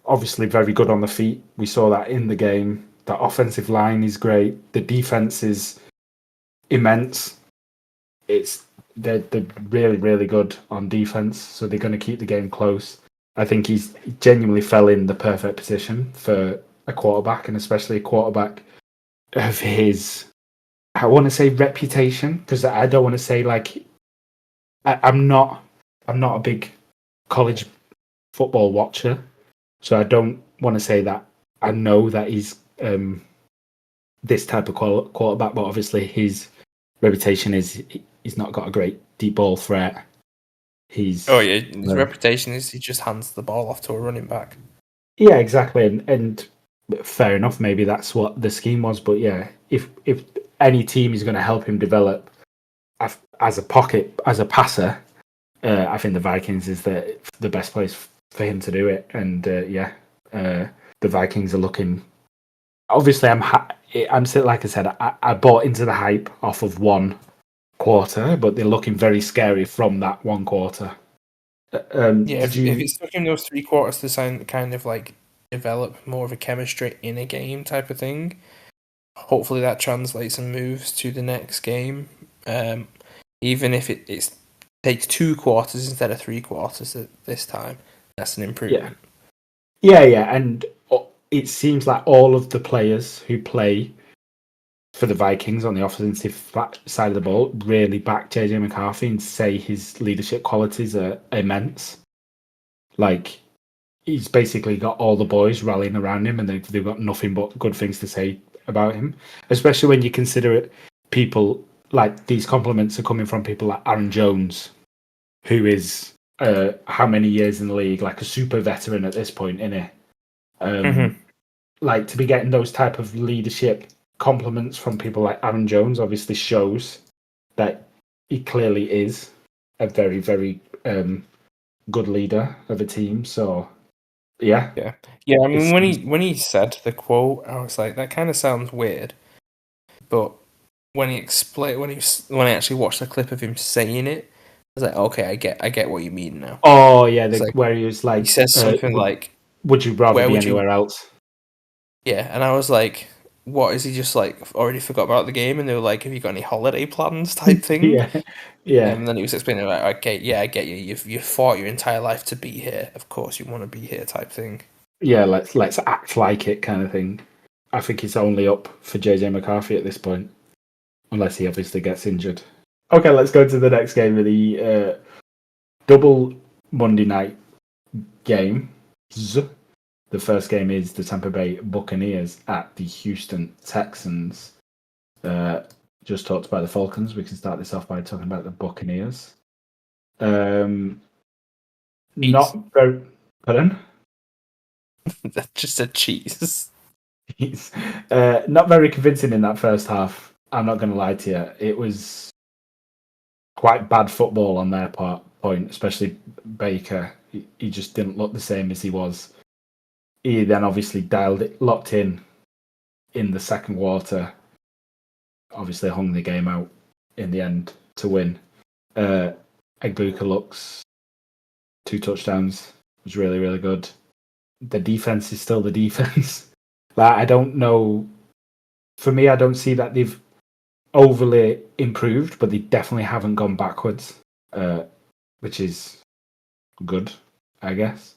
obviously very good on the feet. We saw that in the game. The offensive line is great. The defense is immense. They're really, really good on defense, so they're going to keep the game close. I think he genuinely fell in the perfect position for a quarterback, and especially a quarterback of his, I want to say, reputation, because I don't want to say I'm not a big college football watcher, so I don't want to say that I know that he's this type of quarterback, but obviously his reputation is he's not got a great deep ball threat. His reputation is he just hands the ball off to a running back. Yeah, exactly, and fair enough. Maybe that's what the scheme was, but yeah, if any team is going to help him develop as a passer, I think the Vikings is the best place for him to do it. And the Vikings are looking. Obviously, I'm still, like I said, I bought into the hype off of one quarter, but they're looking very scary from that one quarter. If it's took him those 3 quarters to kind of develop more of a chemistry in a game type of thing, hopefully that translates and moves to the next game. Even if it takes 2 quarters instead of 3 quarters this time, that's an improvement. Yeah, and it seems like all of the players who play for the Vikings on the offensive side of the ball really back JJ McCarthy and say his leadership qualities are immense. He's basically got all the boys rallying around him, and they've got nothing but good things to say about him, especially when you consider it. People these compliments are coming from people like Aaron Jones, who is how many years in the league, a super veteran at this point, innit? To be getting those type of leadership compliments from people like Aaron Jones obviously shows that he clearly is a very, very good leader of a team. So yeah. I mean, when he said the quote, I was like, that kind of sounds weird, but when he explained when I actually watched the clip of him saying it, I was like, okay, I get what you mean now. Oh yeah, Like, where he was like, he says something like, "Would you rather where be would you? anywhere else?" Yeah, and I was like, what, is he just like already forgot about the game? And they were like, have you got any holiday plans type thing? Yeah. And then he was explaining like, okay, yeah, I get you. You've fought your entire life to be here. Of course, you want to be here, type thing. Yeah, let's act like it kind of thing. I think it's only up for JJ McCarthy at this point, unless he obviously gets injured. Okay, let's go to the next game of the double Monday night game. The first game is the Tampa Bay Buccaneers at the Houston Texans. Just talked about the Falcons. We can start this off by talking about the Buccaneers. Not very. Pardon? That's just a cheese. Not very convincing in that first half. I'm not going to lie to you. It was quite bad football on their point, especially Baker. He just didn't look the same as he was. He then obviously locked in the second quarter. Obviously hung the game out in the end to win. Egbuka looks 2 touchdowns. Was really, really good. The defense is still the defense. Like, I don't know. For me, I don't see that they've overly improved, but they definitely haven't gone backwards, which is good, I guess.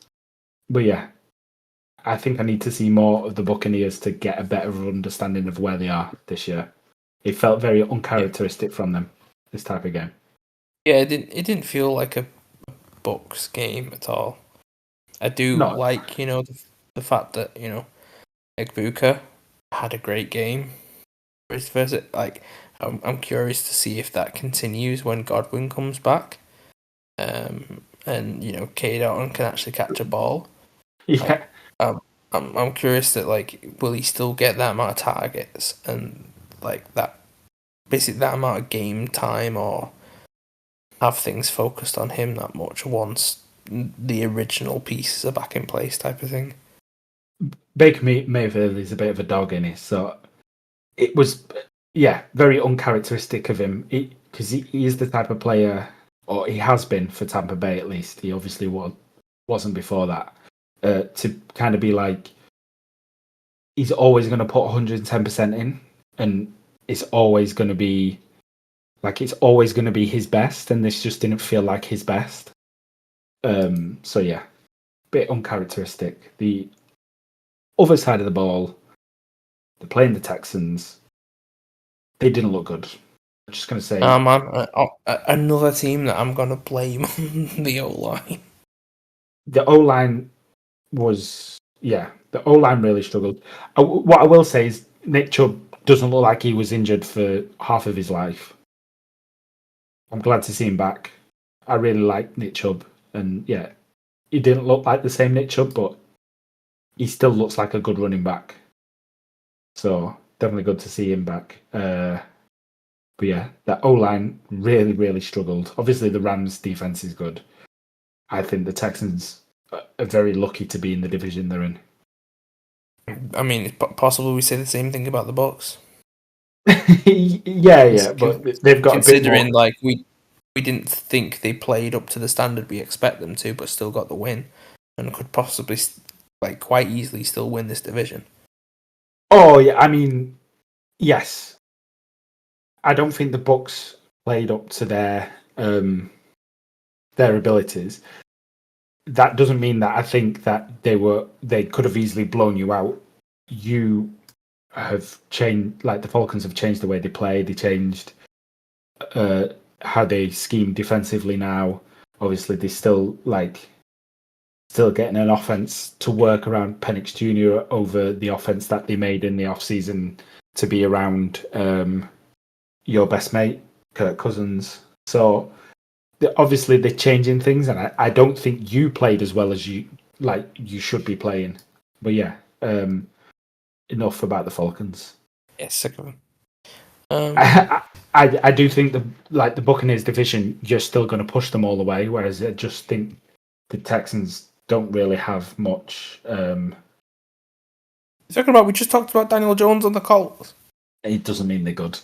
But yeah, I think I need to see more of the Buccaneers to get a better understanding of where they are this year. It felt very uncharacteristic from them, this type of game. Yeah, it didn't feel like a Bucs game at all. I do like, the fact that, Egbuka had a great game. Like, I'm curious to see if that continues when Godwin comes back. And Cade Otton can actually catch a ball. Yeah. I'm curious that, like, will he still get that amount of targets and like that, basically that amount of game time, or have things focused on him that much once the original pieces are back in place, type of thing. Baker Mayfield is a bit of a dog in it, so it was, very uncharacteristic of him, because he is the type of player, or he has been for Tampa Bay at least. He obviously wasn't before that. To kind of be like, he's always going to put 110% in, and it's always going to be his best, and this just didn't feel like his best. So yeah, bit uncharacteristic. The other side of the ball, they're playing the Texans. They didn't look good. I'm just going to say, another team that I'm going to blame on the O-line. The O-line was, the O-line really struggled. What I will say is Nick Chubb doesn't look like he was injured for half of his life. I'm glad to see him back. I really like Nick Chubb. And yeah, he didn't look like the same Nick Chubb, but he still looks like a good running back. So definitely good to see him back. But yeah, that O-line really, really struggled. Obviously, the Rams' defense is good. I think the Texans are very lucky to be in the division they're in. I mean, it's possible we say the same thing about the Bucs. yeah, but they've got considering a bit more... like we didn't think they played up to the standard we expect them to, but still got the win, and could possibly quite easily still win this division. Oh yeah, I mean, yes. I don't think the Bucs played up to their abilities. That doesn't mean that I think that they could have easily blown you out. You have changed, like the Falcons have changed the way they play. They changed how they scheme defensively now. Obviously, they still getting an offense to work around Penix Jr. over the offense that they made in the offseason to be around your best mate, Kirk Cousins. So obviously they're changing things, and I don't think you played as well as you should be playing. But yeah, enough about the Falcons. Yeah, sick of them. I do think the Buccaneers division, you're still going to push them all the way, whereas I just think the Texans don't really have much. Talking about, we just talked about Daniel Jones on the Colts. It doesn't mean they're good.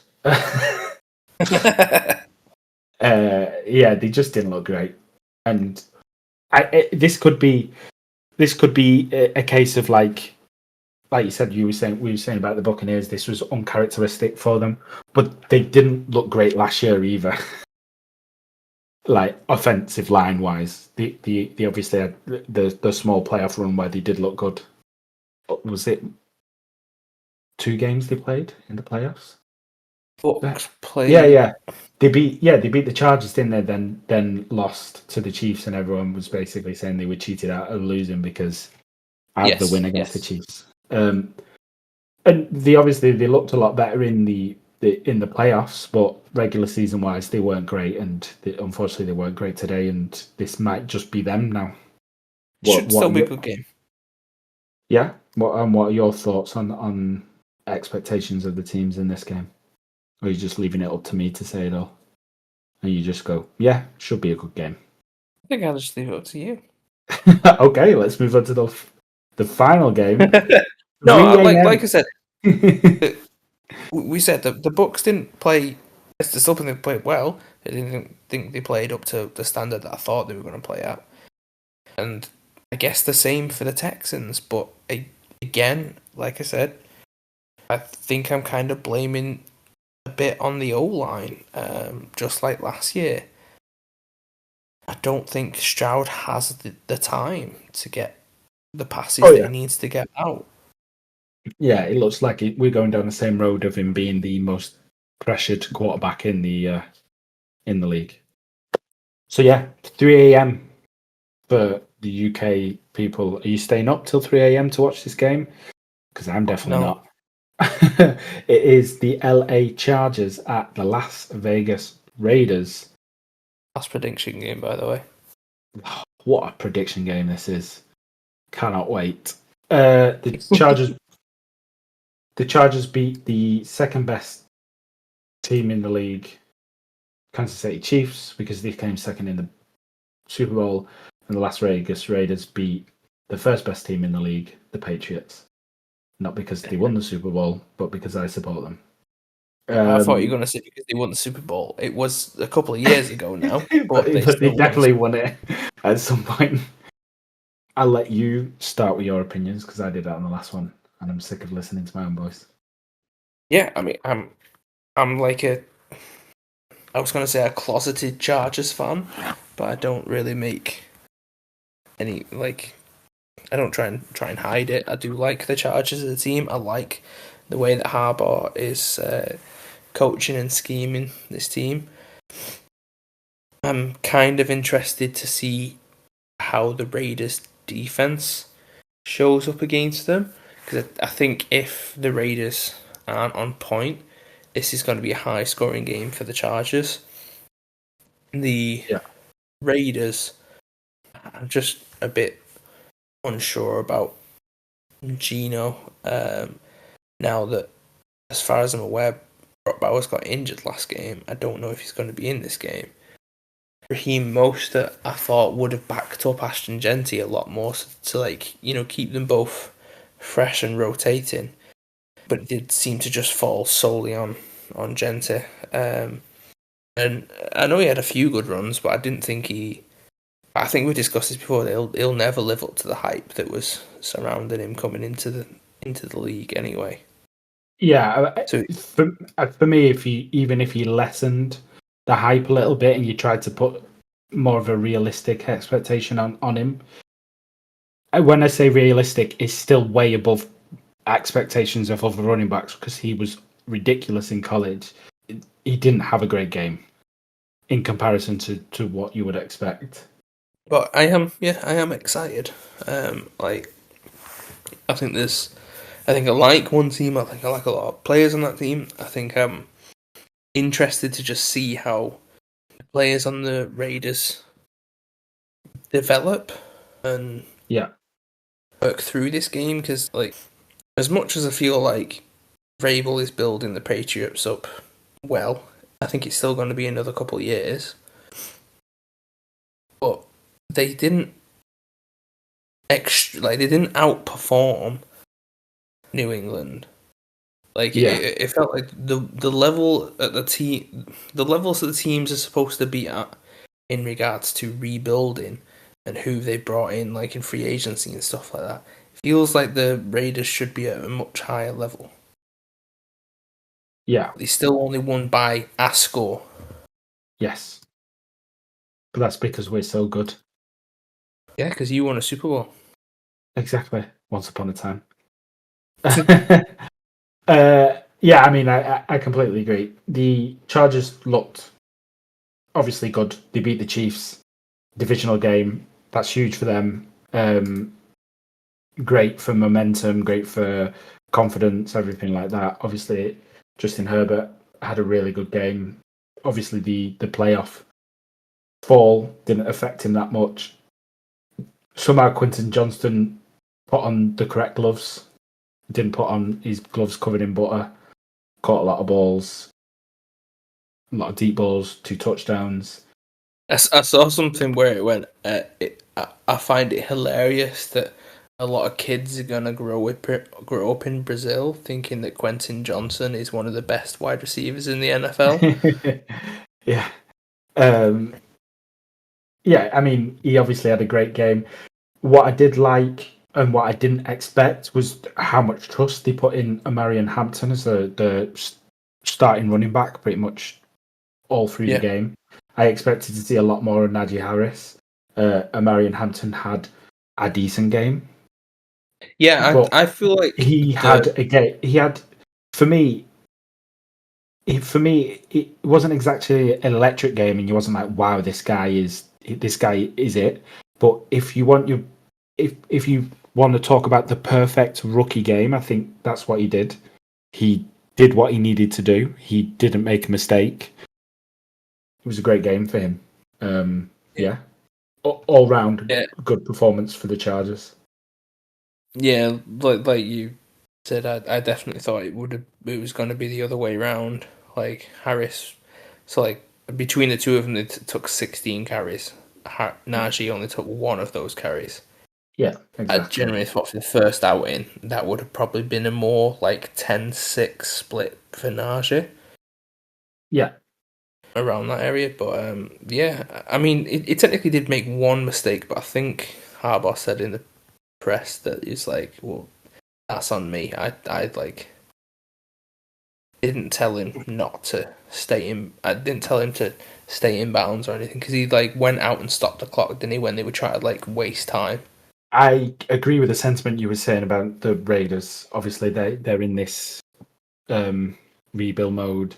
Yeah, they just didn't look great, and this could be a case of like you said, we were saying about the Buccaneers. This was uncharacteristic for them, but they didn't look great last year either. Like offensive line wise, the obviously had the small playoff run where they did look good. Was it 2 games they played in the playoffs? Bucks played. Yeah. They beat the Chargers, didn't they? Then lost to the Chiefs, and everyone was basically saying they were cheated out of losing because of the win against the Chiefs. And they looked a lot better in the playoffs, but regular season wise, they weren't great, and unfortunately, they weren't great today. And this might just be them now. Should still be a good game. Yeah. What are your thoughts on expectations of the teams in this game? Or are you just leaving it up to me to say it all? And you just go, yeah, should be a good game. I think I'll just leave it up to you. Okay, let's move on to the final game. No, like I said, we said the Bucks didn't play. It's still something they played well. I didn't think they played up to the standard that I thought they were going to play at. And I guess the same for the Texans. But again, like I said, I think I'm kind of blaming a bit on the O-line, just like last year. I don't think Stroud has the time to get the passes that he needs to get out. Yeah, it looks like we're going down the same road of him being the most pressured quarterback in the league. So yeah, 3 a.m. for the UK people. Are you staying up till 3 a.m. to watch this game? Because I'm definitely not. It is the LA Chargers at the Las Vegas Raiders. Last prediction game, by the way. What a prediction game this is! Cannot wait. The Chargers beat the second best team in the league, Kansas City Chiefs, because they came second in the Super Bowl, and the Las Vegas Raiders beat the first best team in the league, the Patriots. Not because they won the Super Bowl, but because I support them. I thought you were going to say because they won the Super Bowl. It was a couple of years ago now, but they definitely won it at some point. I'll let you start with your opinions because I did that on the last one, and I'm sick of listening to my own voice. Yeah, I mean, I'm like I was going to say a closeted Chargers fan, but I don't really make any I don't try and hide it. I do like the Chargers as a team. I like the way that Harbaugh is coaching and scheming this team. I'm kind of interested to see how the Raiders' defense shows up against them, because I think if the Raiders aren't on point, this is going to be a high-scoring game for the Chargers. The Raiders, I'm just a bit unsure about Gino. Now that, as far as I'm aware, Brock Bowers got injured last game. I don't know if he's going to be in this game. Raheem Mostert, I thought, would have backed up Ashton Genty a lot more to keep them both fresh and rotating. But it did seem to just fall solely on Genty. And I know he had a few good runs, but I didn't think I think we discussed this before. He'll never live up to the hype that was surrounding him coming into the league anyway. Yeah, so for me, if he lessened the hype a little bit and you tried to put more of a realistic expectation on him, when I say realistic, it's still way above expectations of other running backs because he was ridiculous in college. He didn't have a great game in comparison to what you would expect. But I am excited. I think I like one team. I think I like a lot of players on that team. I think I'm interested to just see how the players on the Raiders develop and work through this game, because as much as I feel like Vrabel is building the Patriots up well, I think it's still going to be another couple of years. But they didn't outperform New England. Like Yeah. it felt like the level at the levels that the teams are supposed to be at in regards to rebuilding and who they brought in, like in free agency and stuff like that. Feels like the Raiders should be at a much higher level. Yeah. They still only won by a score. Yes. But that's because we're so good. Yeah, because you won a Super Bowl. Exactly. Once upon a time. Yeah, I mean, I completely agree. The Chargers looked obviously good. They beat the Chiefs. Divisional game. That's huge for them. Great for momentum, great for confidence, everything like that. Obviously, Justin Herbert had a really good game. Obviously, the playoff fall didn't affect him that much. Somehow, Quentin Johnston put on the correct gloves. Didn't put on his gloves covered in butter. Caught a lot of balls, a lot of deep balls, 2 touchdowns. I saw something where it went. I find it hilarious that a lot of kids are gonna grow up in Brazil thinking that Quentin Johnson is one of the best wide receivers in the NFL. Yeah. Yeah, I mean, he obviously had a great game. What I did like and what I didn't expect was how much trust they put in Amarian Hampton as the starting running back pretty much all through the game. I expected to see a lot more of Najee Harris. Amarian Hampton had a decent game. Yeah, I feel like he had for me. It wasn't exactly an electric game, and you wasn't like, "Wow, this guy is it." But if you want if you want to talk about the perfect rookie game, I think that's what he did. He did what he needed to do. He didn't make a mistake. It was a great game for him. Yeah, all round good performance for the Chargers. Yeah, like you said, I definitely thought it was going to be the other way around. Like Harris, so like between the two of them, they took 16 carries. Najee only took 1 of those carries. Yeah, exactly. I generally thought for the first outing, that would have probably been a more like 10-6 split for Najee. Yeah. Around that area, but yeah, I mean, it technically did make 1 mistake, but I think Harbaugh said in the press that he's like, well, that's on me. I like didn't tell him not to stay in. I didn't tell him to stay in bounds or anything because he like went out and stopped the clock, didn't he? When they were trying to like waste time. I agree with the sentiment you were saying about the Raiders. Obviously, they're in this rebuild mode,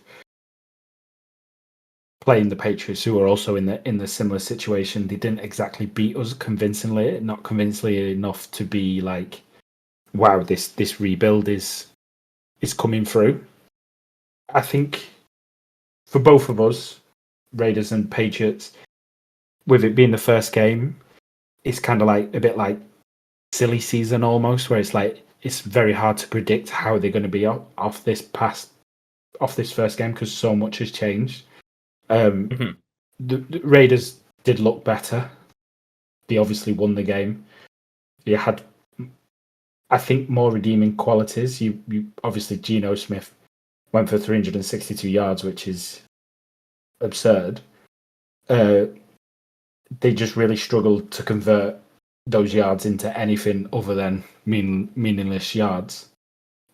playing the Patriots, who are also in the similar situation. They didn't exactly beat us convincingly, not convincingly enough to be like, wow, this rebuild is coming through. I think for both of us, Raiders and Patriots, with it being the first game, it's kind of like a bit like silly season almost, where it's like it's very hard to predict how they're going to be off this first game because so much has changed. The Raiders did look better. They obviously won the game. They had, I think, more redeeming qualities. You obviously Geno Smith went for 362 yards, which is absurd. They just really struggled to convert those yards into anything other than meaningless yards.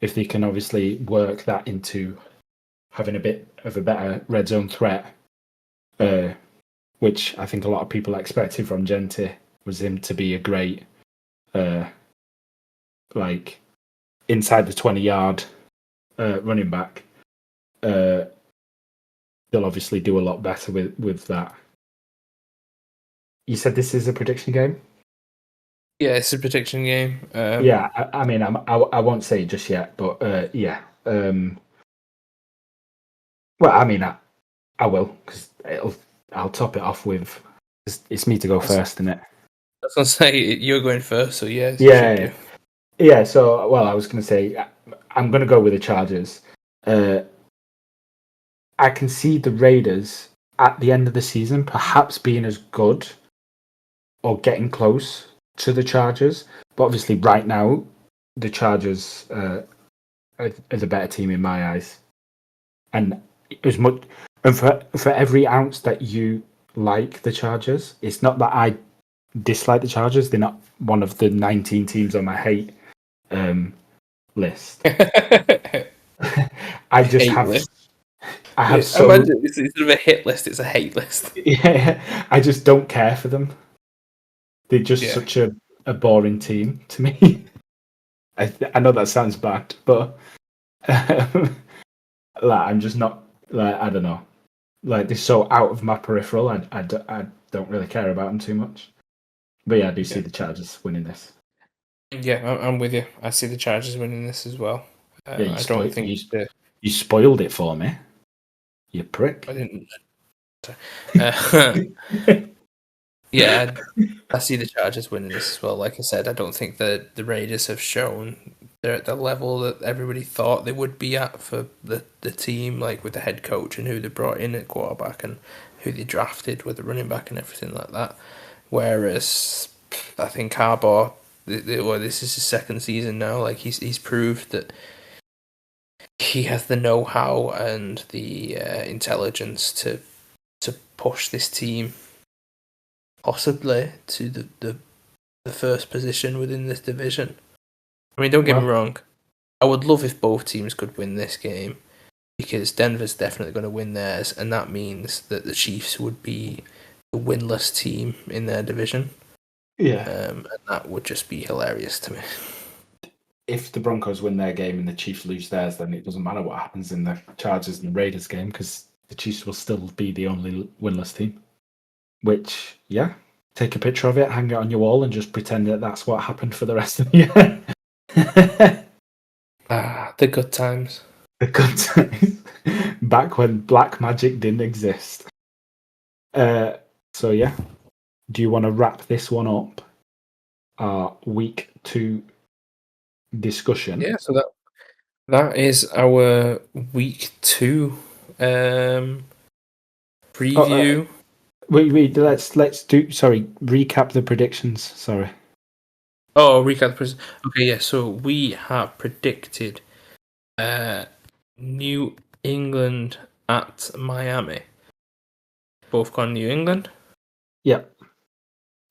If they can obviously work that into having a bit of a better red zone threat, which I think a lot of people expected from Genti, was him to be a great, like inside the 20-yard running back. They'll obviously do a lot better with that. You said this is a prediction game? Yeah, it's a prediction game. Yeah, I mean, I won't say it just yet, but yeah. Well, I mean, I will, because I'll top it off with. It's me to go first, isn't it? I was gonna say you're going first, so yeah. Yeah. So, well, I was gonna say I'm gonna go with the Chargers. I can see the Raiders at the end of the season perhaps being as good or getting close to the Chargers, but obviously right now the Chargers as a better team in my eyes. And as much, and for every ounce that you like the Chargers, it's not that I dislike the Chargers. They're not one of the 19 teams on my hate list. I just Hate have. list. I have Imagine it's instead of a hit list, it's a hate list. Yeah, I just don't care for them. They're just such a boring team to me. I know that sounds bad, but I'm just not I don't know. They're so out of my peripheral. I don't really care about them too much. But I do see the Chargers winning this. Yeah, I'm with you. I see the Chargers winning this as well. I don't think you spoiled it for me. You prick. I didn't. Yeah, I see the Chargers winning this as well. Like I said, I don't think the Raiders have shown they're at the level that everybody thought they would be at for the team, like with the head coach and who they brought in at quarterback and who they drafted with the running back and everything like that. Whereas I think Harbaugh, this is his second season now. Like he's proved that he has the know-how and the intelligence to push this team possibly to the first position within this division. I mean, don't get me wrong. I would love if both teams could win this game because Denver's definitely going to win theirs, and that means that the Chiefs would be the winless team in their division. Yeah. And that would just be hilarious to me. If the Broncos win their game and the Chiefs lose theirs, then it doesn't matter what happens in the Chargers and Raiders game because the Chiefs will still be the only winless team. Which, take a picture of it, hang it on your wall, and just pretend that that's what happened for the rest of the year. The good times. The good times. Back when black magic didn't exist. Do you want to wrap this one up? Our week 2 discussion. Yeah, so that is our week 2 preview. Wait, let's recap the predictions. Sorry. Oh, recap the predictions. Okay, yeah, so we have predicted New England at Miami. Both gone New England. Yep.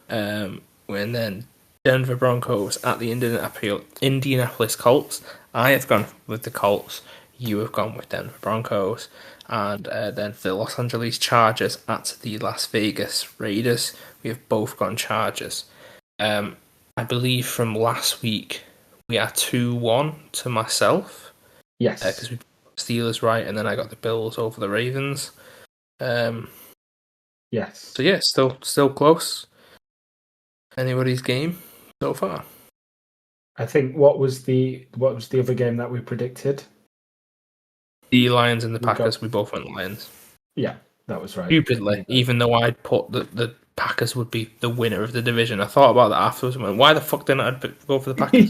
And then Denver Broncos at the Indianapolis Colts. I have gone with the Colts. You have gone with Denver Broncos. And then the Los Angeles Chargers at the Las Vegas Raiders. We have both gone Chargers. I believe from last week we are 2-1 to myself. Yes. Because we got Steelers right, and then I got the Bills over the Ravens. Yes. So yeah, still close. Anybody's game so far. I think what was the other game that we predicted? The Lions and the Packers. We both went Lions. Yeah, that was right. Stupidly, even though I'd put the Packers would be the winner of the division. I thought about that afterwards and went, why the fuck didn't I go for the Packers?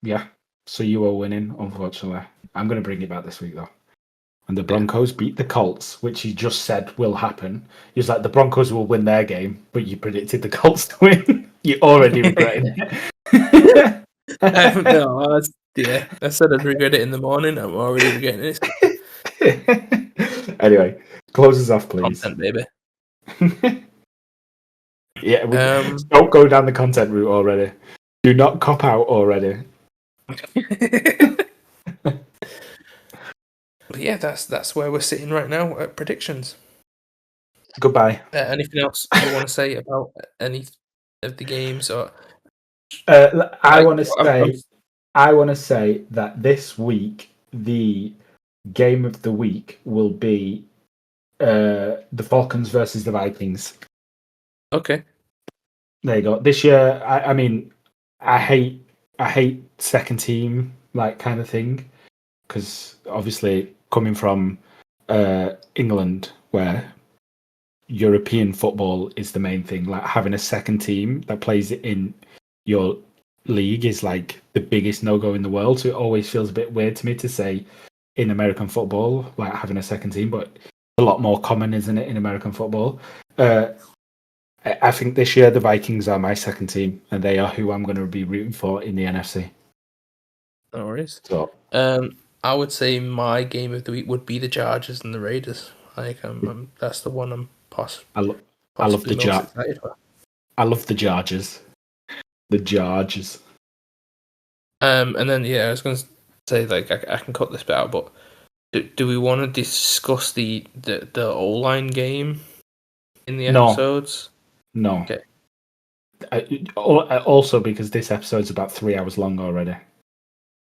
Yeah. So you were winning, unfortunately. I'm going to bring it back this week, though. And the Broncos beat the Colts, which he just said will happen. He was like, the Broncos will win their game, but you predicted the Colts to win. You already regretted it. I haven't. No, I said I'd regret it in the morning. I'm already regretting it. Anyway, close us off, please. Content, baby. Don't go down the content route already. Do not cop out already. But yeah, that's where we're sitting right now at predictions. Goodbye. Anything else you want to say about any of the games? Or I want to say that this week the game of the week will be the Falcons versus the Vikings. Okay. There you go. This year, I mean, I hate second team kind of thing because obviously coming from England where European football is the main thing, like having a second team that plays in your league is like the biggest no-go in the world. So it always feels a bit weird to me to say in American football, like having a second team, but a lot more common, isn't it, in American football? I think this year the Vikings are my second team, and they are who I'm going to be rooting for in the NFC. No worries. So, I would say my game of the week would be the Chargers and the Raiders. Like, that's the one I'm I love possibly the most excited for. I love the Chargers. The Chargers. And then I was going to say like I can cut this bit out, but do we want to discuss the O-line game in the episodes? No. Okay. Also, because this episode's about 3 hours long already.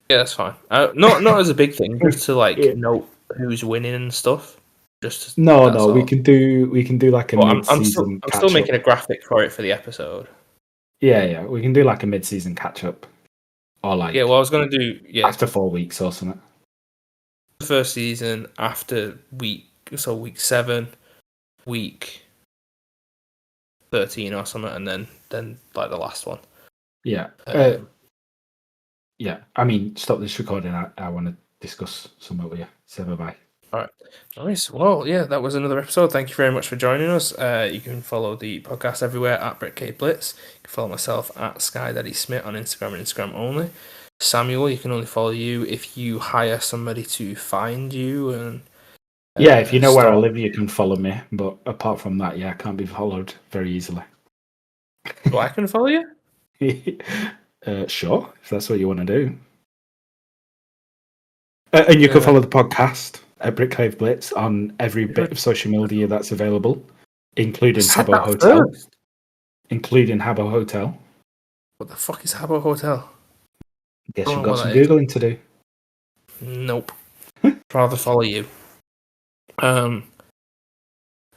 Yeah, that's fine. Not as a big thing, just to like note who's winning and stuff. We can do like a mid-season. I'm still making a graphic for it for the episode. Yeah, we can do like a mid-season catch-up, or like I was gonna do after 4 weeks or something. The first season after week 7, week 13 or something, and then like the last one. Yeah. Yeah. I mean, stop this recording. I want to discuss something with you. Say bye-bye. All right. Nice. Well, that was another episode. Thank you very much for joining us. You can follow the podcast everywhere at BritCaveBlitz. You can follow myself at SkyDaddySmith on Instagram and Instagram only. Samuel, you can only follow you if you hire somebody to find you. And if you know where I live, you can follow me. But apart from that, I can't be followed very easily. Well, I can follow you? Sure, if that's what you want to do. And you can follow the podcast at BritCaveBlitz on every bit of social media that's available, including Habbo Hotel. Including Habbo Hotel. What the fuck is Habbo Hotel? Guess you've got some Googling to do. Nope. Rather follow you. What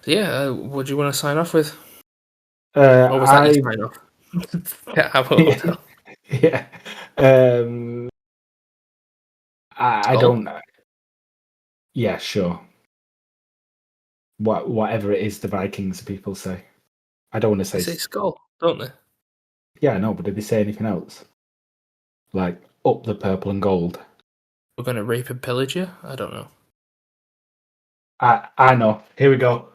do you want to sign off with? What was that you sign off? Habbo Hotel. Yeah. I don't know. Yeah, sure. Whatever it is the Vikings people say. I don't want to say... They say skull, don't they? Yeah, I know, but did they say anything else? Like, up the purple and gold. We're going to rape and pillage you? I don't know. I know. Here we go.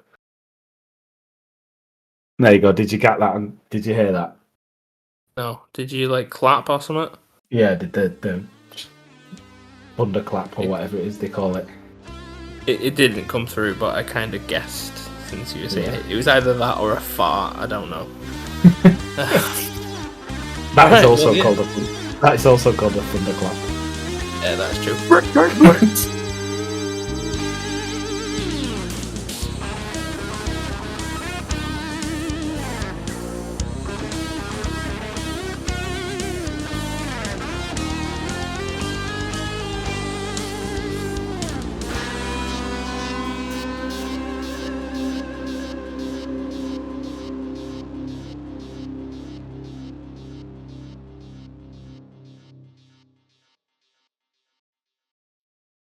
There you go. Did you get that? Did you hear that? No. Did you, like, clap or something? Yeah, the thunderclap or whatever it is they call it. It didn't come through, but I kind of guessed since you were saying it. It was either that or a fart. I don't know. That is also called a thunderclap. Yeah, that's true.